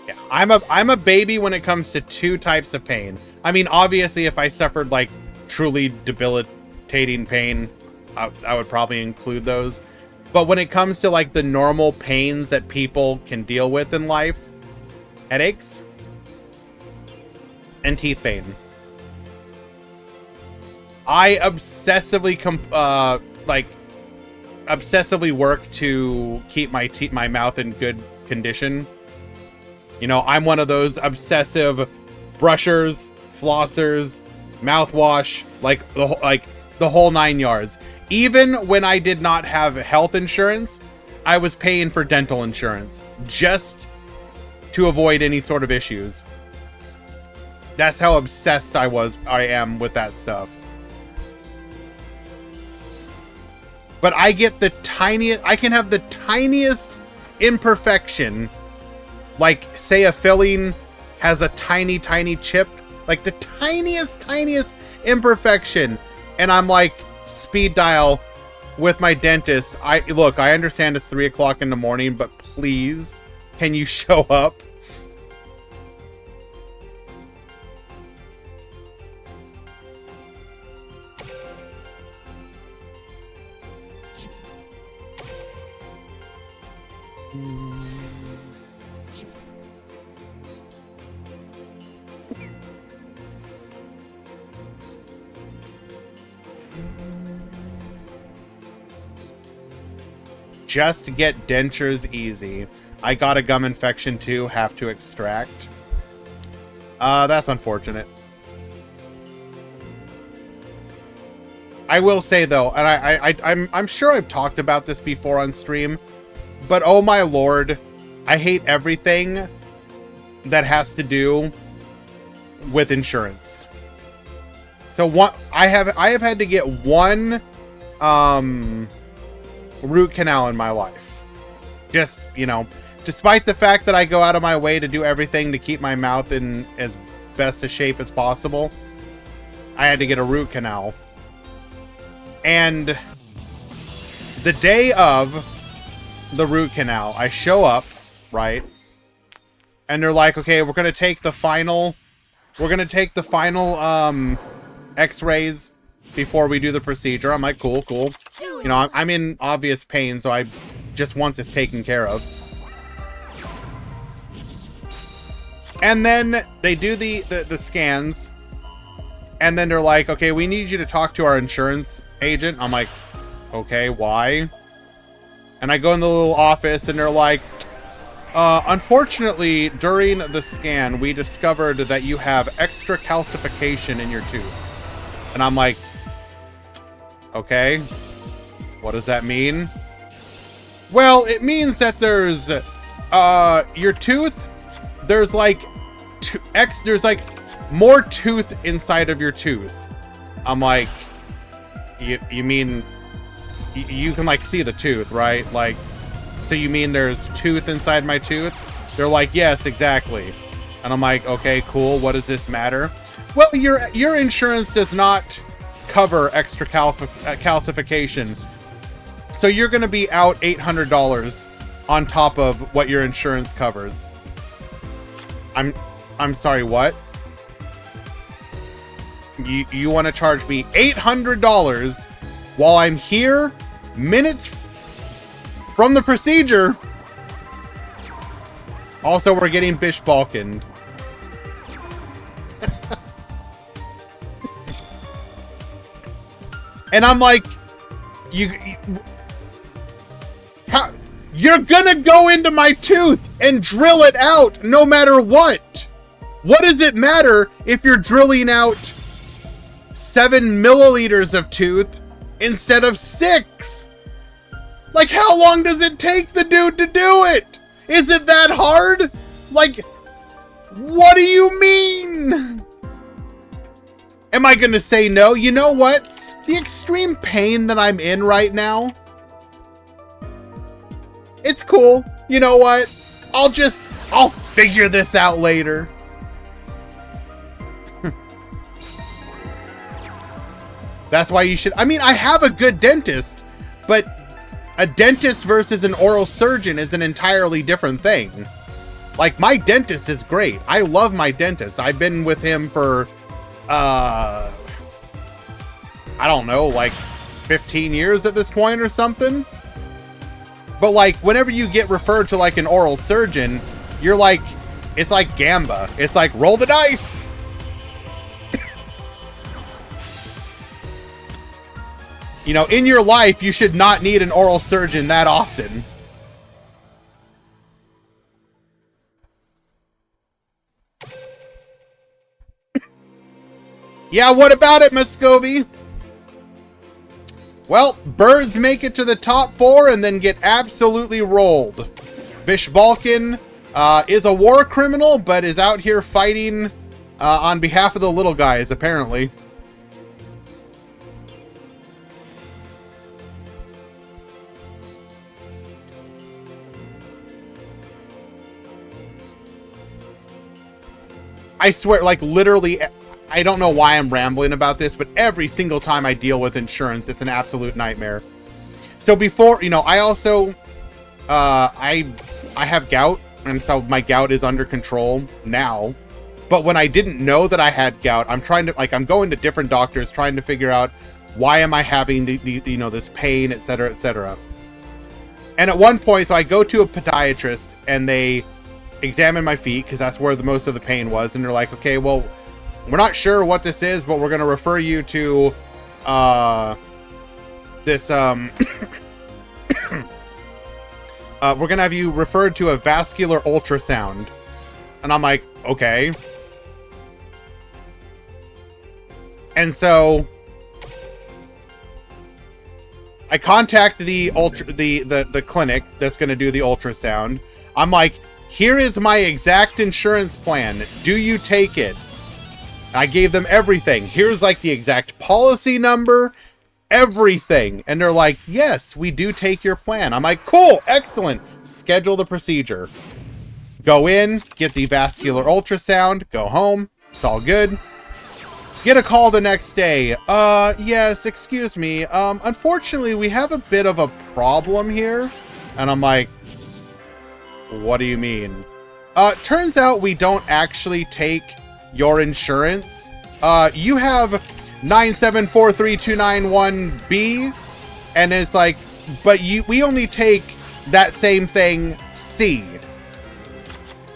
Yeah, I'm a baby when it comes to two types of pain. I mean, obviously, if I suffered like truly debilitating pain, I would probably include those. But when it comes to like the normal pains that people can deal with in life, headaches and teeth pain, I obsessively obsessively work to keep my mouth in good condition. You know, I'm one of those obsessive brushers, flossers, mouthwash, like the whole 9 yards. Even when I did not have health insurance, I was paying for dental insurance just to avoid any sort of issues. That's how obsessed I am with that stuff. But I get I can have the tiniest imperfection. Like, say a filling has a tiny chip, like the tiniest imperfection. And I'm like, speed dial with my dentist. I understand it's 3 o'clock in the morning, but please, can you show up? Just get dentures easy. I got a gum infection too, have to extract. That's unfortunate. I will say though, and I'm sure I've talked about this before on stream, but oh my lord, I hate everything that has to do with insurance. So I have had to get one root canal in my life. Just, you know, despite the fact that I go out of my way to do everything to keep my mouth in as best a shape as possible, I had to get a root canal. And the day of the root canal, I show up, right? And they're like, okay, we're going to take the final x-rays before we do the procedure. I'm like, cool. You know, I'm in obvious pain, so I just want this taken care of. And then they do the scans, and then they're like, okay, we need you to talk to our insurance agent. I'm like, okay, why? And I go in the little office, and they're like, unfortunately, during the scan, we discovered that you have extra calcification in your tooth. And I'm like, okay, what does that mean? Well, it means that there's your tooth, there's like there's like more tooth inside of your tooth. I'm like, you mean you can like see the tooth, right? Like, so you mean there's tooth inside my tooth? They're like, yes, exactly. And I'm like, okay, cool. What does this matter? Well, your insurance does not cover extra calcification. So you're going to be out $800 on top of what your insurance covers. I'm sorry, what? You want to charge me $800 while I'm here minutes from the procedure? Also, we're getting Bish Balkaned. And I'm like, how, you're gonna go into my tooth and drill it out no matter what. What does it matter if you're drilling out 7 milliliters of tooth instead of 6? Like, how long does it take the dude to do it? Is it that hard? Like, what do you mean? Am I gonna say no? You know what? The extreme pain that I'm in right now, it's cool. You know what? I'll figure this out later. That's why you should, I mean, I have a good dentist, but a dentist versus an oral surgeon is an entirely different thing. Like, my dentist is great. I love my dentist. I've been with him for, I don't know, like 15 years at this point or something. But like, whenever you get referred to like an oral surgeon, you're like, it's like Gamba. It's like, roll the dice. You know, in your life, you should not need an oral surgeon that often. Yeah, what about it, Muscovy? Well, birds make it to the top 4 and then get absolutely rolled. Bish Balkan is a war criminal, but is out here fighting on behalf of the little guys, apparently. I swear, like, literally, I don't know why I'm rambling about this, but every single time I deal with insurance, it's an absolute nightmare. So before, you know, I also, I have gout, and so my gout is under control now. But when I didn't know that I had gout, I'm trying to, like, I'm going to different doctors trying to figure out why am I having the you know, this pain, etc., etc. And at one point, so I go to a podiatrist, and they examine my feet, because that's where the most of the pain was, and they're like, okay, well, we're not sure what this is, but we're going to refer you to this we're going to have you referred to a vascular ultrasound. And I'm like, okay. And so I contact the clinic that's going to do the ultrasound. I'm like, here is my exact insurance plan. Do you take it? I gave them everything. Here's like the exact policy number, everything. And they're like, yes, we do take your plan. I'm like, cool, excellent. Schedule the procedure. Go in, get the vascular ultrasound, go home. It's all good. Get a call the next day. Yes, excuse me. Unfortunately, we have a bit of a problem here. And I'm like, what do you mean? Turns out we don't actually take your insurance. You have 9743291B, and it's like, but we only take that same thing C.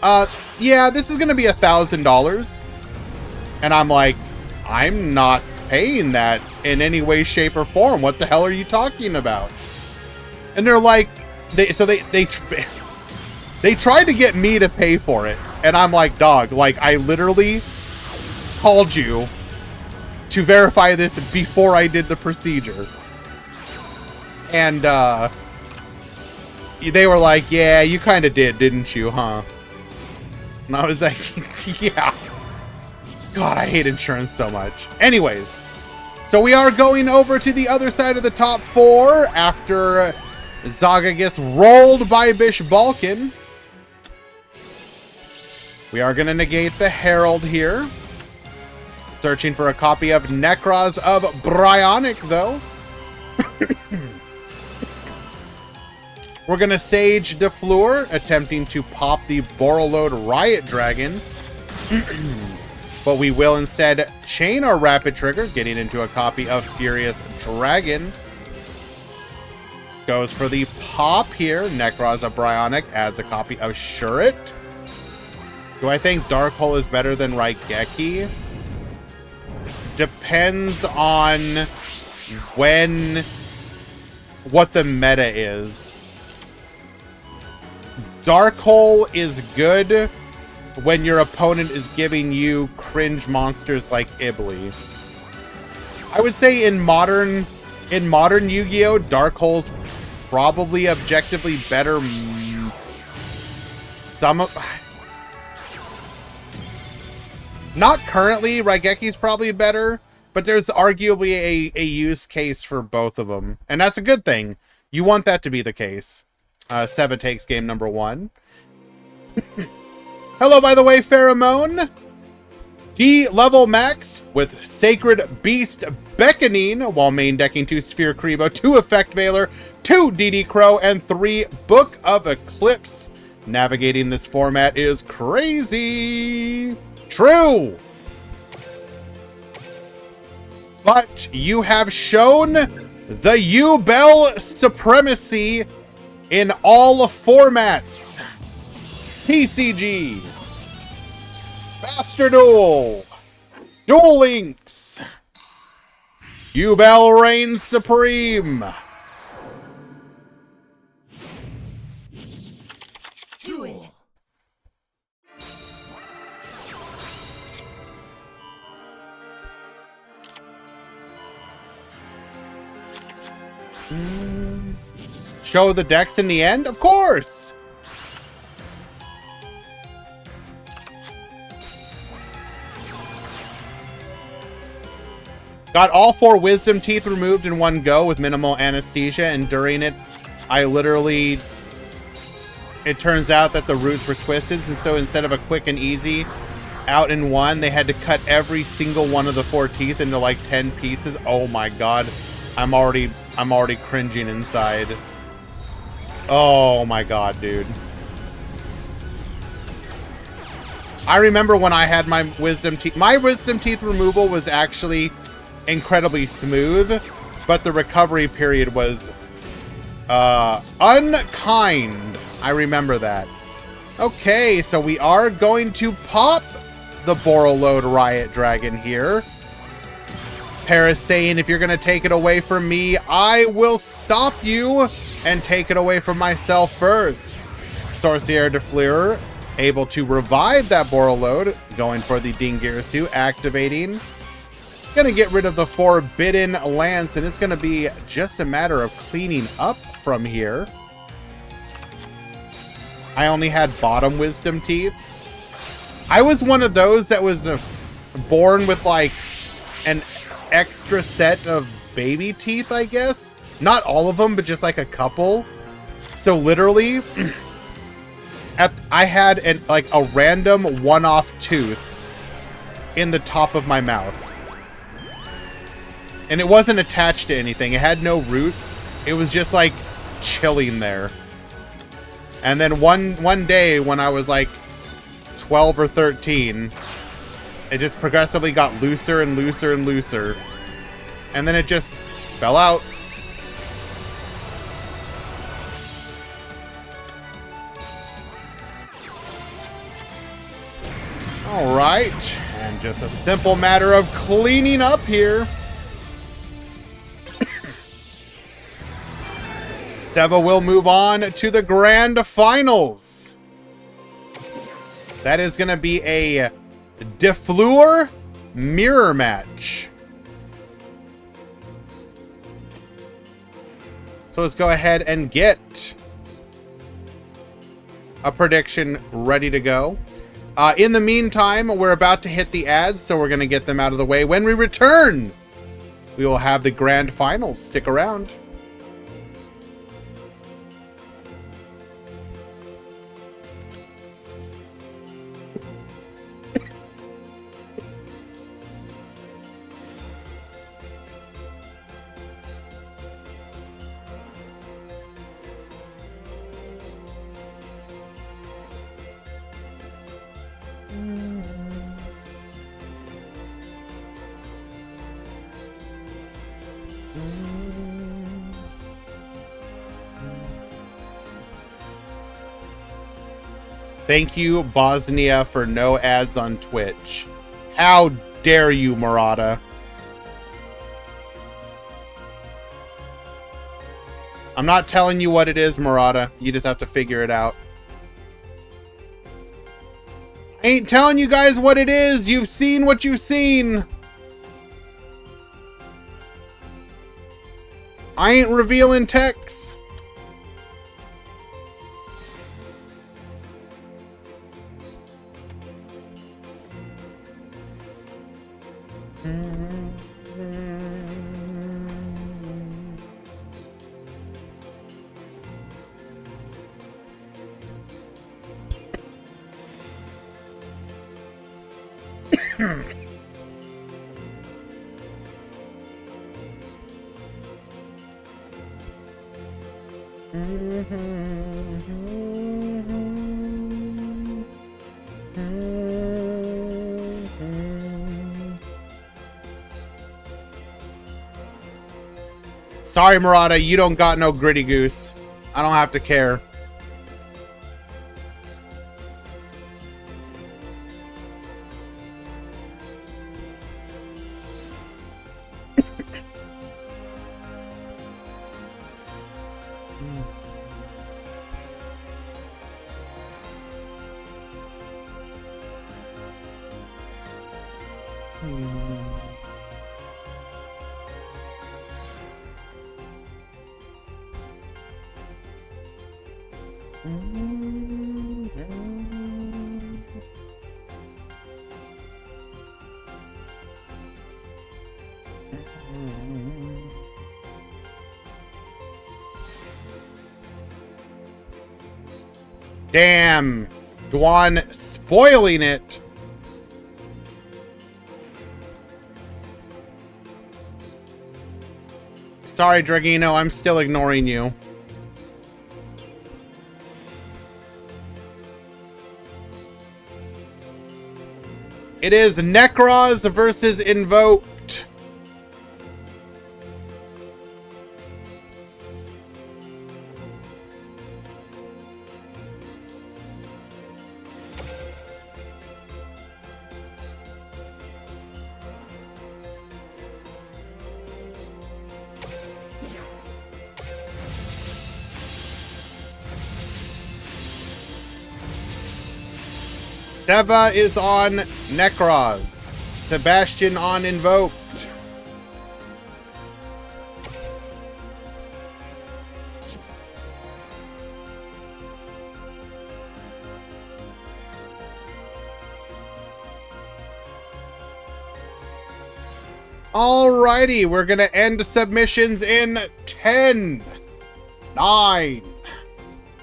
Yeah, this is gonna be $1,000. And I'm like, I'm not paying that in any way, shape, or form. What the hell are you talking about? And they're like, they tried to get me to pay for it. And I'm like, dog, like, I literally called you to verify this before I did the procedure. And, they were like, yeah, you kind of did, didn't you, huh? And I was like, yeah. God, I hate insurance so much. Anyways, so we are going over to the other side of the top 4 after Zaga gets rolled by Bish Balkan. We are going to negate the Herald here. Searching for a copy of Necros of Bryonic, though. We're going to Sage DeFleur, attempting to pop the Borreload Riot Dragon. But we will instead chain our Rapid Trigger, getting into a copy of Furious Dragon. Goes for the pop here. Necroza Bryonic adds a copy of Shuret. Do I think Dark Hole is better than Raigeki? Depends on what the meta is. Dark Hole is good when your opponent is giving you cringe monsters like Ibly. I would say in modern Yu-Gi-Oh, Dark Hole's probably objectively better. Not currently. Raigeki's probably better, but there's arguably a use case for both of them, and that's a good thing. You want that to be the case. Seva takes game number 1. Hello, by the way, Pheromone. D-level max with Sacred Beast Beckoning while main decking 2 Sphere Kribo, 2 Effect Veiler, 2 DD Crow, and 3 Book of Eclipse. Navigating this format is crazy. True. But you have shown the U-Bell supremacy in all formats. TCG, Master Duel, Duel Links, U-Bell reigns supreme. Duel. Show the decks in the end? Of course! Got all 4 wisdom teeth removed in one go with minimal anesthesia, and during it, it turns out that the roots were twisted, and so instead of a quick and easy out in one, they had to cut every single one of the 4 teeth into like 10 pieces. Oh my god. I'm already cringing inside. Oh my god, dude. I remember when I had my wisdom teeth. My wisdom teeth removal was actually incredibly smooth, but the recovery period was unkind. I remember that. Okay, so we are going to pop the Borreload Riot Dragon here. Paris saying, if you're going to take it away from me, I will stop you and take it away from myself first. Sorcier de Fleur able to revive that Borreload, going for the Dingirsu, activating. Gonna get rid of the Forbidden Lance, and it's gonna be just a matter of cleaning up from here. I only had bottom wisdom teeth. I was one of those that was born with like an extra set of baby teeth, I guess. Not all of them, but just like a couple. So literally, I had a random one-off tooth in the top of my mouth. And it wasn't attached to anything. It had no roots. It was just like chilling there. And then one day when I was like 12 or 13, it just progressively got looser and looser and looser. And then it just fell out. All right. And just a simple matter of cleaning up here. Seva will move on to the grand finals. That is going to be a DeFleur mirror match. So let's go ahead and get a prediction ready to go. In the meantime, we're about to hit the ads, so we're going to get them out of the way. When we return, we will have the grand finals. Stick around. Thank you, Bosnia, for no ads on Twitch. How dare you, Murata? I'm not telling you what it is, Murata. You just have to figure it out. I ain't telling you guys what it is. You've seen what you've seen. I ain't revealing text. Sorry, Murata, you don't got no gritty goose. I don't have to care. Damn, Dwan spoiling it. Sorry, Dragino, I'm still ignoring you. It is Necros versus Invoked. Deva is on Necros. Sebastian on Invoked. Alrighty, we're gonna end submissions in 10, 9,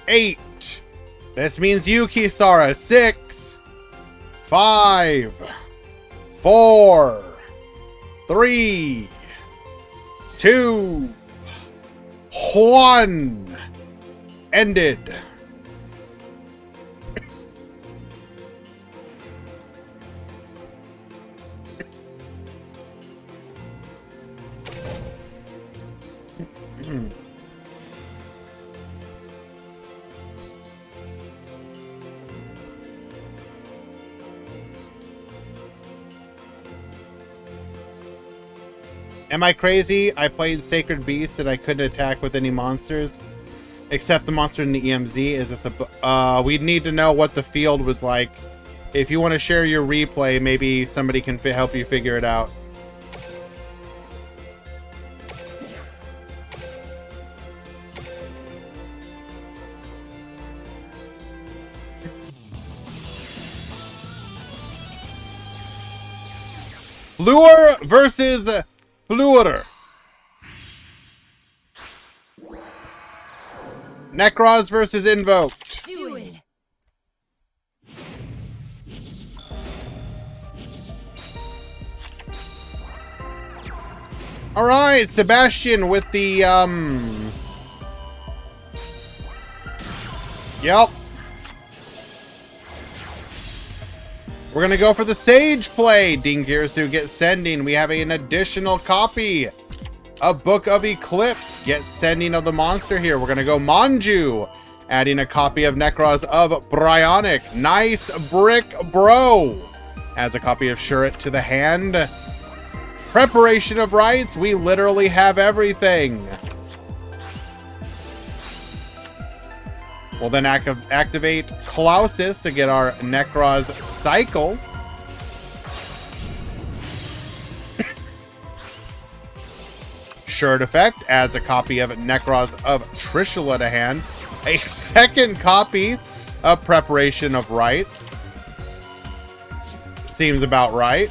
8. This means you, Kisara. 6, 5, 4, 3, 2, 1. Ended. Am I crazy? I played Sacred Beast and I couldn't attack with any monsters. Except the monster in the EMZ. Is this a... we'd need to know what the field was like. If you want to share your replay, maybe somebody can help you figure it out. Lure versus Fluer. Necros versus Invoked. Duel. All right, Sebastian with the Yep. We're going to go for the Sage play. Dingirsu gets Sending. We have an additional copy. A Book of Eclipse. Get Sending of the monster here. We're going to go Manju. Adding a copy of Necros of Bryonic. Nice brick, bro. Adds a copy of Shuret to the hand. Preparation of Rites. We literally have everything. We'll then activate Colossus to get our Necros cycle. Shuret effect adds a copy of Necros of Trishula to hand. A second copy of Preparation of Rites. Seems about right.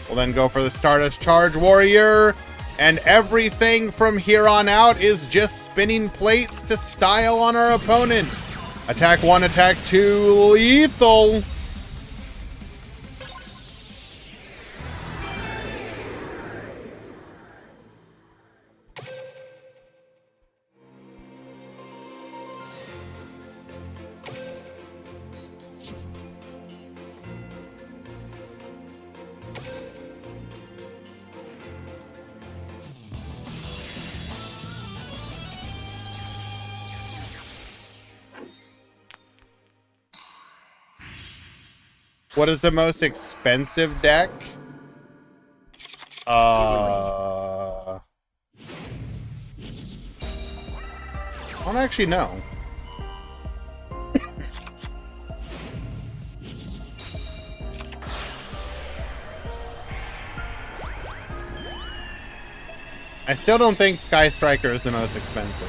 We'll then go for the Stardust Charge Warrior. And everything from here on out is just spinning plates to style on our opponent. Attack 1, attack 2, lethal. What is the most expensive deck? I don't actually know. I still don't think Sky Striker is the most expensive.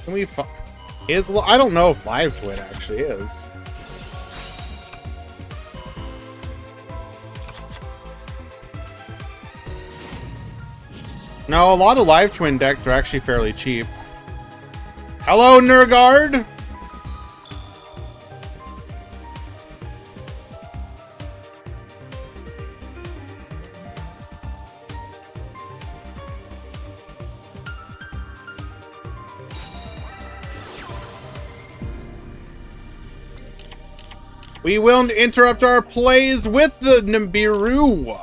Can we I don't know if Live Twin actually is. No, a lot of Live Twin decks are actually fairly cheap. Hello, Nurgard! We will interrupt our plays with the Nibiru.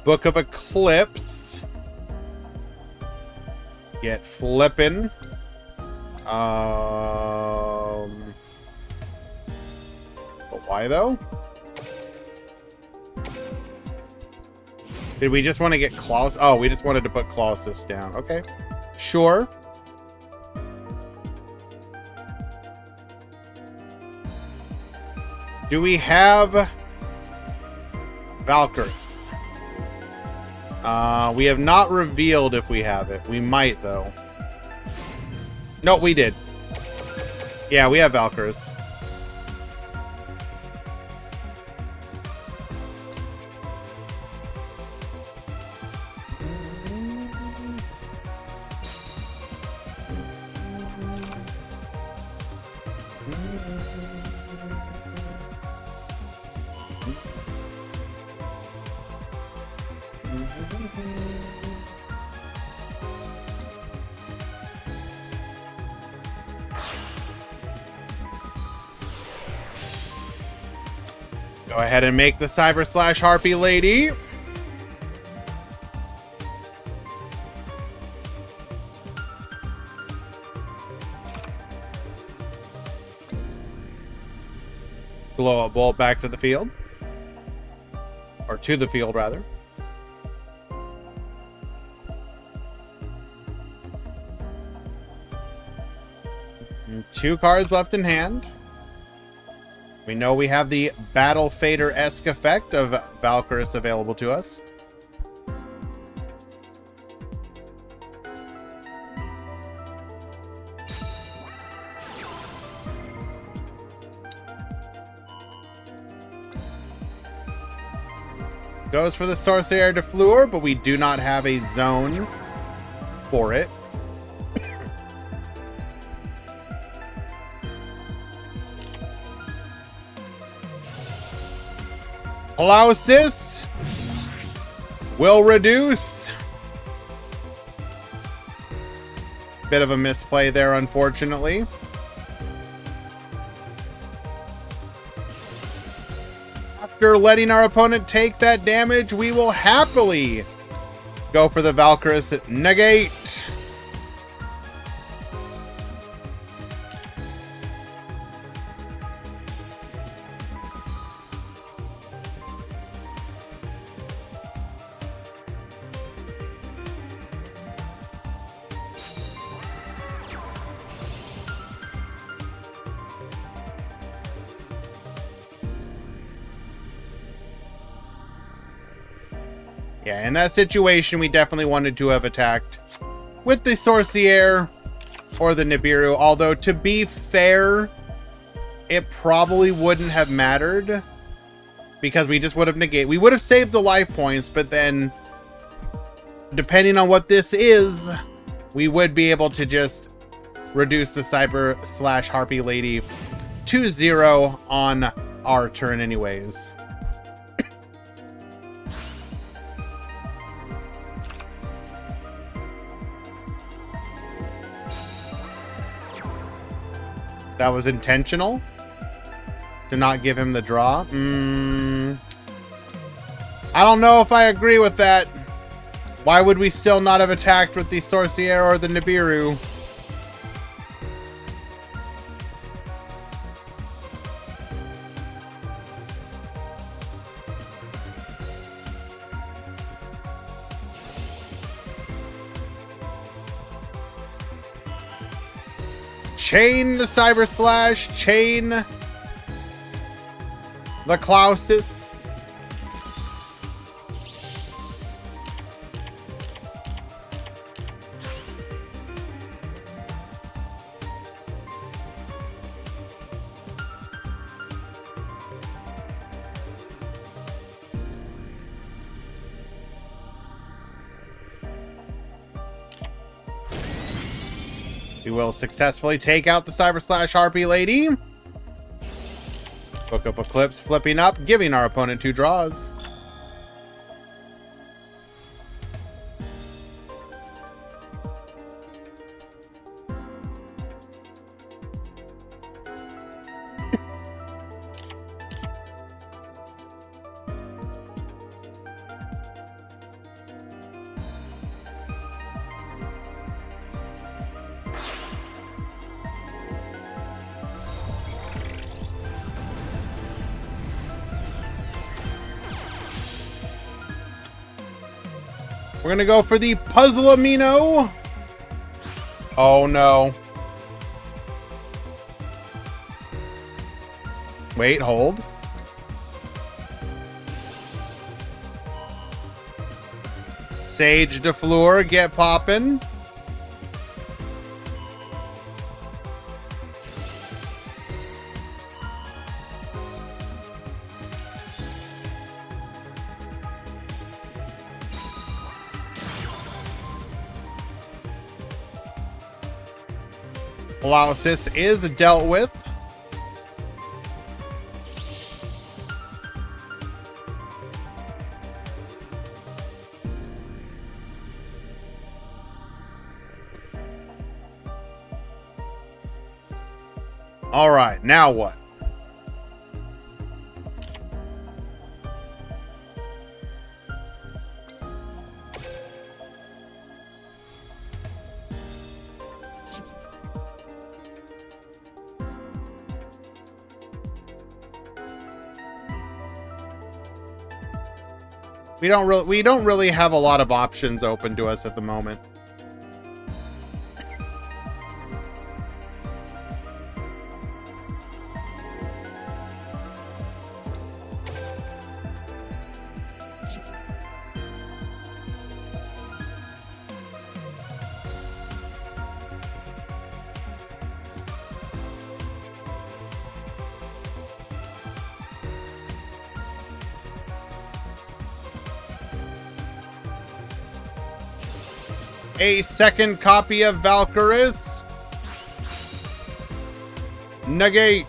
Book of Eclipse. Get flippin'. But why though? Did we just want to get Klaus? Oh, we just wanted to put Colossus down. Okay. Sure. Do we have Valkyries? We have not revealed if we have it. We might, though. No, we did. Yeah, we have Valkyries. Go ahead and make the Cyber Slash Harpy Lady. Blow a bolt back to the field. Or to the field, rather. And 2 cards left in hand. We know we have the Battle Fader-esque effect of Valkyris available to us. Goes for the Sorcier de Fleur, but we do not have a zone for it. Colossus will reduce. Bit of a misplay there, unfortunately. After letting our opponent take that damage, we will happily go for the Valkyris negate. Yeah, in that situation, we definitely wanted to have attacked with the Sorcier or the Nibiru. Although, to be fair, it probably wouldn't have mattered because we just would have negated. We would have saved the life points, but then, depending on what this is, we would be able to just reduce the Cyber/Harpy Lady to 0 on our turn anyways. That was intentional to not give him the draw. I don't know if I agree with that. Why would we still not have attacked with the Sorcier or the Nibiru? Chain the Cyber Slash, chain the Colossus. We will successfully take out the Cyber/Harpy Lady. Book of Eclipse flipping up, giving our opponent 2 draws. We're gonna go for the Puzzle Amino. Oh no. Wait, hold. Sage de Fleur, get poppin'. Colossus is dealt with. All right, now what? We don't really have a lot of options open to us at the moment. A second copy of Valkyris. Negate.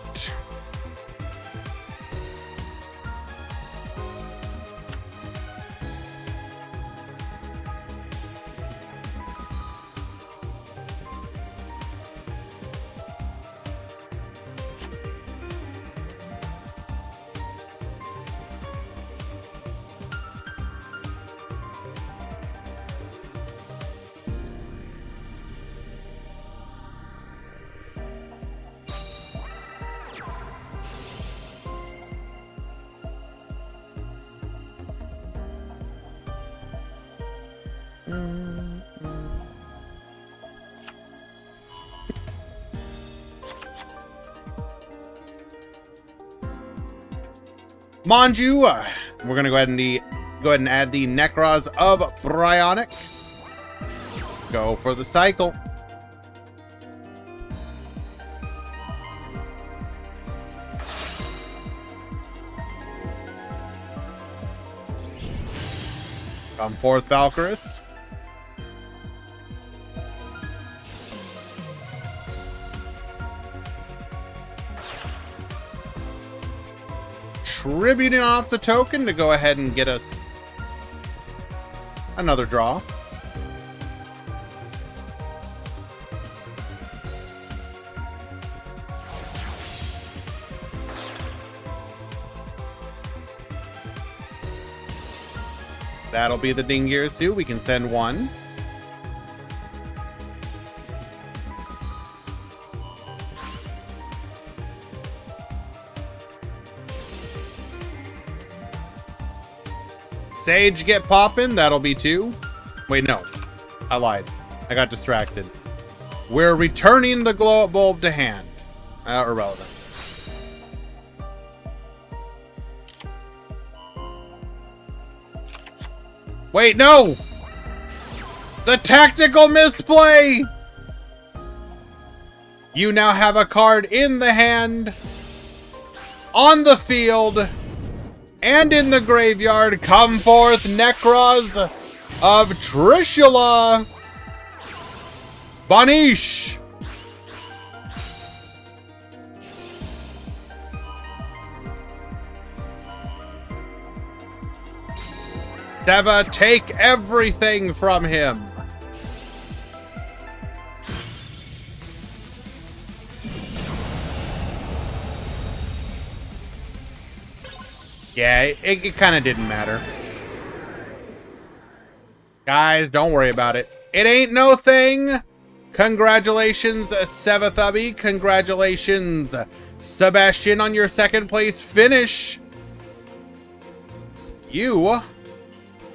Manju, we're gonna go ahead and add the Necros of Bryonic. Go for the cycle. Come forth, Valkyris. Tributing off the token to go ahead and get us another draw. That'll be the Dingirsu. We can send one. Sage get poppin'. That'll be two. Wait, no. I lied. I got distracted. We're returning the glow up bulb to hand. Irrelevant. Wait, no! The tactical misplay! You now have a card in the hand, on the field, and in the graveyard. Come forth, Necros of Trishula. Banish. Deva, take everything from him. Yeah, it kind of didn't matter. Guys, don't worry about it. It ain't no thing. Congratulations, Sevathubi. Congratulations, Sebastian, on your second place finish. You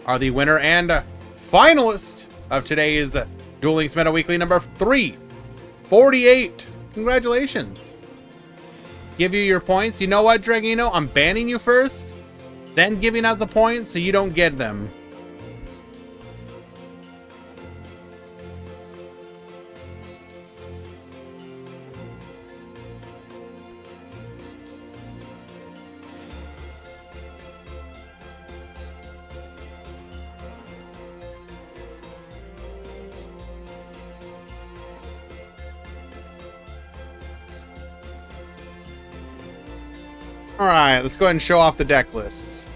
are the winner and finalist of today's Duel Links Meta Weekly number 348. Congratulations. Give you your points. You know what, Dragino? I'm banning you first, then giving out the points so you don't get them. All right, let's go ahead and show off the deck lists.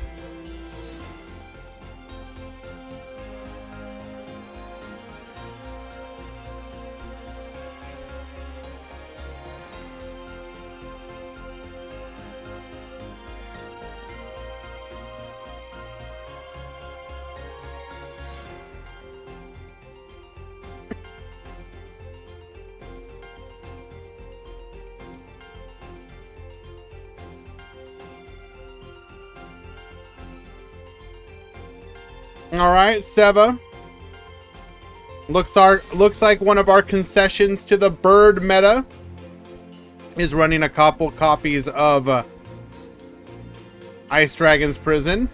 All right, Seva. Looks like one of our concessions to the bird meta is running a couple copies of Ice Dragon's Prison.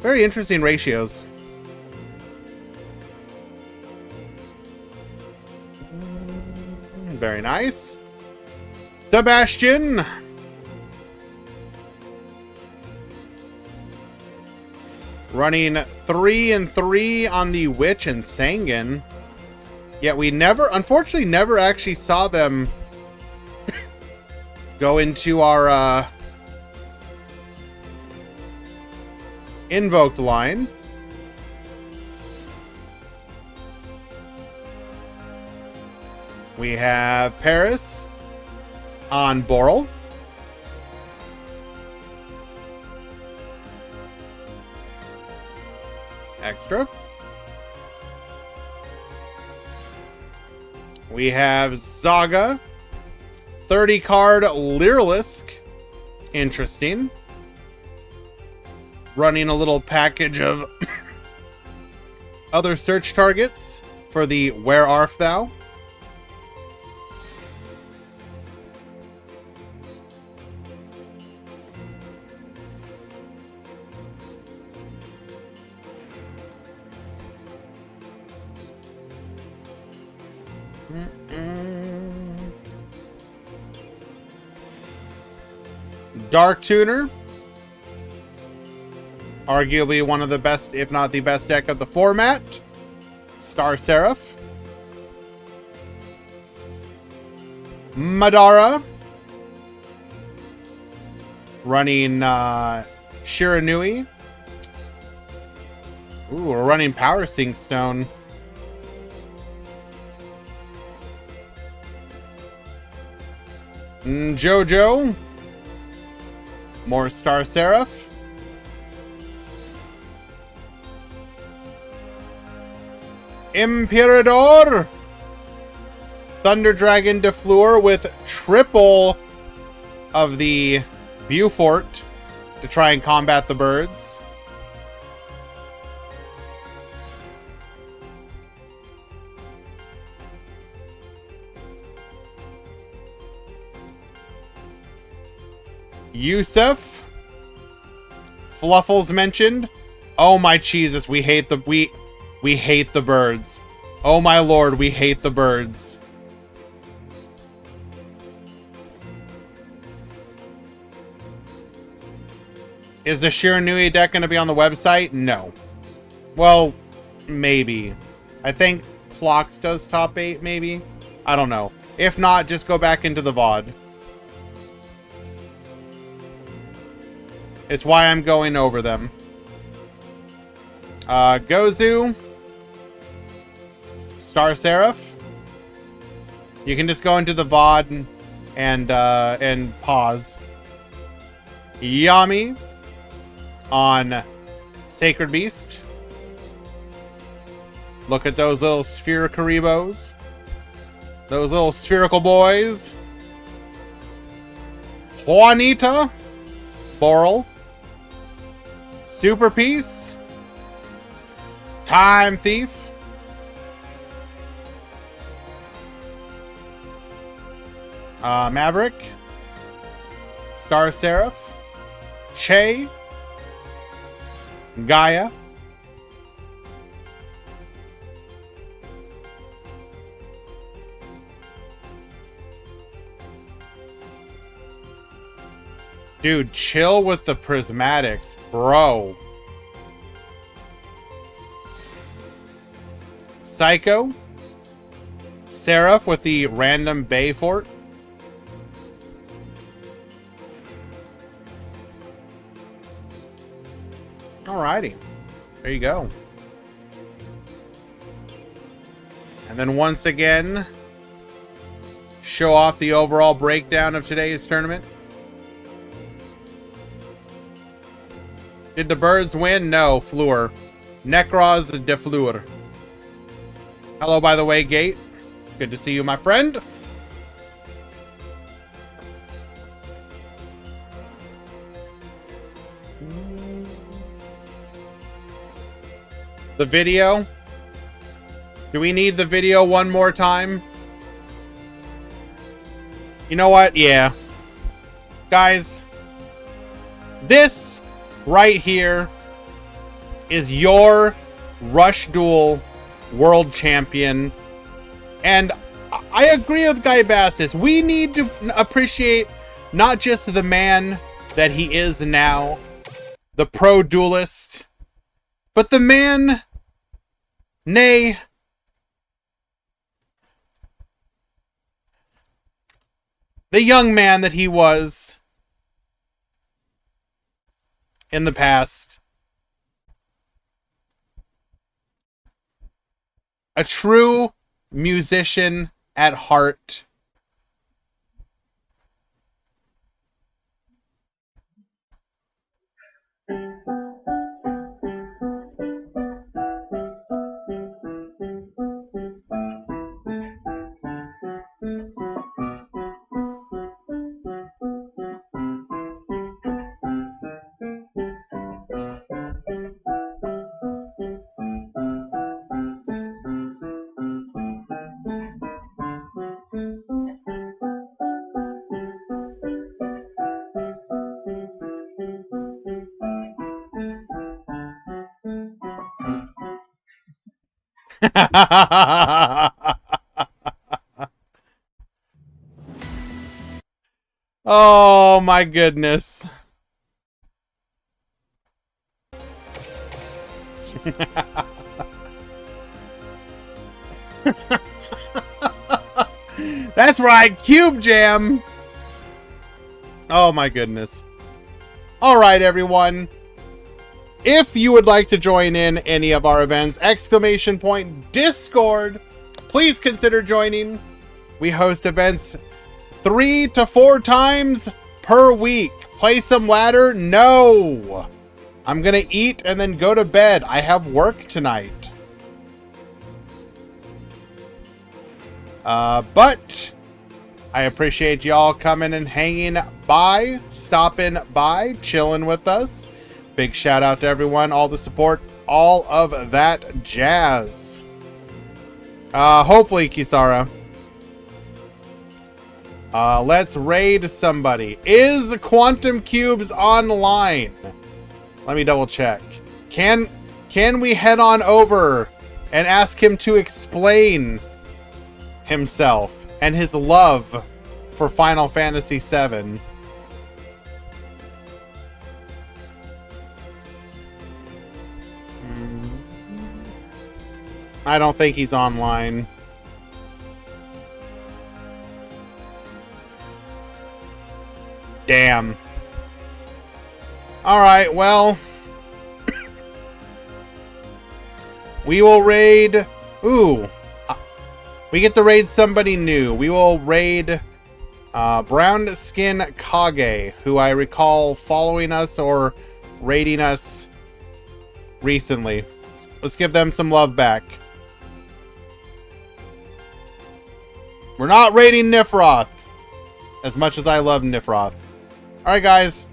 Very interesting ratios. Very nice. Sebastian. Running 3 and 3 on the Witch and Sangan. Yet we unfortunately never actually saw them go into our invoked line. We have Paris on Boral. Extra. We have Zaga. 30 card Lyrilisk. Interesting. Running a little package of other search targets for the Where Art Thou? Dark Tuner. Arguably one of the best, if not the best deck of the format. Star Seraph. Madara. Running Shiranui. Ooh, we're running Power Sync Stone. Jojo. More Star Seraph. Imperador. Thunder Dragon Defleur with triple of the Beaufort to try and combat the birds. Yusuf. Fluffles mentioned. Oh my Jesus, we hate the we hate the birds. Oh my lord, we hate the birds. Is the Shiranui deck going to be on the website? No. Well, maybe. I think Plox does top 8, maybe. I don't know. If not, just go back into the VOD. It's why I'm going over them. Gozu. Star Seraph. You can just go into the VOD and pause. Yami on Sacred Beast. Look at those little Sphericaribo's. Those little spherical boys. Juanita. Boral. Super Piece. Time Thief. Maverick. Star Seraph. Che. Gaia. Dude, chill with the prismatics, bro. Psycho. Seraph with the random Bayfort. Alrighty. There you go. And then once again, show off the overall breakdown of today's tournament. Did the birds win? No, Fleur. Necros de Fleur. Hello, by the way, Gate. Good to see you, my friend. The video. Do we need the video one more time? You know what? Yeah. Guys, this right here is your Rush Duel World Champion. And I agree with Guy Bassis. We need to appreciate not just the man that he is now, the pro duelist, but the man, nay, the young man that he was in the past. A true musician at heart. Oh my goodness. That's right, Cube Jam. Oh my goodness. All right, everyone. If you would like to join in any of our events, !Discord, please consider joining. We host events 3 to 4 times per week. Play some ladder? No. I'm gonna eat and then go to bed. I have work tonight. But I appreciate y'all coming and hanging by, stopping by, chilling with us. Big shout out to everyone, all the support, all of that jazz. Hopefully, Kisara. Let's raid somebody. Is Quantum Cubes online? Let me double check. Can we head on over and ask him to explain himself and his love for Final Fantasy VII? I don't think he's online. Damn. Alright, well. We will raid... Ooh. We get to raid somebody new. We will raid Brown Skin Kage, who I recall following us or raiding us recently. Let's give them some love back. We're not raiding Nifroth, as much as I love Nifroth. Alright, guys.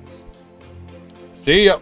See ya.